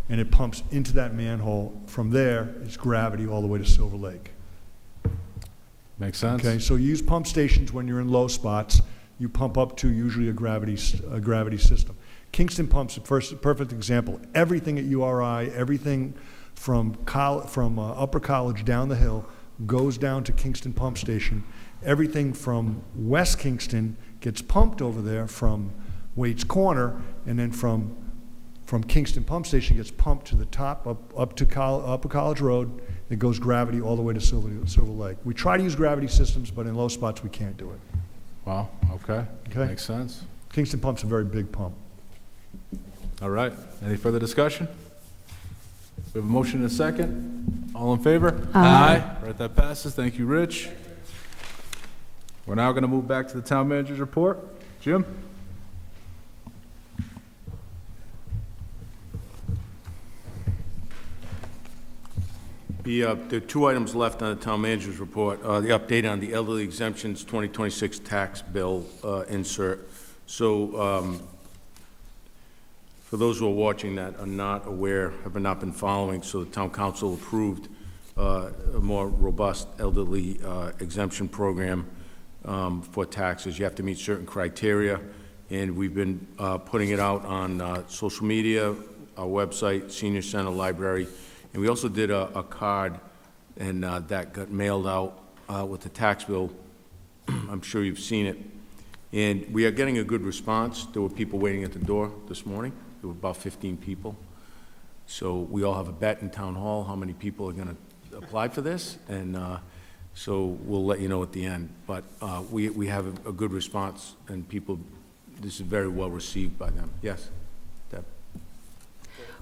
and it pumps into that manhole. From there, it's gravity all the way to Silver Lake. Makes sense. Okay, so you use pump stations when you're in low spots. You pump up to usually a gravity system. Kingston Pump's a perfect example. Everything at URI, everything from Upper College down the hill goes down to Kingston Pump Station. Everything from West Kingston gets pumped over there from Waits Corner, and then from Kingston Pump Station gets pumped to the top, up to Upper College Road. It goes gravity all the way to Silver Lake. We try to use gravity systems, but in low spots we can't do it. Wow, okay. Makes sense. Kingston Pump's a very big pump. All right, any further discussion? We have a motion and a second. All in favor? Aye. Right, that passes. Thank you, Rich. We're now going to move back to the town manager's report. Jim? There are two items left on the town manager's report. The update on the elderly exemptions 2026 tax bill insert. So for those who are watching that are not aware, have not been following, so the town council approved a more robust elderly exemption program for taxes. You have to meet certain criteria, and we've been putting it out on social media, our website, senior center, library, and we also did a card, and that got mailed out with the tax bill. I'm sure you've seen it. And we are getting a good response. There were people waiting at the door this morning. There were about 15 people. So we all have a bet in town hall how many people are going to apply for this, and so we'll let you know at the end. But we have a good response, and people, this is very well received by them. Yes, Deb?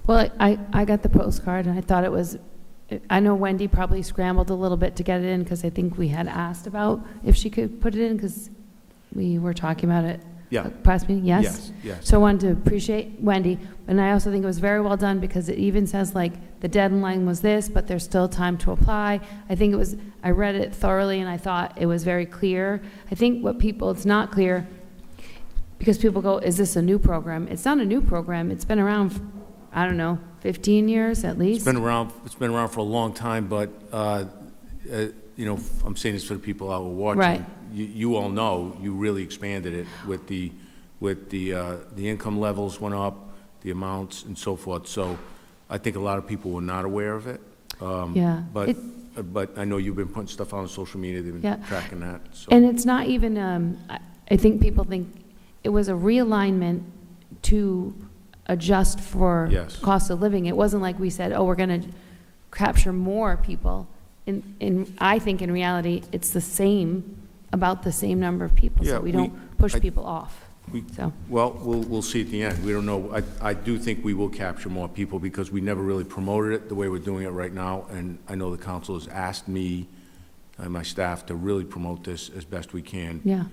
Well, I got the postcard, and I thought it was, I know Wendy probably scrambled a little bit to get it in, because I think we had asked about if she could put it in, because we were talking about it Yeah. Past meeting, yes? Yes, yes. So I wanted to appreciate Wendy, and I also think it was very well done because it even says like the deadline was this, but there's still time to apply. I think I read it thoroughly and I thought it was very clear. I think it's not clear because people go, is this a new program? It's not a new program. It's been around, I don't know, 15 years at least. It's been around for a long time, but, you know, I'm saying this for the people out who are watching. Right. You all know, you really expanded it with the income levels went up, the amounts and so forth. So I think a lot of people were not aware of it. Yeah. But I know you've been putting stuff out on social media, they've Yeah. been tracking that. So. And it's not even, I think people think it was a realignment to adjust for Yes. cost of living. It wasn't like we said, oh, we're going to capture more people. I think in reality, it's about the same number of people, Yeah, so we don't push people off. Well, we'll see at the end. We don't know. I do think we will capture more people because we never really promoted it the way we're doing it right now. And I know the council has asked me and my staff to really promote this as best we can. Yeah.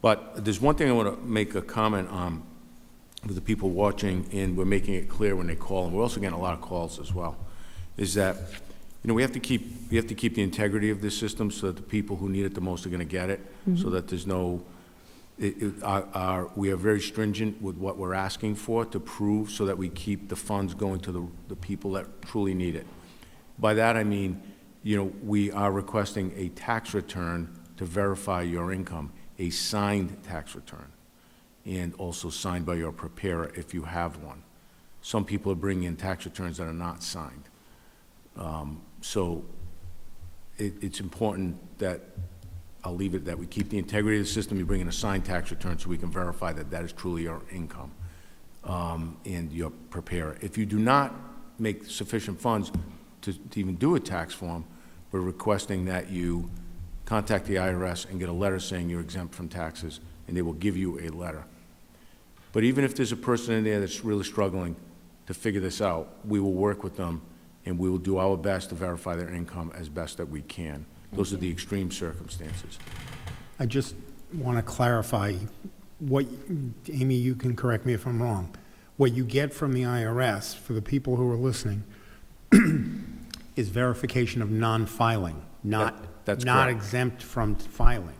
But there's one thing I want to make a comment on with the people watching, and we're making it clear when they call, and we're also getting a lot of calls as well, is that, you know, we have to keep the integrity of this system so that the people who need it the most are going to get it, so that there's no, we are very stringent with what we're asking for to prove so that we keep the funds going to the people that truly need it. By that I mean, you know, we are requesting a tax return to verify your income, a signed tax return, and also signed by your preparer if you have one. Some people are bringing in tax returns that are not signed. So it's important that, I'll leave it that we keep the integrity of the system. You bring in a signed tax return so we can verify that that is truly your income and your preparer. If you do not make sufficient funds to even do a tax form, we're requesting that you contact the IRS and get a letter saying you're exempt from taxes, and they will give you a letter. But even if there's a person in there that's really struggling to figure this out, we will work with them and we will do our best to verify their income as best that we can. Those are the extreme circumstances. I just want to clarify what, Amy, you can correct me if I'm wrong. What you get from the IRS, for the people who are listening, is verification of non-filing, That's not correct. exempt from filing.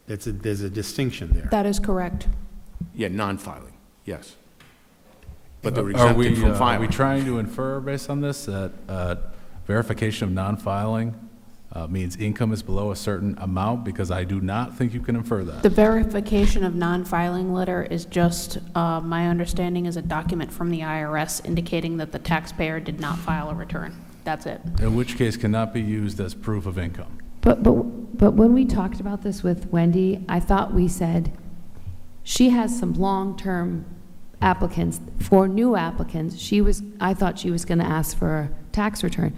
There's a distinction there. That is correct. Yeah, non-filing, yes. But they're Are exempted from we filing. trying to infer based on this that verification of non-filing means income is below a certain amount? Because I do not think you can infer that. The verification of non-filing letter is just, my understanding is a document from the IRS indicating that the taxpayer did not file a return. That's it. In which case cannot be used as proof of income. But when we talked about this with Wendy, I thought we said she has some long-term applicants. For new applicants, I thought she was going to ask for a tax return.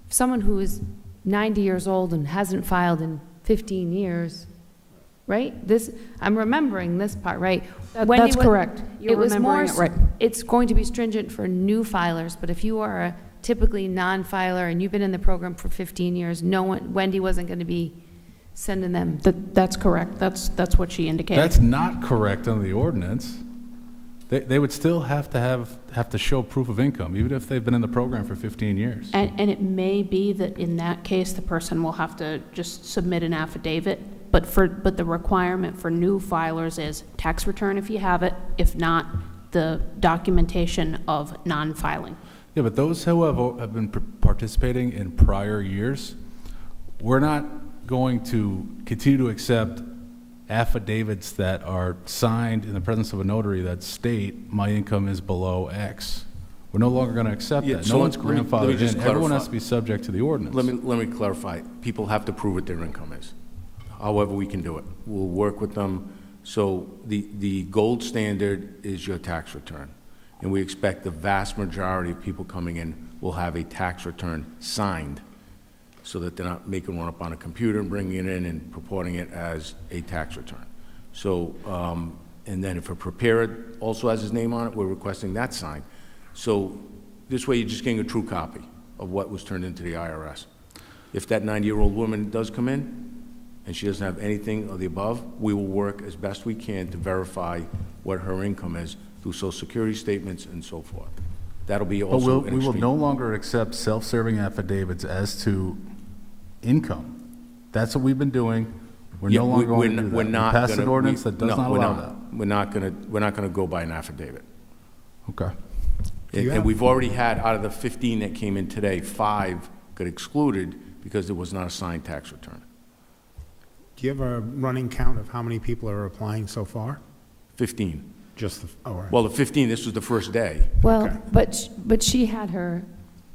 Someone who is 90 years old and hasn't filed in 15 years, right? I'm remembering this part, right? That's correct. You're remembering it right. It's going to be stringent for new filers, but if you are a typically non-filer and you've been in the program for 15 years, Wendy wasn't going to be sending them. That's correct. That's what she indicated. That's not correct under the ordinance. They would still have to show proof of income, even if they've been in the program for 15 years. And it may be that in that case, the person will have to just submit an affidavit, but the requirement for new filers is tax return if you have it, if not, the documentation of non-filing. Yeah, but those who have been participating in prior years, we're not going to continue to accept affidavits that are signed in the presence of a notary that state my income is below X. We're no longer going to accept that. so No one's let me grandfathered just in. Everyone has clarify. to be subject to the ordinance. Let me clarify. People have to prove what their income is, however we can do it. We'll work with them. So the gold standard is your tax return. And we expect the vast majority of people coming in will have a tax return signed so that they're not making one up on a computer and bringing it in and purporting it as a tax return. So, and then if a preparer also has his name on it, we're requesting that signed. So this way you're just getting a true copy of what was turned into the IRS. If that 90-year-old woman does come in, and she doesn't have anything of the above, we will work as best we can to verify what her income is through social security statements and so forth. That'll be But also we will no longer accept self-serving affidavits as to income. That's what we've been doing. We're no longer going to do that. We're not We passed gonna- an ordinance that does no, not we're allow not. that. We're not gonna go by an affidavit. Okay. And we've already had, out of the 15 that came in today, 5 got excluded because it was not a signed tax return. Do you have a running count of how many people are applying so far? 15. Just the, all right. Well, the 15, this was the first day. Well, Okay. but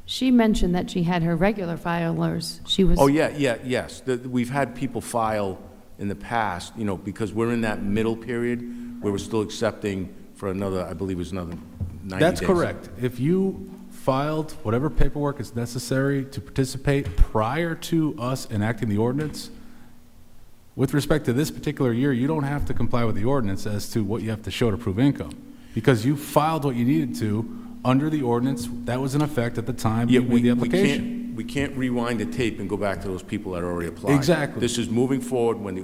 she mentioned that she had her regular filers. She was. Oh, yes. We've had people file in the past, because we're in that middle period where we're still accepting for another, I believe it was another 90 That's days. correct. If you filed whatever paperwork is necessary to participate prior to us enacting the ordinance, with respect to this particular year, you don't have to comply with the ordinance as to what you have to show to prove income, because you filed what you needed to under the ordinance that was in effect at the time you made the application. We can't rewind the tape and go back to those people that already applied. Exactly. This is moving forward when the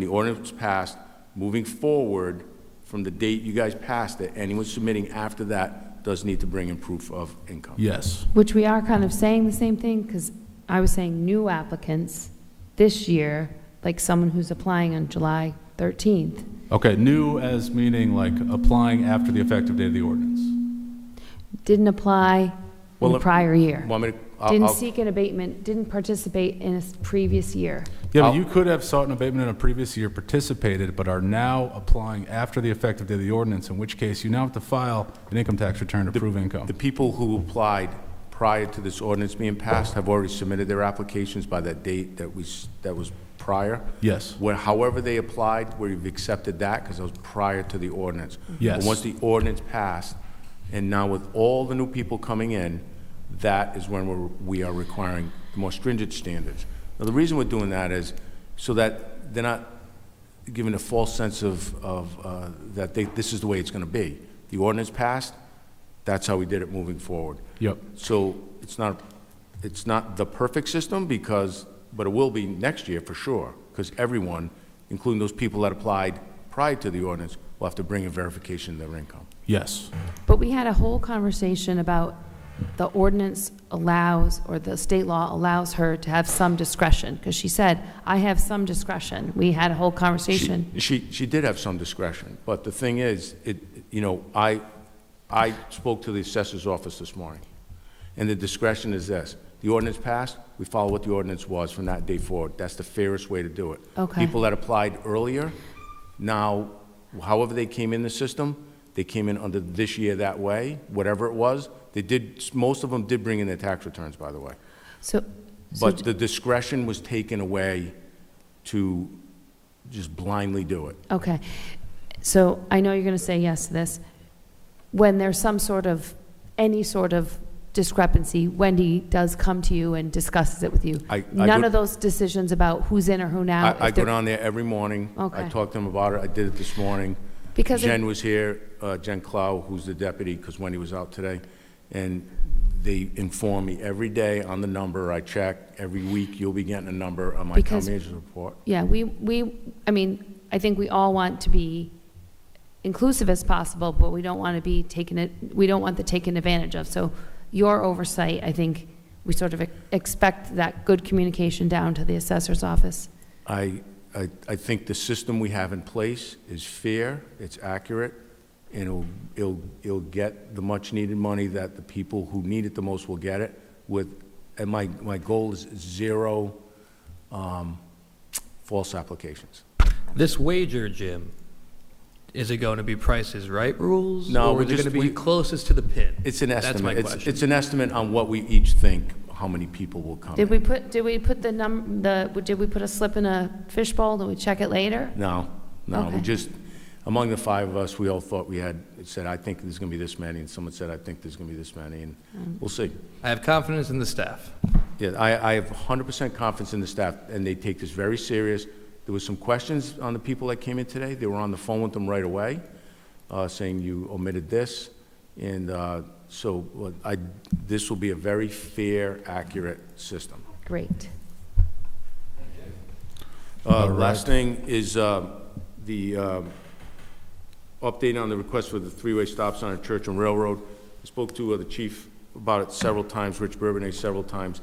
ordinance passed, moving forward from the date you guys passed it. Anyone submitting after that does need to bring in proof of income. Yes. Which we are kind of saying the same thing, because I was saying new applicants this year, like someone who's applying on July 13th. Okay, new as meaning like applying after the effective date of the ordinance. Didn't apply in the prior year. Want me to, Didn't seek an abatement, didn't participate in a previous year. Yeah, but you could have sought an abatement in a previous year, participated, but are now applying after the effective date of the ordinance, in which case you now have to file an income tax return to prove income. The people who applied prior to this ordinance being passed have already submitted their applications by that date that was prior. Yes. However they applied, we've accepted that because it was prior to the ordinance. Yes. But once the ordinance passed, and now with all the new people coming in, that is when we are requiring the more stringent standards. Now, the reason we're doing that is so that they're not given a false sense of that this is the way it's going to be. The ordinance passed, that's how we did it moving forward. Yep. So it's not the perfect system but it will be next year for sure, because everyone, including those people that applied prior to the ordinance, will have to bring a verification of their income. Yes. But we had a whole conversation about the ordinance allows, or the state law allows her to have some discretion, because she said, I have some discretion. We had a whole conversation. She did have some discretion, but the thing is, I spoke to the assessor's office this morning, and the discretion is this. The ordinance passed, we follow what the ordinance was from that day forward. That's the fairest way to do it. Okay. People that applied earlier, now, however they came in the system, they came in under this year that way, whatever it was. Most of them did bring in their tax returns, by the way. But the discretion was taken away to just blindly do it. Okay. So I know you're going to say yes to this. When there's any sort of discrepancy, Wendy does come to you and discusses it with you. None of those decisions about who's in or who out. I go down there every morning. Okay. I talk to them about it. I did it this morning. Because Jen was here, Jen Clow, who's the deputy, because Wendy was out today, and they inform me every day on the number. I check. Every week you'll be getting a number on my town manager's report. Yeah, I think we all want to be inclusive as possible, but we don't want the taken advantage of. So your oversight, I think we sort of expect that good communication down to the assessor's office. I think the system we have in place is fair, it's accurate, and it'll get the much-needed money that the people who need it the most will get it and my goal is 0 false applications. This wager, Jim, is it going to be Price is Right rules? No, or is it going to be closest to the pin? It's an estimate. That's my question. It's an estimate on what we each think, how many people will come Did in. we put did we put a slip in a fishbowl? Did we check it later? No, Okay. we just, among the 5 of us, we all thought it said, I think there's going to be this many, and someone said, I think there's going to be this many, and we'll see. I have confidence in the staff. Yeah, I have 100% confidence in the staff, and they take this very serious. There was some questions on the people that came in today. They were on the phone with them right away, saying you omitted this, and this will be a very fair, accurate system. Great. Last thing is the update on the request for the three-way stop sign at Church and Railroad. I spoke to the chief about it several times, Rich Bourbonnais several times.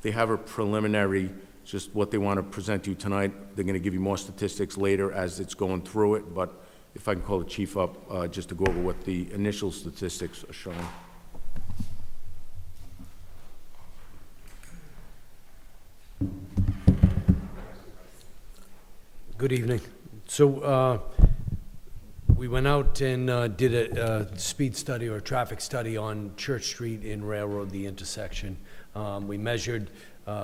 They have a preliminary, just what they want to present to you tonight. They're going to give you more statistics later as it's going through it, but if I can call the chief up just to go over what the initial statistics are showing. Good evening. So we went out and did a speed study or a traffic study on Church Street and Railroad, the intersection. We measured,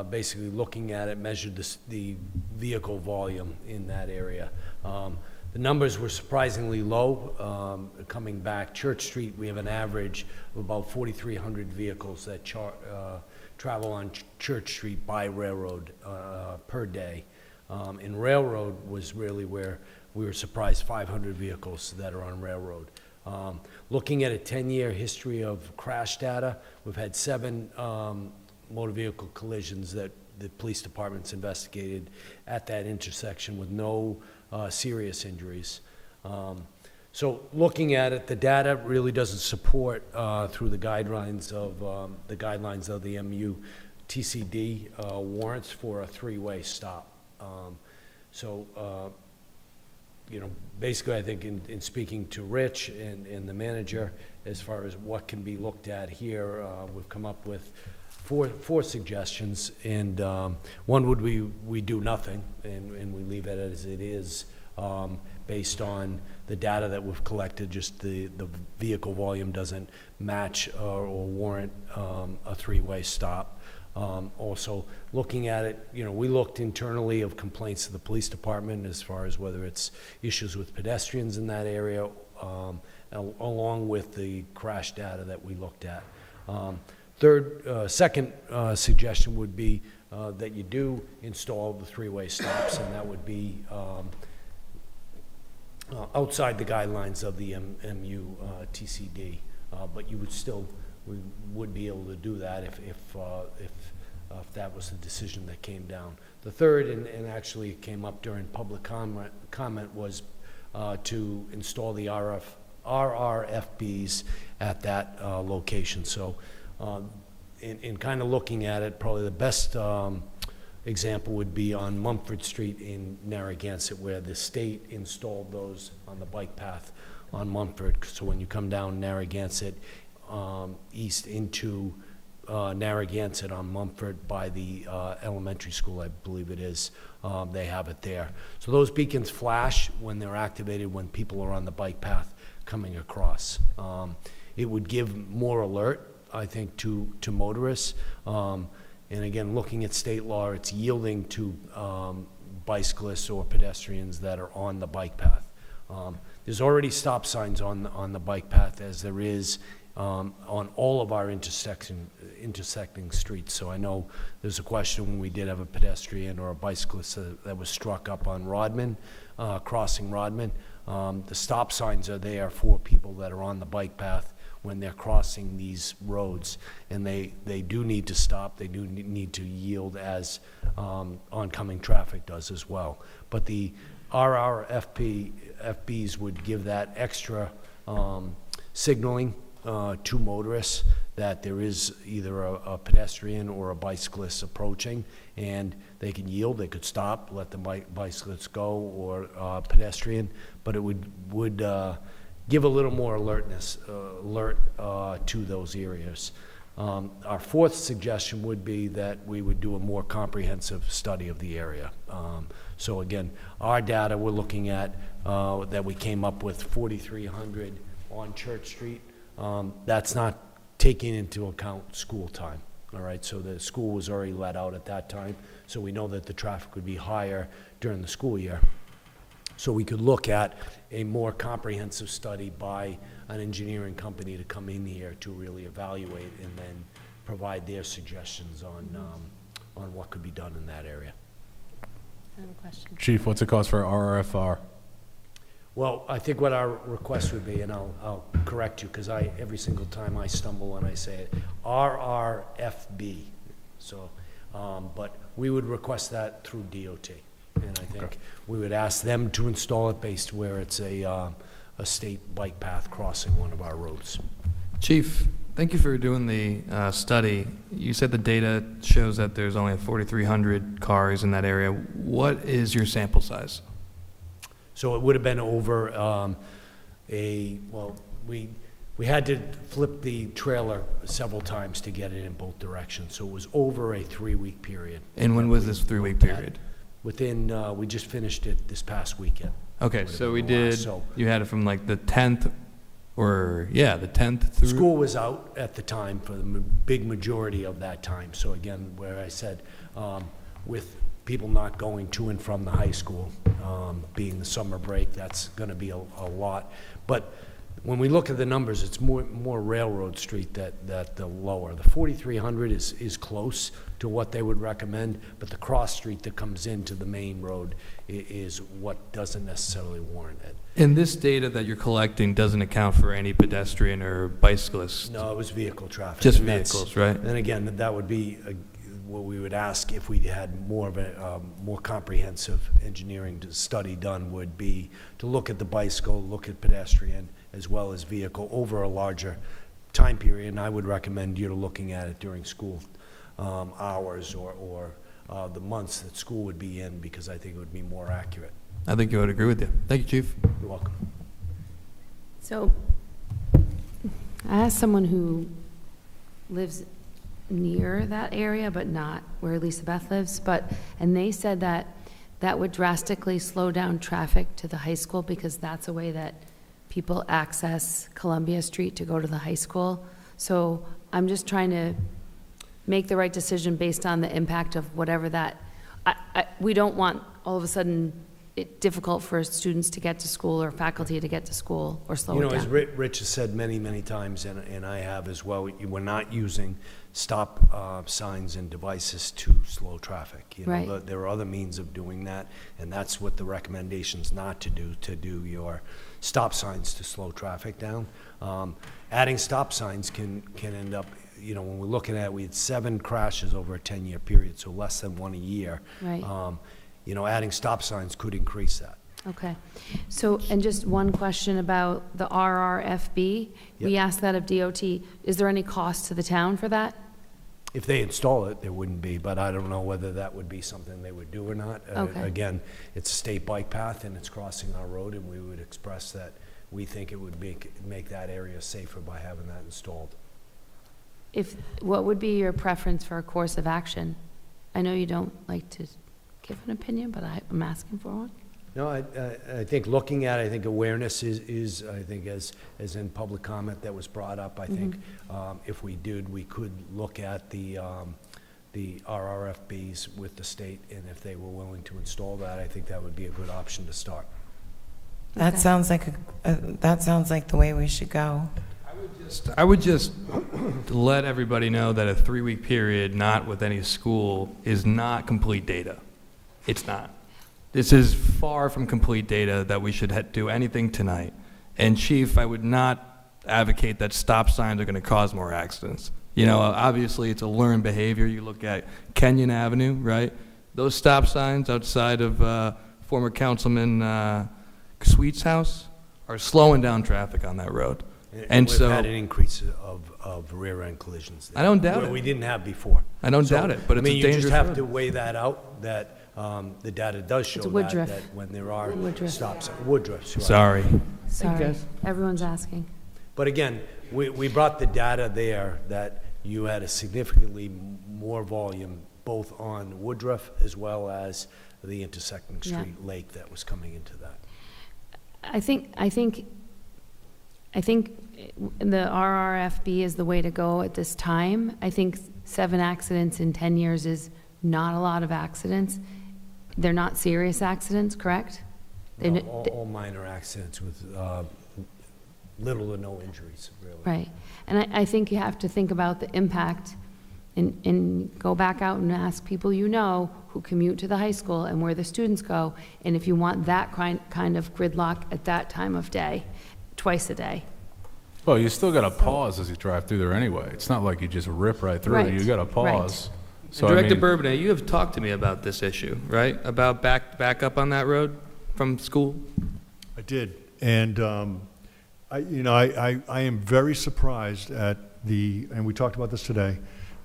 basically looking at it, measured the vehicle volume in that area. The numbers were surprisingly low. Coming back, Church Street, we have an average of about 4,300 vehicles that travel on Church Street by Railroad per day. And Railroad was really where we were surprised, 500 vehicles that are on Railroad. Looking at a 10-year history of crash data, we've had 7 motor vehicle collisions that the police department's investigated at that intersection with no serious injuries. So looking at it, the data really doesn't support through the guidelines of the MU TCD warrants for a three-way stop. You know, basically, I think in speaking to Rich and the manager, as far as what can be looked at here, we've come up with four suggestions, and one would be we do nothing, and we leave it as it is, based on the data that we've collected. Just the vehicle volume doesn't match or warrant a three-way stop. Also, looking at it, you know, we looked internally of complaints to the police department as far as whether it's issues with pedestrians in that area, along with the crash data that we looked at. Second suggestion would be that you do install the three-way stops, and that would be outside the guidelines of the MU TCD, but you would still, we would be able to do that if that was the decision that came down. The third, and actually it came up during public comment, was to install the RRFBs at that location. So in kind of looking at it, probably the best example would be on Mumford Street in Narragansett, where the state installed those on the bike path on Mumford. So when you come down Narragansett east into Narragansett on Mumford by the elementary school, I believe it is, they have it there. So those beacons flash when they're activated when people are on the bike path coming across. It would give more alert, I think, to motorists. And again, looking at state law, it's yielding to bicyclists or pedestrians that are on the bike path. There's already stop signs on the bike path, as there is on all of our intersecting streets. So I know there's a question when we did have a pedestrian or a bicyclist that was struck up on Rodman, crossing Rodman. The stop signs are there for people that are on the bike path when they're crossing these roads, and they do need to stop. They do need to yield as oncoming traffic does as well. But the RRFBs would give that extra signaling to motorists that there is either a pedestrian or a bicyclist approaching, and they can yield, they could stop, let the bicyclists go, or pedestrian, but it would give a little more alert to those areas. Our fourth suggestion would be that we would do a more comprehensive study of the area. So again, our data we're looking at that we came up with 4,300 on Church Street. That's not taking into account school time. All right, so the school was already let out at that time, so we know that the traffic would be higher during the school year. So we could look at a more comprehensive study by an engineering company to come in here to really evaluate and then provide their suggestions on what could be done in that area. I have a question. Chief, what's the cost for RRFR? Well, I think what our request would be, and I'll correct you, because every single time I stumble when I say it, RRFB. So, but we would request that through DOT. And I think we would ask them to install it based where it's a state bike path crossing one of our roads. Chief, thank you for doing the study. You said the data shows that there's only 4,300 cars in that area. What is your sample size? So it would have been over we had to flip the trailer several times to get it in both directions. So it was over a 3-week period. And when was this 3-week period? Within, we just finished it this past weekend. Okay, so we Would've been a while, did, so- you had it from like the 10th, or, yeah, the 10th through? School was out at the time for the big majority of that time. So again, where I said, with people not going to and from the high school, being the summer break, that's going to be a lot. But when we look at the numbers, it's more Railroad Street that the lower. The 4,300 is close to what they would recommend, but the cross street that comes into the main road is what doesn't necessarily warrant it. And this data that you're collecting doesn't account for any pedestrian or bicyclist? No, it was vehicle traffic. Just and that's- vehicles, right? And again, that would be what we would ask if we had more of a more comprehensive engineering study done, would be to look at the bicycle, look at pedestrian, as well as vehicle over a larger time period. And I would recommend you to looking at it during school hours or the months that school would be in, because I think it would be more accurate. I think I would agree with you. Thank you, Chief. You're welcome. So, I asked someone who lives near that area, but not where Elizabeth lives, and they said that that would drastically slow down traffic to the high school, because that's a way that people access Columbia Street to go to the high school. So I'm just trying to make the right decision based on the impact of whatever that, we don't want all of a sudden it difficult for students to get to school or faculty to get to school, or slow it As down. Rich has said many, many times, and I have as well, we're not using stop signs and devices to slow traffic. Right. There are other means of doing that, and that's what the recommendation's not to do your stop signs to slow traffic down. Adding stop signs can end up, when we're looking at, we had 7 crashes over a 10-year period, so less than 1 a year. Right. Adding stop signs could increase that. Okay. So, and just one question about the RRFB. We Yep. asked that of DOT. Is there any cost to the town for that? If they install it, there wouldn't be, but I don't know whether that would be something they would do or not. Okay. Again, it's a state bike path and it's crossing our road, and we would express that we think it would make that area safer by having that installed. What would be your preference for a course of action? I know you don't like to give an opinion, but I'm asking for one. No, I think looking at, I think awareness is I think as in public comment that was brought up, I think if we did, we could look at the RRFBs with the state, and if they were willing to install that, I think that would be a good option to start. That Okay. sounds like that sounds like the way we should go. I would just let everybody know that a 3-week period, not with any school, is not complete data. It's not. This is far from complete data that we should do anything tonight. And Chief, I would not advocate that stop signs are going to cause more accidents. Obviously it's a learned behavior. You look at Kenyon Avenue, right? Those stop signs outside of former Councilman Sweet's house are slowing down traffic on that road. And we've so had an increase of rear-end collisions there. I don't doubt where it. we didn't have before. I don't doubt it, but it's a you dangerous just have road. to weigh that out, that the data does show It's Woodruff. that when there are Woodruff. stops. Woodruff, right. Sorry. Sorry, everyone's asking. But again, we brought the data there that you had a significantly more volume both on Woodruff as well as the intersecting Yeah. street lake that was coming into that. I think the RRFB is the way to go at this time. I think 7 accidents in 10 years is not a lot of accidents. They're not serious accidents, correct? No, all minor accidents with little or no injuries, really. Right. And I think you have to think about the impact and go back out and ask people who commute to the high school and where the students go, and if you want that kind of gridlock at that time of day, twice a day. Well, you still got to pause as you drive through there anyway. It's not like you just rip right through. Right, You got to right. pause. So, I Director mean, Bourbonnais, you have talked to me about this issue, right? About back up on that road from school? I did, and I am very surprised at and we talked about this today,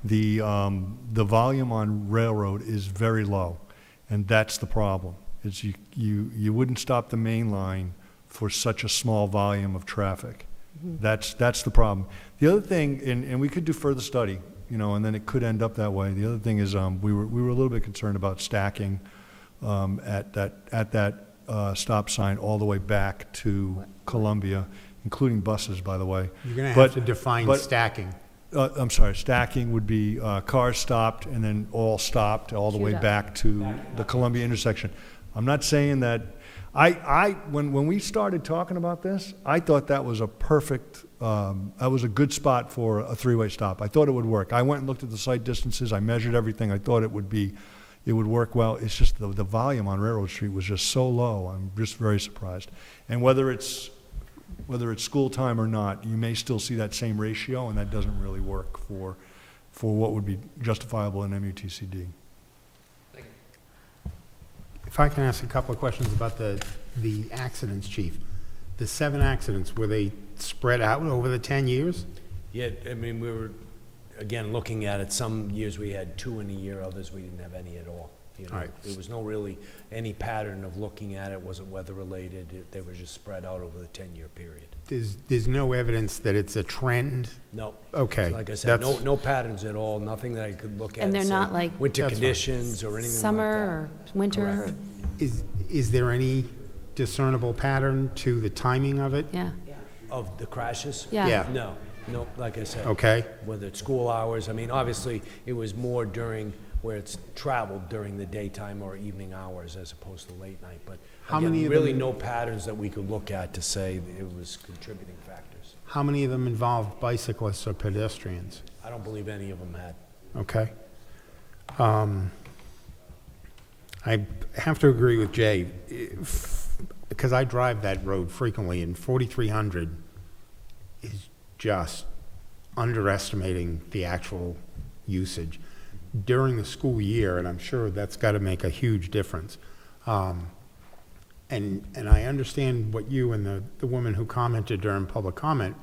the volume on Railroad is very low, and that's the problem. Is you wouldn't stop the main line for such a small volume of traffic. That's the problem. The other thing, and we could do further study, and then it could end up that way. The other thing is we were a little bit concerned about stacking at that stop sign all the way back to Columbia, including buses, by the way. You're going to have to define stacking. I'm sorry, stacking would be cars stopped and then all stopped all the way back to the Columbia intersection. I'm not saying that, when we started talking about this, I thought that was a perfect, that was a good spot for a three-way stop. I thought it would work. I went and looked at the site distances, I measured everything, I thought it would work well. It's just the volume on Railroad Street was just so low, I'm just very surprised. And whether it's school time or not, you may still see that same ratio, and that doesn't really work for what would be justifiable in MUTCD. If I can ask a couple of questions about the accidents, Chief. The 7 accidents, were they spread out over the 10 years? Yeah, I mean, we were, again, looking at it, some years we had 2 in a year, others we didn't have any at all. Right. There was no really any pattern of looking at it, wasn't weather-related, they were just spread out over the 10-year period. There's no evidence that it's a trend? No. Okay. Like I said, that's- no patterns at all, nothing that I could look at. And they're say not like winter That's fine. conditions or anything like that. summer or winter? Correct. Is there any discernible pattern to the timing of it? Yeah. Of the crashes? Yeah. Yeah. No, like I said. Okay. Whether it's school hours, I mean, obviously, it was more during, where it's traveled during the daytime or evening hours as opposed to late night, but How again, many of really them- no patterns that we could look at to say that it was contributing factors. How many of them involved bicyclists or pedestrians? I don't believe any of them had. Okay. I have to agree with Jay, because I drive that road frequently, and 4300 is just underestimating the actual usage. During the school year, and I'm sure that's got to make a huge difference. And I understand what you and the woman who commented during public comment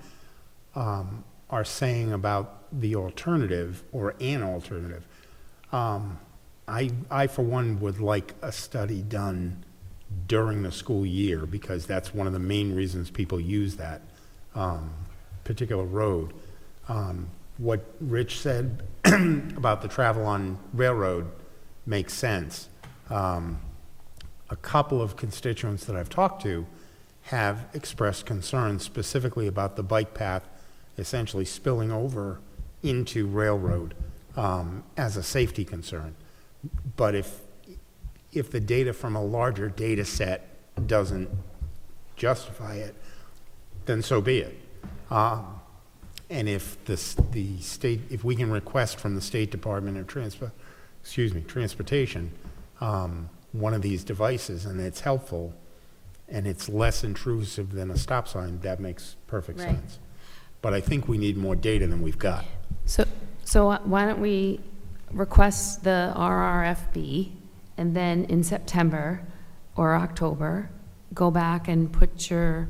are saying about the alternative, or an alternative. I, for one, would like a study done during the school year, because that's one of the main reasons people use that particular road. What Rich said about the travel on Railroad makes sense. A couple of constituents that I've talked to have expressed concerns specifically about the bike path essentially spilling over into Railroad as a safety concern. But if the data from a larger data set doesn't justify it, then so be it. And if the state, if we can request from the State Department of Transportation, one of these devices, and it's helpful, and it's less intrusive than a stop sign, that makes perfect Right. sense. But I think we need more data than we've got. So why don't we request the RRFB, and then in September or October, go back and put your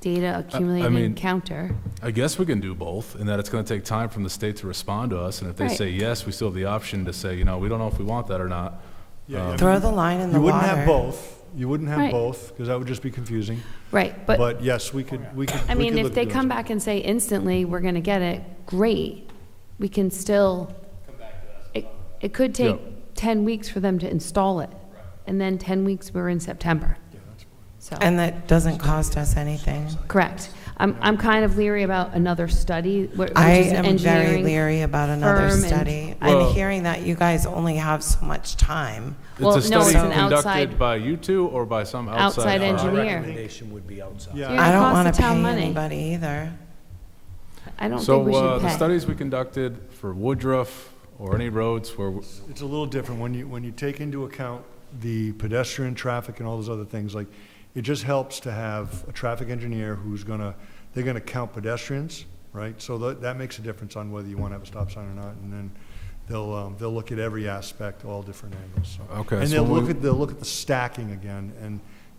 data accumulated counter? I guess we can do both, in that it's going to take time from the state to respond to us, and if they Right. say yes, we still have the option to say, we don't know if we want that or not. Throw the line in the You wouldn't have water. both. You wouldn't have Right. both, because that would just be confusing. Right, but, Yes, we could. I mean, if they come back and say instantly, we're gonna get it, great. We can still. It could take 10 weeks for them to install it, and then 10 weeks, we're in September. So. And that doesn't cost us anything. Correct. I'm kind of leery about another study, which is I an am very engineering leery about another firm and- study. Well- I'm hearing that you guys only have so much time. Well, It's a no, study it's an conducted outside- by you two or by some Outside firm? engineer. Our recommendation would be outside. You're I gonna don't cost want the to town pay money. anybody either. I don't So think we should the pay. studies we conducted for Woodruff or any roads where, It's a little different when you take into account the pedestrian traffic and all those other things. Like, it just helps to have a traffic engineer they're gonna count pedestrians, right? So that makes a difference on whether you want to have a stop sign or not. And then They'll look at every aspect, all different angles. So. Okay, And so they'll when look at the stacking again,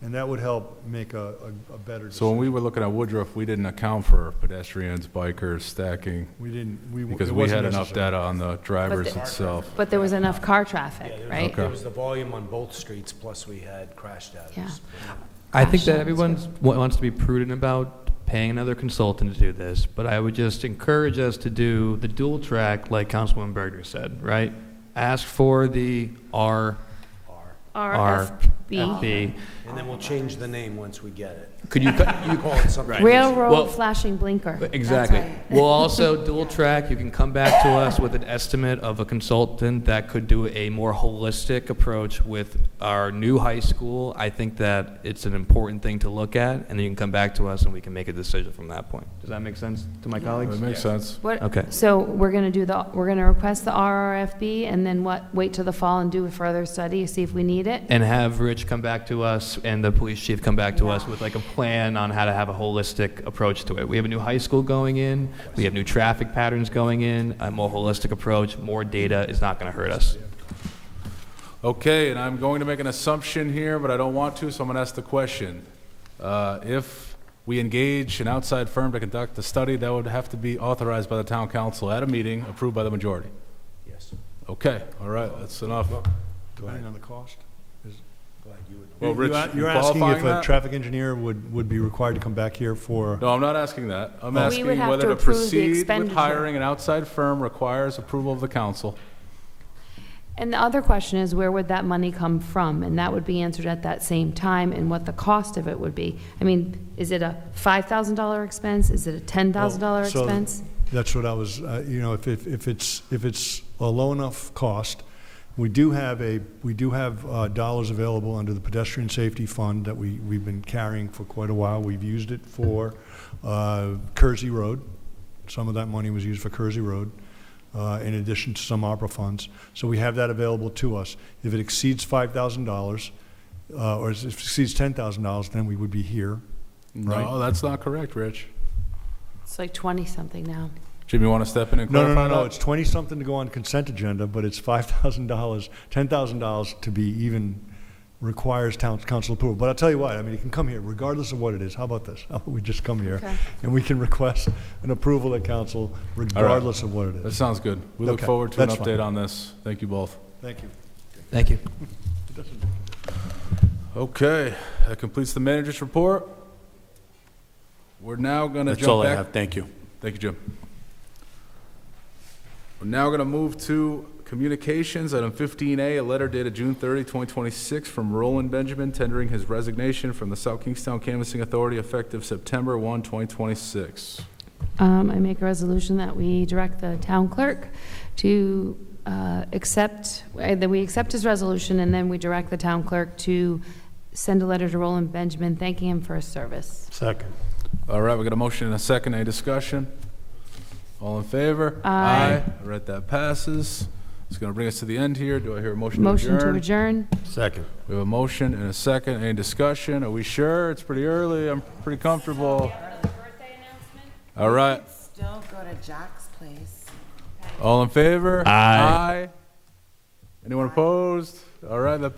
and that would help make a better decision. So when we were looking at Woodruff, we didn't account for pedestrians, bikers, stacking, We didn't, because it we wasn't had enough necessary. data on the drivers the- itself. But there was enough car traffic, right? Okay. There was the volume on both streets, plus we had crash data. Yeah. I think that Gosh, everyone wants to be prudent about paying another consultant to do this, but I would just encourage us to do the dual track, like Councilwoman Berger said, right? Ask for the RFB. And then we'll change the name once we get it. Could you, You call it something. Railroad Well, flashing blinker. Exactly. That's right. We'll also dual track, you can come back to us with an estimate of a consultant that could do a more holistic approach with our new high school. I think that it's an important thing to look at, and then you can come back to us and we can make a decision from that point. Does that make sense to my colleagues? It makes sense. What, Okay. So we're going to request the RRFB and then what, wait till the fall and do a further study, see if we need it? And have Rich come back to us and the police chief come back to us with like a plan on how to have a holistic approach to it. We have a new high school going in, we have new traffic patterns going in, a more holistic approach, more data is not going to hurt us. Okay, and I'm going to make an assumption here, but I don't want to, so I'm going to ask the question. If we engage an outside firm to conduct the study, that would have to be authorized by the town council at a meeting, approved by the majority. Yes. Okay, all right, that's enough. Depending on the cost? Well, Rich, You're you asking if qualifying a that? traffic engineer would be required to come back here for? No, I'm not asking that. I'm We asking would have whether to to approve the proceed with expenditure. hiring an outside firm requires approval of the council. And the other question is, where would that money come from? And that would be answered at that same time, and what the cost of it would be. I mean, is it a $5,000 expense? Is it a $10,000 So expense? That's what I was, if it's a low enough cost, we do have dollars available under the pedestrian safety fund that we've been carrying for quite a while. We've used it for Kersey Road. Some of that money was used for Kersey Road, in addition to some opera funds. So we have that available to us. If it exceeds $5,000, or if it exceeds $10,000, then we would be here. Right? No, that's not correct, Rich. It's like 20-something now. Jim, you want to step in and clarify No, that? it's 20-something to go on consent agenda, but it's $5,000, $10,000 to be even requires town council approval. But I'll tell you what, I mean, you can come here regardless of what it is. How about this? How about we just come here Okay. and we can request an approval at council regardless of what it That is. sounds good. We look Okay, forward to an that's update fine. on this. Thank you both. Thank you. Thank you. Okay, that completes the manager's report. We're now going to That's jump all I back. have, thank you. Thank you, Jim. We're now going to move to communications. Item 15A, a letter dated June 30, 2026, from Roland Benjamin tendering his resignation from the South Kingstown Canvassing Authority effective September 1, 2026. I make a resolution that we direct the town clerk to that we accept his resolution, and then we direct the town clerk to send a letter to Roland Benjamin thanking him for his service. Second. All right, we got a motion and a second. Any discussion? All in favor? Aye. All right, that passes. It's going to bring us to the end here. Do I hear a motion to Motion adjourn? to adjourn. Second. We have a motion and a second. Any discussion? Are we sure? It's pretty early. I'm pretty comfortable. All right. Still go to Jack's place. All in favor? Aye. Anyone opposed? All right, that